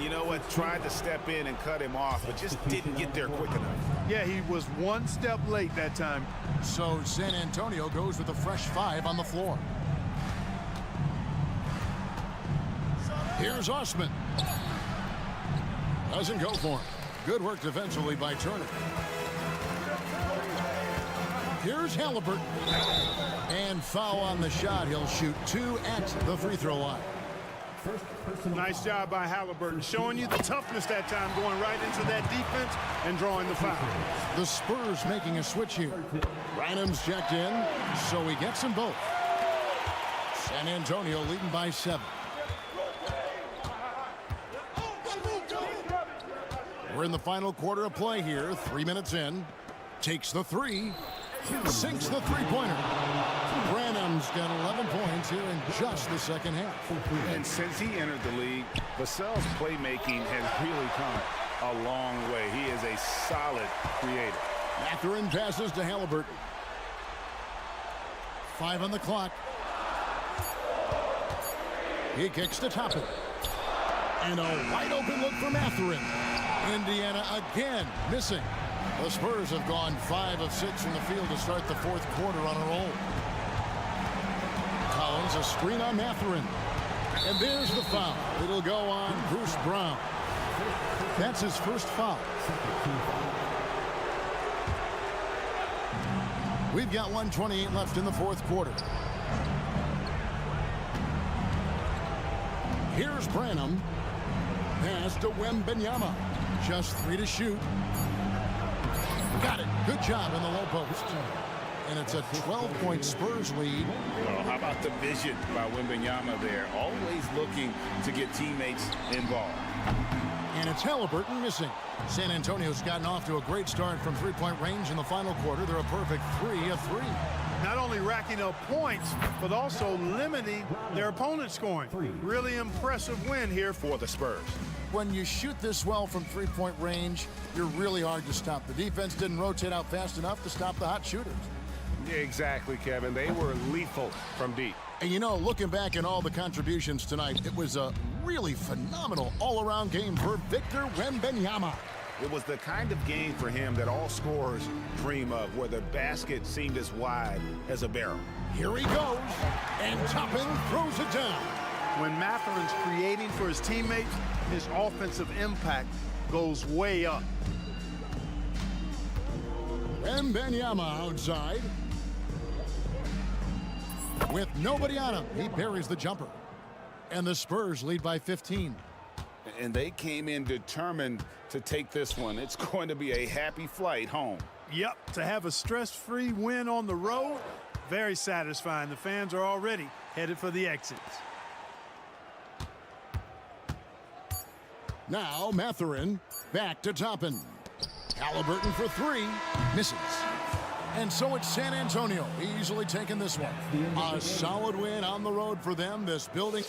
You know what? Tried to step in and cut him off, but just didn't get there quick enough. Yeah, he was 1 step late that time. So San Antonio goes with a fresh 5 on the floor. Here's Osman. Doesn't go for him. Good work defensively by Turner. Here's Halliburton. And foul on the shot. He'll shoot 2 at the free throw line. Nice job by Halliburton, showing you the toughness that time, going right into that defense and drawing the foul. The Spurs making a switch here. Branham's checked in, so he gets them both. San Antonio leading by 7. We're in the final quarter of play here. 3 minutes in. Takes the 3. Sinks the 3-pointer. Branham's got 11 points here in just the second half. And since he entered the league, Vassell's playmaking has really come a long way. He is a solid creator. Mathurin passes to Halliburton. 5 on the clock. He kicks to top it. And a wide open look for Mathurin. Indiana again missing. The Spurs have gone 5 of 6 in the field to start the 4th quarter on a roll. Collins, a screen on Mathurin. And there's the foul. It'll go on Bruce Brown. That's his first foul. We've got 1:28 left in the fourth quarter. Here's Venom. Pass to Wembanyama. Just 3 to shoot. Got it. Good job in the low post. And it's a 12-point Spurs lead. Well, how about the vision by Wembanyama there? Always looking to get teammates involved. And it's Halliburton missing. San Antonio's gotten off to a great start from three-point range in the final quarter. They're a perfect 3 of 3. Not only racking up points, but also limiting their opponent's scoring. Really impressive win here for the Spurs. When you shoot this well from three-point range, you're really hard to stop. The defense didn't rotate out fast enough to stop the hot shooters. Exactly, Kevin. They were lethal from deep. And you know, looking back at all the contributions tonight, it was a really phenomenal all-around game for Victor Wembanyama. It was the kind of game for him that all scorers dream of, where the basket seemed as wide as a barrel. Here he goes, and Toppin throws it down. When Mathurin's creating for his teammates, his offensive impact goes way up. Wembanyama outside. With nobody on him, he buries the jumper. And the Spurs lead by 15. And they came in determined to take this one. It's going to be a happy flight home. Yep, to have a stress-free win on the road, very satisfying. The fans are already headed for the exits. Now Mathurin back to Toppin. Halliburton for 3, misses. And so it's San Antonio easily taking this one. A solid win on the road for them. This building.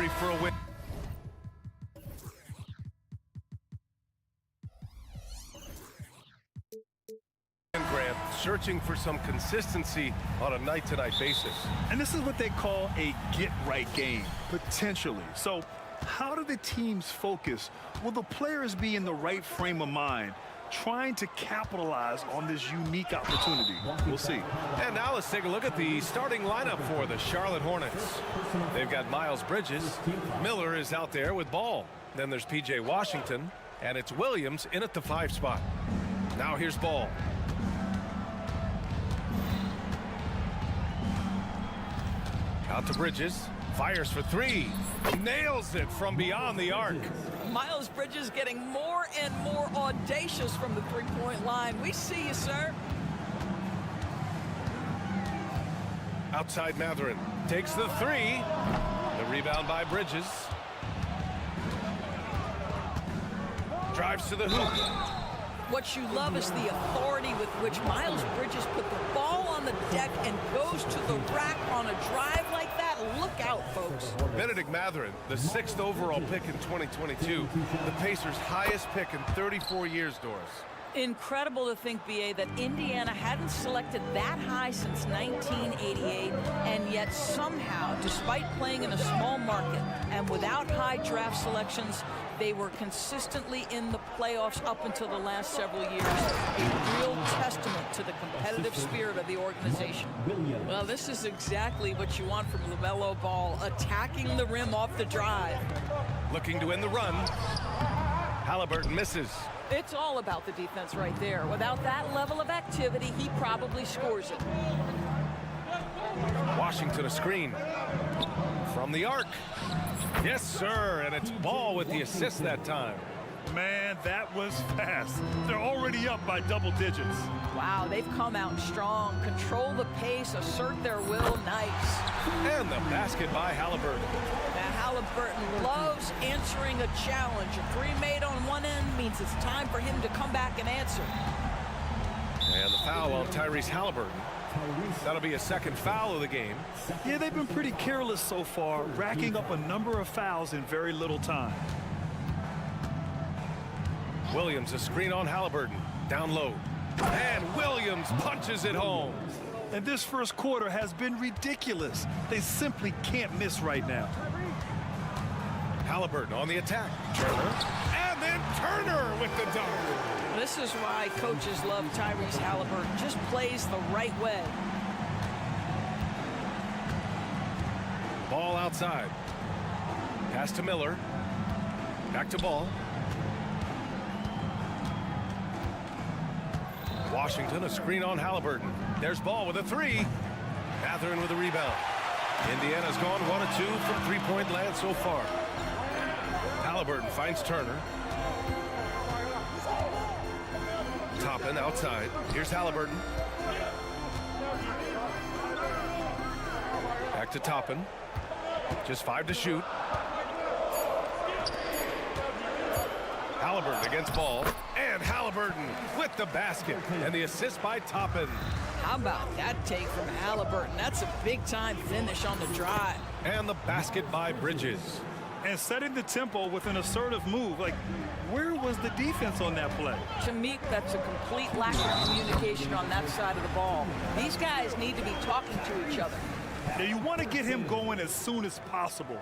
hungry for a win. Grant searching for some consistency on a night-to-night basis. And this is what they call a get-right game, potentially. So how do the teams focus? Will the players be in the right frame of mind, trying to capitalize on this unique opportunity? We'll see. And now let's take a look at the starting lineup for the Charlotte Hornets. They've got Miles Bridges. Miller is out there with ball. Then there's P.J. Washington, and it's Williams in at the 5 spot. Now here's Ball. Out to Bridges. Fires for 3. Nails it from beyond the arc. Miles Bridges getting more and more audacious from the three-point line. We see you, sir. Outside Mathurin. Takes the 3. The rebound by Bridges. Drives to the hoop. What you love is the authority with which Miles Bridges put the ball on the deck and goes to the rack on a drive like that. Look out, folks. Benedict Mathurin, the 6th overall pick in 2022. The Pacers' highest pick in 34 years, Doris. Incredible to think, B.A., that Indiana hadn't selected that high since 1988, and yet somehow, despite playing in a small market and without high draft selections, they were consistently in the playoffs up until the last several years. A real testament to the competitive spirit of the organization. Well, this is exactly what you want from LaMelo Ball, attacking the rim off the drive. Looking to end the run. Halliburton misses. It's all about the defense right there. Without that level of activity, he probably scores it. Washington a screen. From the arc. Yes, sir, and it's Ball with the assist that time. Man, that was fast. They're already up by double digits. Wow, they've come out strong. Control the pace, assert their will. Nice. And the basket by Halliburton. Now, Halliburton loves answering a challenge. A 3 made on one end means it's time for him to come back and answer. And the foul on Tyrese Halliburton. That'll be a 2nd foul of the game. Yeah, they've been pretty careless so far, racking up a number of fouls in very little time. Williams a screen on Halliburton. Down low. And Williams punches it home. And this first quarter has been ridiculous. They simply can't miss right now. Halliburton on the attack. Turner. And then Turner with the dunk. This is why coaches love Tyrese Halliburton. Just plays the right way. Ball outside. Pass to Miller. Back to Ball. Washington a screen on Halliburton. There's Ball with a 3. Mathurin with a rebound. Indiana's gone 1 of 2 from three-point land so far. Halliburton finds Turner. Toppin outside. Here's Halliburton. Back to Toppin. Just 5 to shoot. Halliburton against Ball. And Halliburton with the basket. And the assist by Toppin. How about that take from Halliburton? That's a big-time finish on the drive. And the basket by Bridges. And setting the tempo with an assertive move. Like, where was the defense on that play? To me, that's a complete lack of communication on that side of the ball. These guys need to be talking to each other. Now, you want to get him going as soon as possible.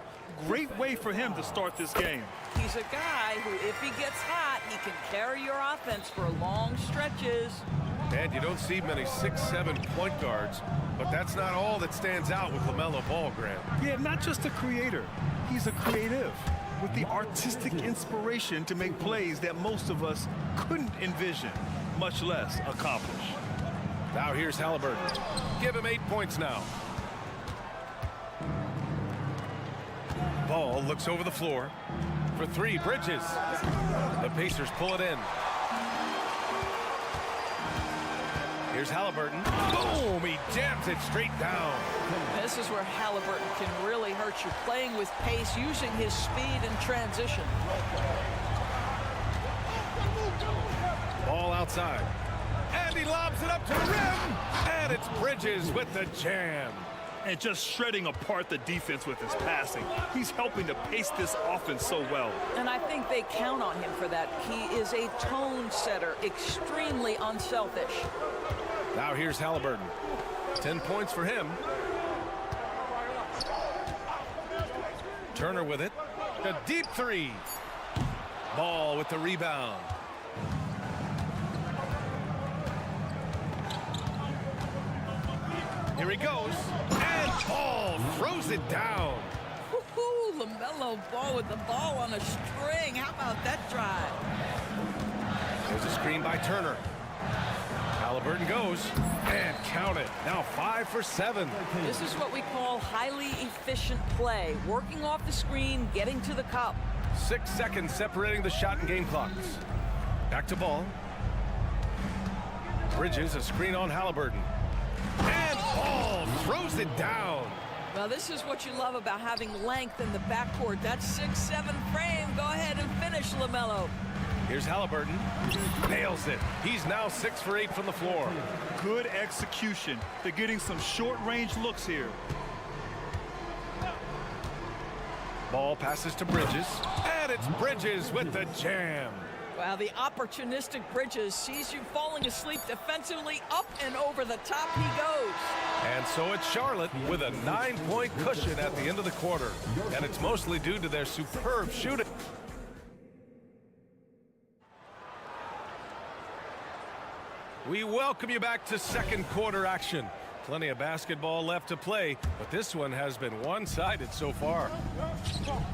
Great way for him to start this game. He's a guy who, if he gets hot, he can carry your offense for long stretches. And you don't see many 6'7" point guards, but that's not all that stands out with LaMelo Ball, Grant. Yeah, not just a creator. He's a creative with the artistic inspiration to make plays that most of us couldn't envision, much less accomplish. Now here's Halliburton. Give him 8 points now. Ball looks over the floor. For 3, Bridges. The Pacers pull it in. Here's Halliburton. Boom! He jams it straight down. This is where Halliburton can really hurt you, playing with pace, using his speed in transition. Ball outside. And he lobs it up to the rim. And it's Bridges with the jam. and just shredding apart the defense with his passing. He's helping to pace this offense so well. And I think they count on him for that. He is a tone setter, extremely unselfish. Now here's Halliburton. 10 points for him. Turner with it. A deep three. Ball with the rebound. Here he goes. And Ball throws it down. Woohoo! LaMelo Ball with the ball on a string. How about that drive? There's a screen by Turner. Halliburton goes and count it. Now 5 for 7. This is what we call highly efficient play. Working off the screen, getting to the cup. 6 seconds separating the shot and game clocks. Back to Ball. Bridges, a screen on Halliburton. And Ball throws it down. Well, this is what you love about having length in the backcourt. That 6-7 frame. Go ahead and finish, LaMelo. Here's Halliburton. Nails it. He's now 6 for 8 from the floor. Good execution. They're getting some short-range looks here. Ball passes to Bridges. And it's Bridges with the jam. Wow, the opportunistic Bridges sees you falling asleep defensively. Up and over the top he goes. And so it's Charlotte with a 9-point cushion at the end of the quarter. And it's mostly due to their superb shooting. We welcome you back to second quarter action. Plenty of basketball left to play, but this one has been one-sided so far.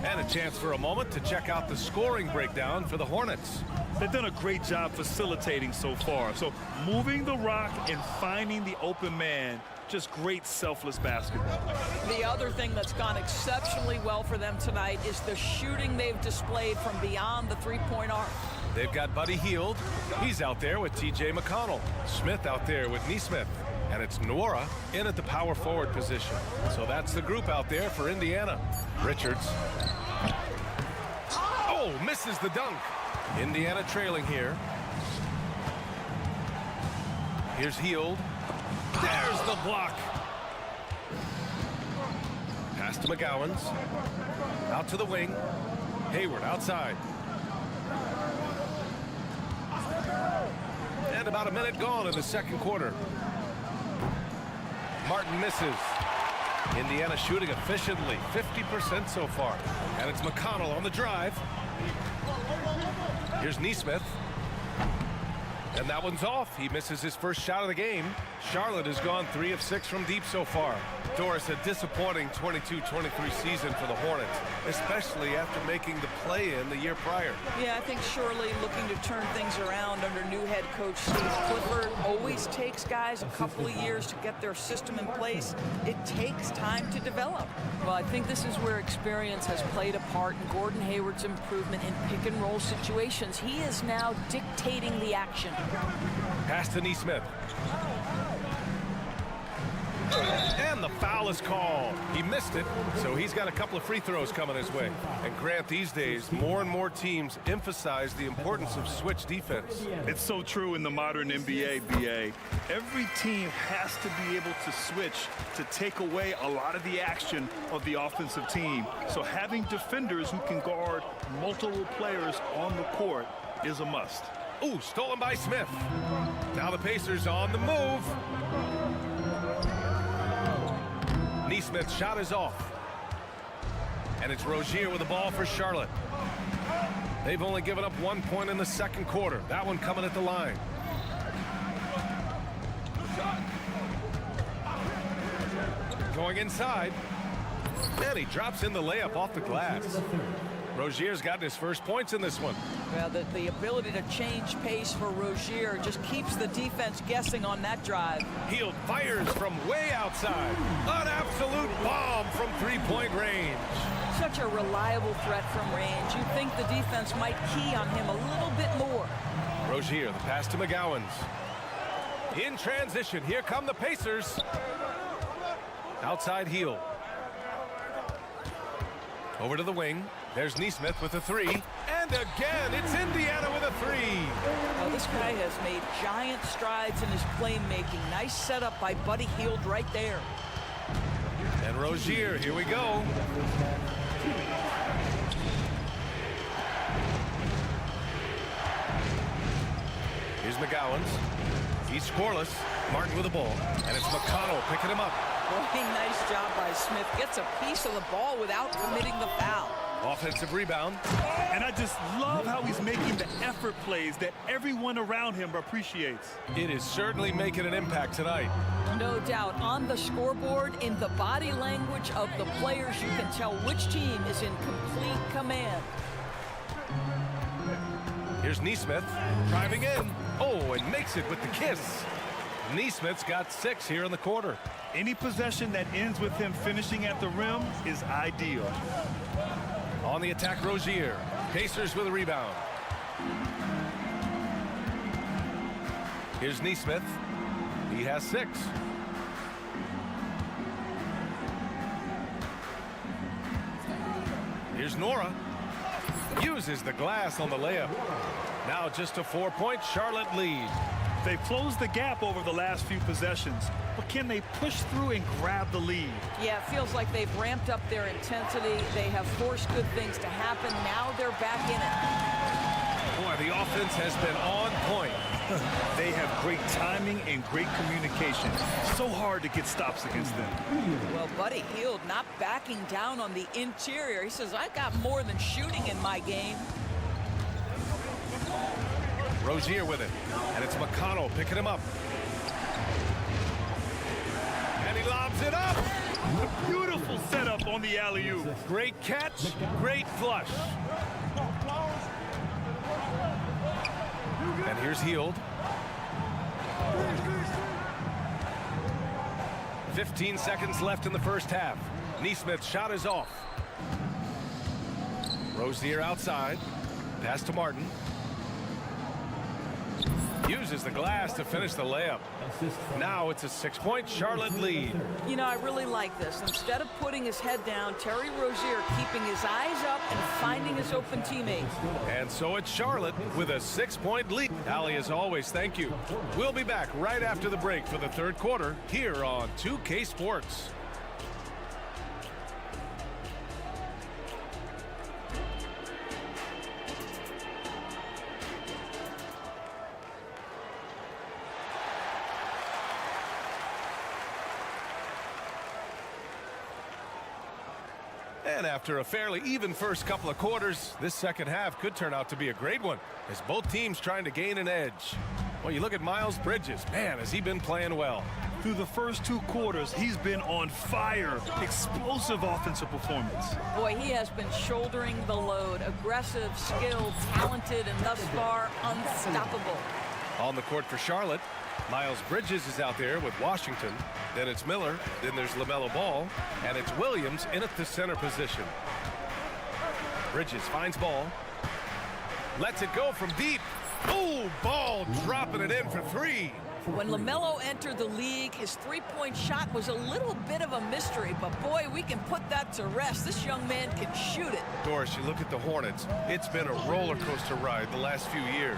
And a chance for a moment to check out the scoring breakdown for the Hornets. They've done a great job facilitating so far. So moving the rock and finding the open man, just great selfless basketball. The other thing that's gone exceptionally well for them tonight is the shooting they've displayed from beyond the three-point arc. They've got Buddy Hield. He's out there with T.J. McConnell. Smith out there with Neesmith. And it's Nwora in at the power forward position. So that's the group out there for Indiana. Richards. Oh, misses the dunk. Indiana trailing here. Here's Hield. There's the block. Pass to McGowan's. Out to the wing. Hayward outside. And about a minute gone in the second quarter. Martin misses. Indiana shooting efficiently, 50% so far. And it's McConnell on the drive. Here's Neesmith. And that one's off. He misses his first shot of the game. Charlotte has gone 3 of 6 from deep so far. Doris, a disappointing 22-23 season for the Hornets, especially after making the play-in the year prior. Yeah, I think surely looking to turn things around under new head coach Steve Clifford. Always takes guys a couple of years to get their system in place. It takes time to develop. Well, I think this is where experience has played a part in Gordon Hayward's improvement in pick-and-roll situations. He is now dictating the action. Pass to Neesmith. And the foul is called. He missed it, so he's got a couple of free throws coming his way. And Grant, these days, more and more teams emphasize the importance of switch defense. It's so true in the modern NBA, BA. Every team has to be able to switch to take away a lot of the action of the offensive team. So having defenders who can guard multiple players on the court is a must. Ooh, stolen by Smith. Now the Pacers on the move. Neesmith's shot is off. And it's Rozier with the ball for Charlotte. They've only given up 1 point in the second quarter. That one coming at the line. Going inside. And he drops in the layup off the glass. Rozier's gotten his first points in this one. Well, the ability to change pace for Rozier just keeps the defense guessing on that drive. Hield fires from way outside. An absolute bomb from three-point range. Such a reliable threat from range. You'd think the defense might key on him a little bit more. Rozier, the pass to McGowan's. In transition, here come the Pacers. Outside Hield. Over to the wing. There's Neesmith with a three. And again, it's Indiana with a three. Well, this guy has made giant strides in his playmaking. Nice setup by Buddy Hield right there. And Rozier, here we go. Here's McGowan's. He's scoreless. Martin with the ball. And it's McConnell picking him up. Boy, nice job by Smith. Gets a piece of the ball without committing the foul. Offensive rebound. And I just love how he's making the effort plays that everyone around him appreciates. It is certainly making an impact tonight. No doubt. On the scoreboard, in the body language of the players, you can tell which team is in complete command. Here's Neesmith driving in. Oh, and makes it with the kiss. Neesmith's got 6 here in the quarter. Any possession that ends with him finishing at the rim is ideal. On the attack, Rozier. Pacers with a rebound. Here's Neesmith. He has 6. Here's Nora. Uses the glass on the layup. Now just a 4-point Charlotte lead. They've closed the gap over the last few possessions, but can they push through and grab the lead? Yeah, it feels like they've ramped up their intensity. They have forced good things to happen. Now they're back in it. Boy, the offense has been on point. They have great timing and great communication. So hard to get stops against them. Well, Buddy Hield not backing down on the interior. He says, I got more than shooting in my game. Rozier with it. And it's McConnell picking him up. And he lobs it up. A beautiful setup on the alley-oop. Great catch, great flush. And here's Hield. 15 seconds left in the first half. Neesmith's shot is off. Rozier outside. Pass to Martin. Uses the glass to finish the layup. Now it's a 6-point Charlotte lead. You know, I really like this. Instead of putting his head down, Terry Rozier keeping his eyes up and finding his open teammates. And so it's Charlotte with a 6-point lead. Allie, as always, thank you. We'll be back right after the break for the third quarter here on 2K Sports. And after a fairly even first couple of quarters, this second half could turn out to be a great one as both teams trying to gain an edge. Well, you look at Miles Bridges. Man, has he been playing well. Through the first 2 quarters, he's been on fire. Explosive offensive performance. Boy, he has been shouldering the load. Aggressive, skilled, talented, and thus far unstoppable. On the court for Charlotte, Miles Bridges is out there with Washington. Then it's Miller. Then there's LaMelo Ball. And it's Williams in at the center position. Bridges finds ball. Lets it go from deep. Oh, Ball dropping it in for 3. When LaMelo entered the league, his three-point shot was a little bit of a mystery, but boy, we can put that to rest. This young man can shoot it. Doris, you look at the Hornets. It's been a roller coaster ride the last few years.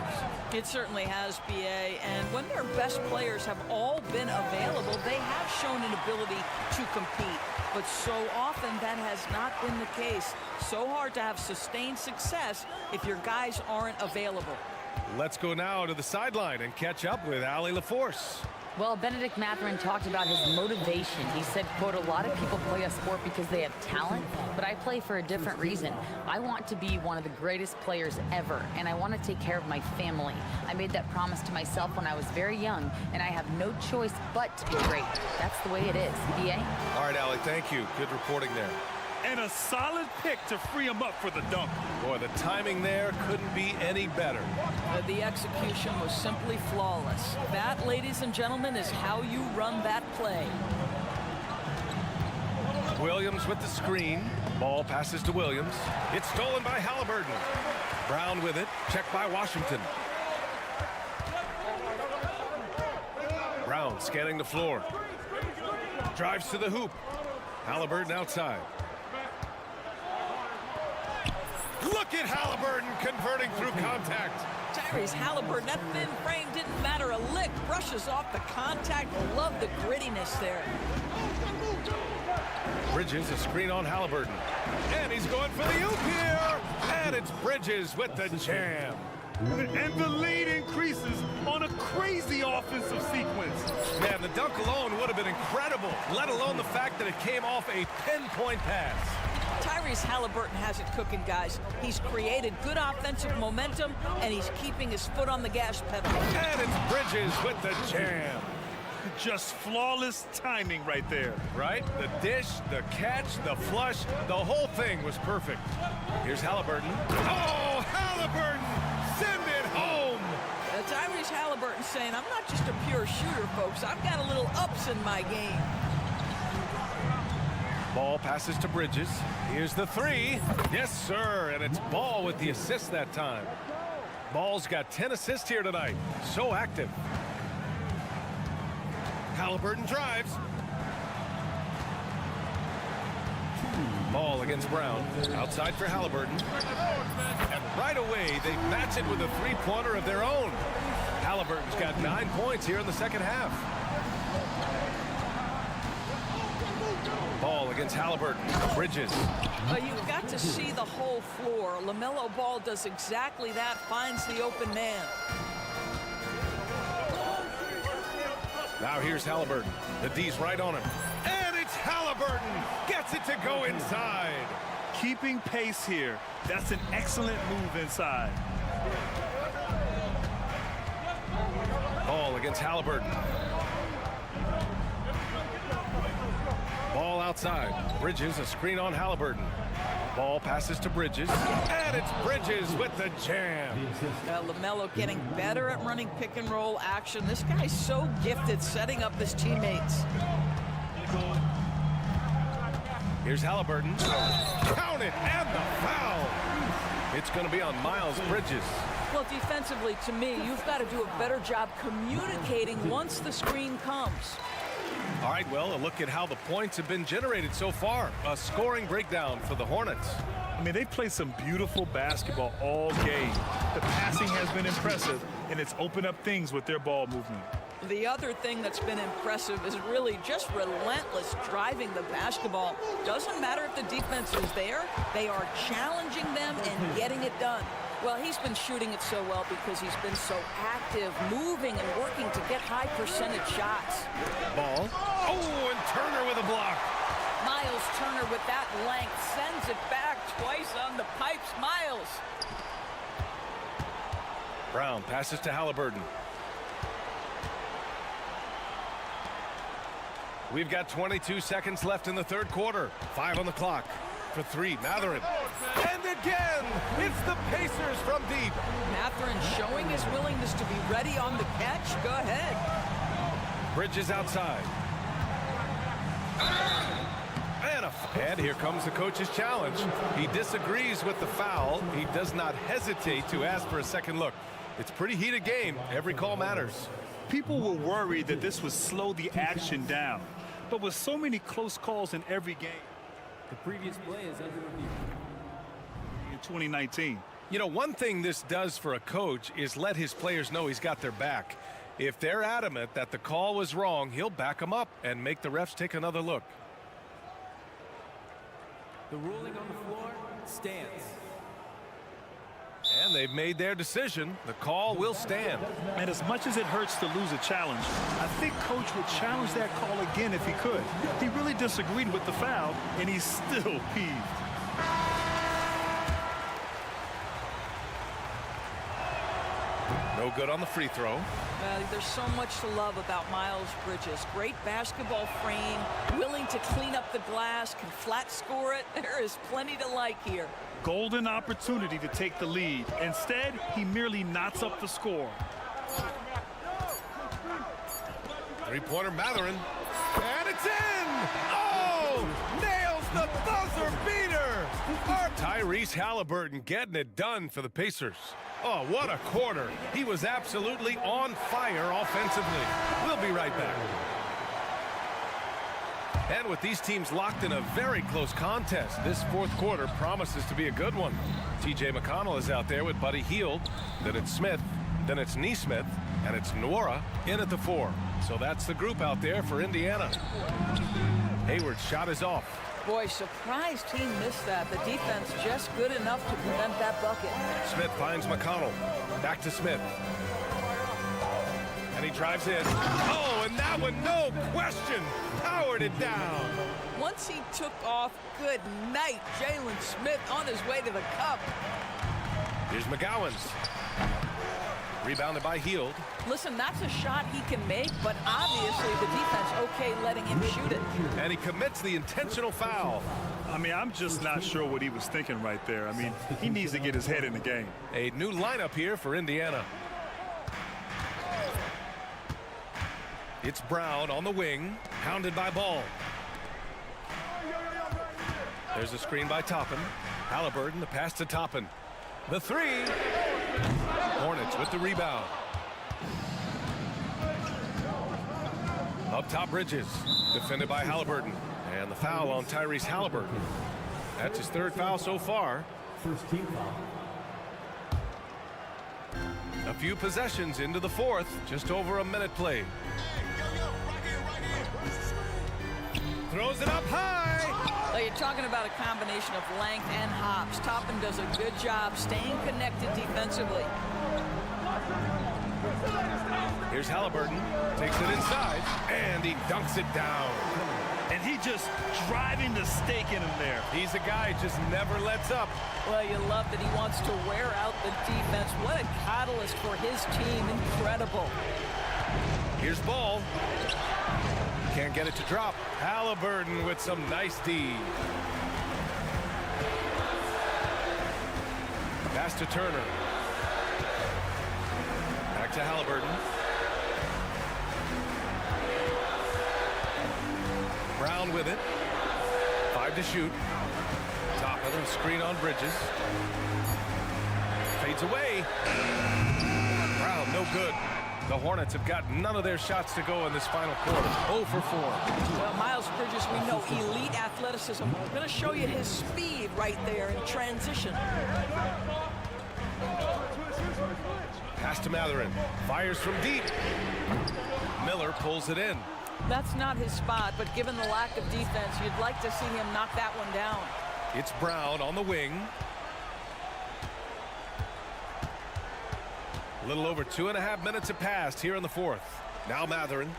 It certainly has, BA, and when their best players have all been available, they have shown an ability to compete. But so often that has not been the case. So hard to have sustained success if your guys aren't available. Let's go now to the sideline and catch up with Allie LaForce. Well, Benedict Mathurin talked about his motivation. He said, quote, a lot of people play a sport because they have talent, but I play for a different reason. I want to be one of the greatest players ever, and I want to take care of my family. I made that promise to myself when I was very young, and I have no choice but to be great. That's the way it is. BA? All right, Allie, thank you. Good reporting there. And a solid pick to free him up for the dunk. Boy, the timing there couldn't be any better. The execution was simply flawless. That, ladies and gentlemen, is how you run that play. Williams with the screen. Ball passes to Williams. It's stolen by Halliburton. Brown with it. Checked by Washington. Brown scanning the floor. Drives to the hoop. Halliburton outside. Look at Halliburton converting through contact. Tyrese Halliburton, that thin frame didn't matter a lick. Brushes off the contact. Love the grittiness there. Bridges, a screen on Halliburton. And he's going for the oop here. And it's Bridges with the jam. And the lead increases on a crazy offensive sequence. Man, the dunk alone would have been incredible, let alone the fact that it came off a pinpoint pass. Tyrese Halliburton has it cooking, guys. He's created good offensive momentum, and he's keeping his foot on the gas pedal. And it's Bridges with the jam. Just flawless timing right there. Right? The dish, the catch, the flush, the whole thing was perfect. Here's Halliburton. Oh, Halliburton! Send it home! Tyrese Halliburton saying, I'm not just a pure shooter, folks. I've got a little ups in my game. Ball passes to Bridges. Here's the three. Yes, sir. And it's Ball with the assist that time. Ball's got 10 assists here tonight. So active. Halliburton drives. Ball against Brown. Outside for Halliburton. And right away, they match it with a three-pointer of their own. Halliburton's got 9 points here in the second half. Ball against Halliburton. Bridges. You've got to see the whole floor. LaMelo Ball does exactly that, finds the open man. Now here's Halliburton. The D's right on him. And it's Halliburton. Gets it to go inside. Keeping pace here. That's an excellent move inside. Ball against Halliburton. Ball outside. Bridges, a screen on Halliburton. Ball passes to Bridges. And it's Bridges with the jam. LaMelo getting better at running pick and roll action. This guy's so gifted setting up his teammates. Here's Halliburton. Count it, and the foul. It's going to be on Miles Bridges. Well, defensively, to me, you've got to do a better job communicating once the screen comes. All right, well, a look at how the points have been generated so far. A scoring breakdown for the Hornets. I mean, they played some beautiful basketball all game. The passing has been impressive, and it's opened up things with their ball movement. The other thing that's been impressive is really just relentless driving the basketball. Doesn't matter if the defense is there, they are challenging them and getting it done. Well, he's been shooting it so well because he's been so active, moving and working to get high percentage shots. Ball. Oh, and Turner with a block. Miles Turner with that length sends it back twice on the pipes. Miles. Brown passes to Halliburton. We've got 22 seconds left in the third quarter. 5 on the clock. For three, Matherin. And again, it's the Pacers from deep. Matherin showing his willingness to be ready on the catch. Go ahead. Bridges outside. And here comes the coach's challenge. He disagrees with the foul. He does not hesitate to ask for a second look. It's a pretty heated game. Every call matters. People were worried that this would slow the action down. But with so many close calls in every game, the previous play is under review. In 2019. You know, one thing this does for a coach is let his players know he's got their back. If they're adamant that the call was wrong, he'll back them up and make the refs take another look. The ruling on the floor stands. And they've made their decision. The call will stand. And as much as it hurts to lose a challenge, I think Coach would challenge that call again if he could. He really disagreed with the foul, and he's still peeved. No good on the free throw. There's so much to love about Miles Bridges. Great basketball frame, willing to clean up the glass, can flat score it. There is plenty to like here. Golden opportunity to take the lead. Instead, he merely knots up the score. Three-pointer Matherin. And it's in! Oh! Nails the buzzer beater! Tyrese Halliburton getting it done for the Pacers. Oh, what a quarter. He was absolutely on fire offensively. We'll be right back. And with these teams locked in a very close contest, this fourth quarter promises to be a good one. TJ McConnell is out there with Buddy Hield. Then it's Smith. Then it's Nesmith. And it's Nwora in at the 4. So that's the group out there for Indiana. Hayward's shot is off. Boy, surprised he missed that. The defense just good enough to prevent that bucket. Smith finds McConnell. Back to Smith. And he drives in. Oh, and that one, no question, powered it down. Once he took off, good night, Jalen Smith on his way to the cup. Here's McGowan's. Rebounded by Hield. Listen, that's a shot he can make, but obviously the defense okay letting him shoot it. And he commits the intentional foul. I mean, I'm just not sure what he was thinking right there. I mean, he needs to get his head in the game. A new lineup here for Indiana. It's Brown on the wing, hounded by Ball. There's a screen by Toppin. Halliburton, the pass to Toppin. The three. Hornets with the rebound. Up top, Bridges. Defended by Halliburton. And the foul on Tyrese Halliburton. That's his third foul so far. First team foul. A few possessions into the fourth. Just over a minute played. Throws it up high. Well, you're talking about a combination of length and hops. Toppin does a good job staying connected defensively. Here's Halliburton. Takes it inside. And he dunks it down. And he just driving the stake in him there. He's a guy who just never lets up. Well, you love that he wants to wear out the defense. What a catalyst for his team. Incredible. Here's Ball. Can't get it to drop. Halliburton with some nice D. Pass to Turner. Back to Halliburton. Brown with it. 5 to shoot. Top of the screen on Bridges. Fades away. Brown, no good. The Hornets have got none of their shots to go in this final quarter. 0 for 4. Well, Miles Bridges, we know elite athleticism. I'm going to show you his speed right there in transition. Pass to Matherin. Fires from deep. Miller pulls it in. That's not his spot, but given the lack of defense, you'd like to see him knock that one down. It's Brown on the wing. A little over 2.5 minutes have passed here in the fourth. Now Matherin.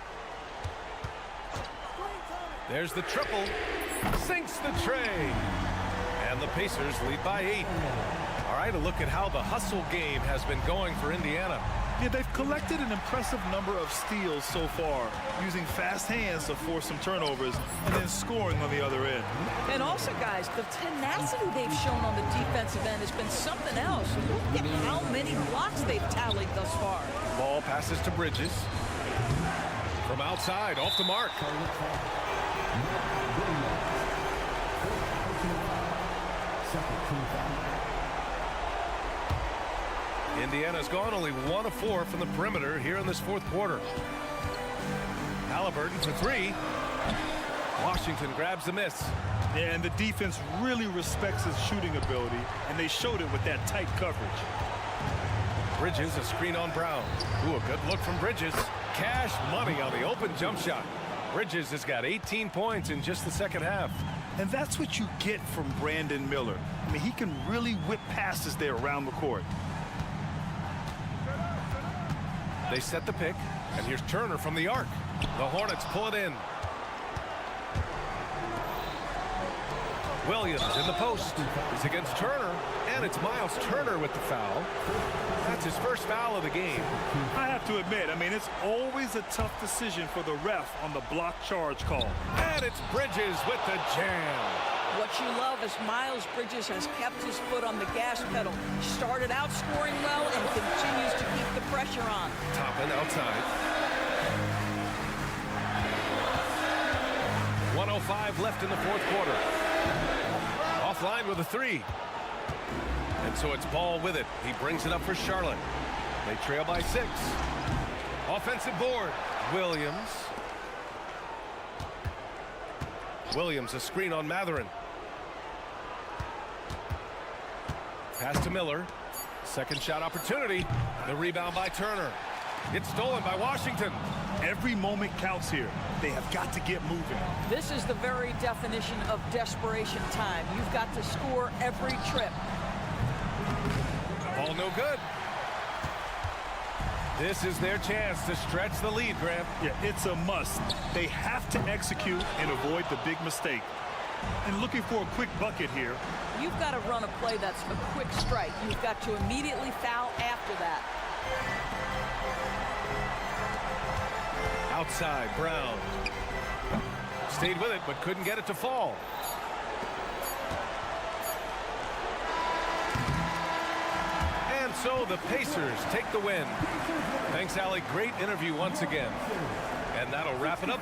There's the triple. Sinks the tray. And the Pacers lead by 8. All right, a look at how the hustle game has been going for Indiana. Yeah, they've collected an impressive number of steals so far, using fast hands to force some turnovers and then scoring on the other end. And also, guys, the tenacity they've shown on the defensive end has been something else. Look at how many blocks they've tallied thus far. Ball passes to Bridges. From outside, off the mark. Indiana's gone only 1 of 4 from the perimeter here in this fourth quarter. Halliburton for 3. Washington grabs the miss. Yeah, and the defense really respects his shooting ability, and they showed it with that tight coverage. Bridges, a screen on Brown. Ooh, a good look from Bridges. Cash money on the open jump shot. Bridges has got 18 points in just the second half. And that's what you get from Brandon Miller. I mean, he can really whip passes there around the court. They set the pick, and here's Turner from the arc. The Hornets pull it in. Williams in the post. He's against Turner, and it's Miles Turner with the foul. That's his first foul of the game. I have to admit, I mean, it's always a tough decision for the ref on the block charge call. And it's Bridges with the jam. What you love is Miles Bridges has kept his foot on the gas pedal. Started out scoring well and continues to keep the pressure on. Toppin outside. 1:05 left in the fourth quarter. Offline with a 3. And so it's Ball with it. He brings it up for Charlotte. They trail by 6. Offensive board. Williams. Williams, a screen on Matherin. Pass to Miller. Second shot opportunity. The rebound by Turner. It's stolen by Washington. Every moment counts here. They have got to get moving. This is the very definition of desperation time. You've got to score every trip. Ball no good. This is their chance to stretch the lead, Graham. Yeah, it's a must. They have to execute and avoid the big mistake. And looking for a quick bucket here. You've got to run a play that's a quick strike. You've got to immediately foul after that. Outside, Brown. Stayed with it, but couldn't get it to fall. And so the Pacers take the win. Thanks, Allie. Great interview once again. And that'll wrap it up.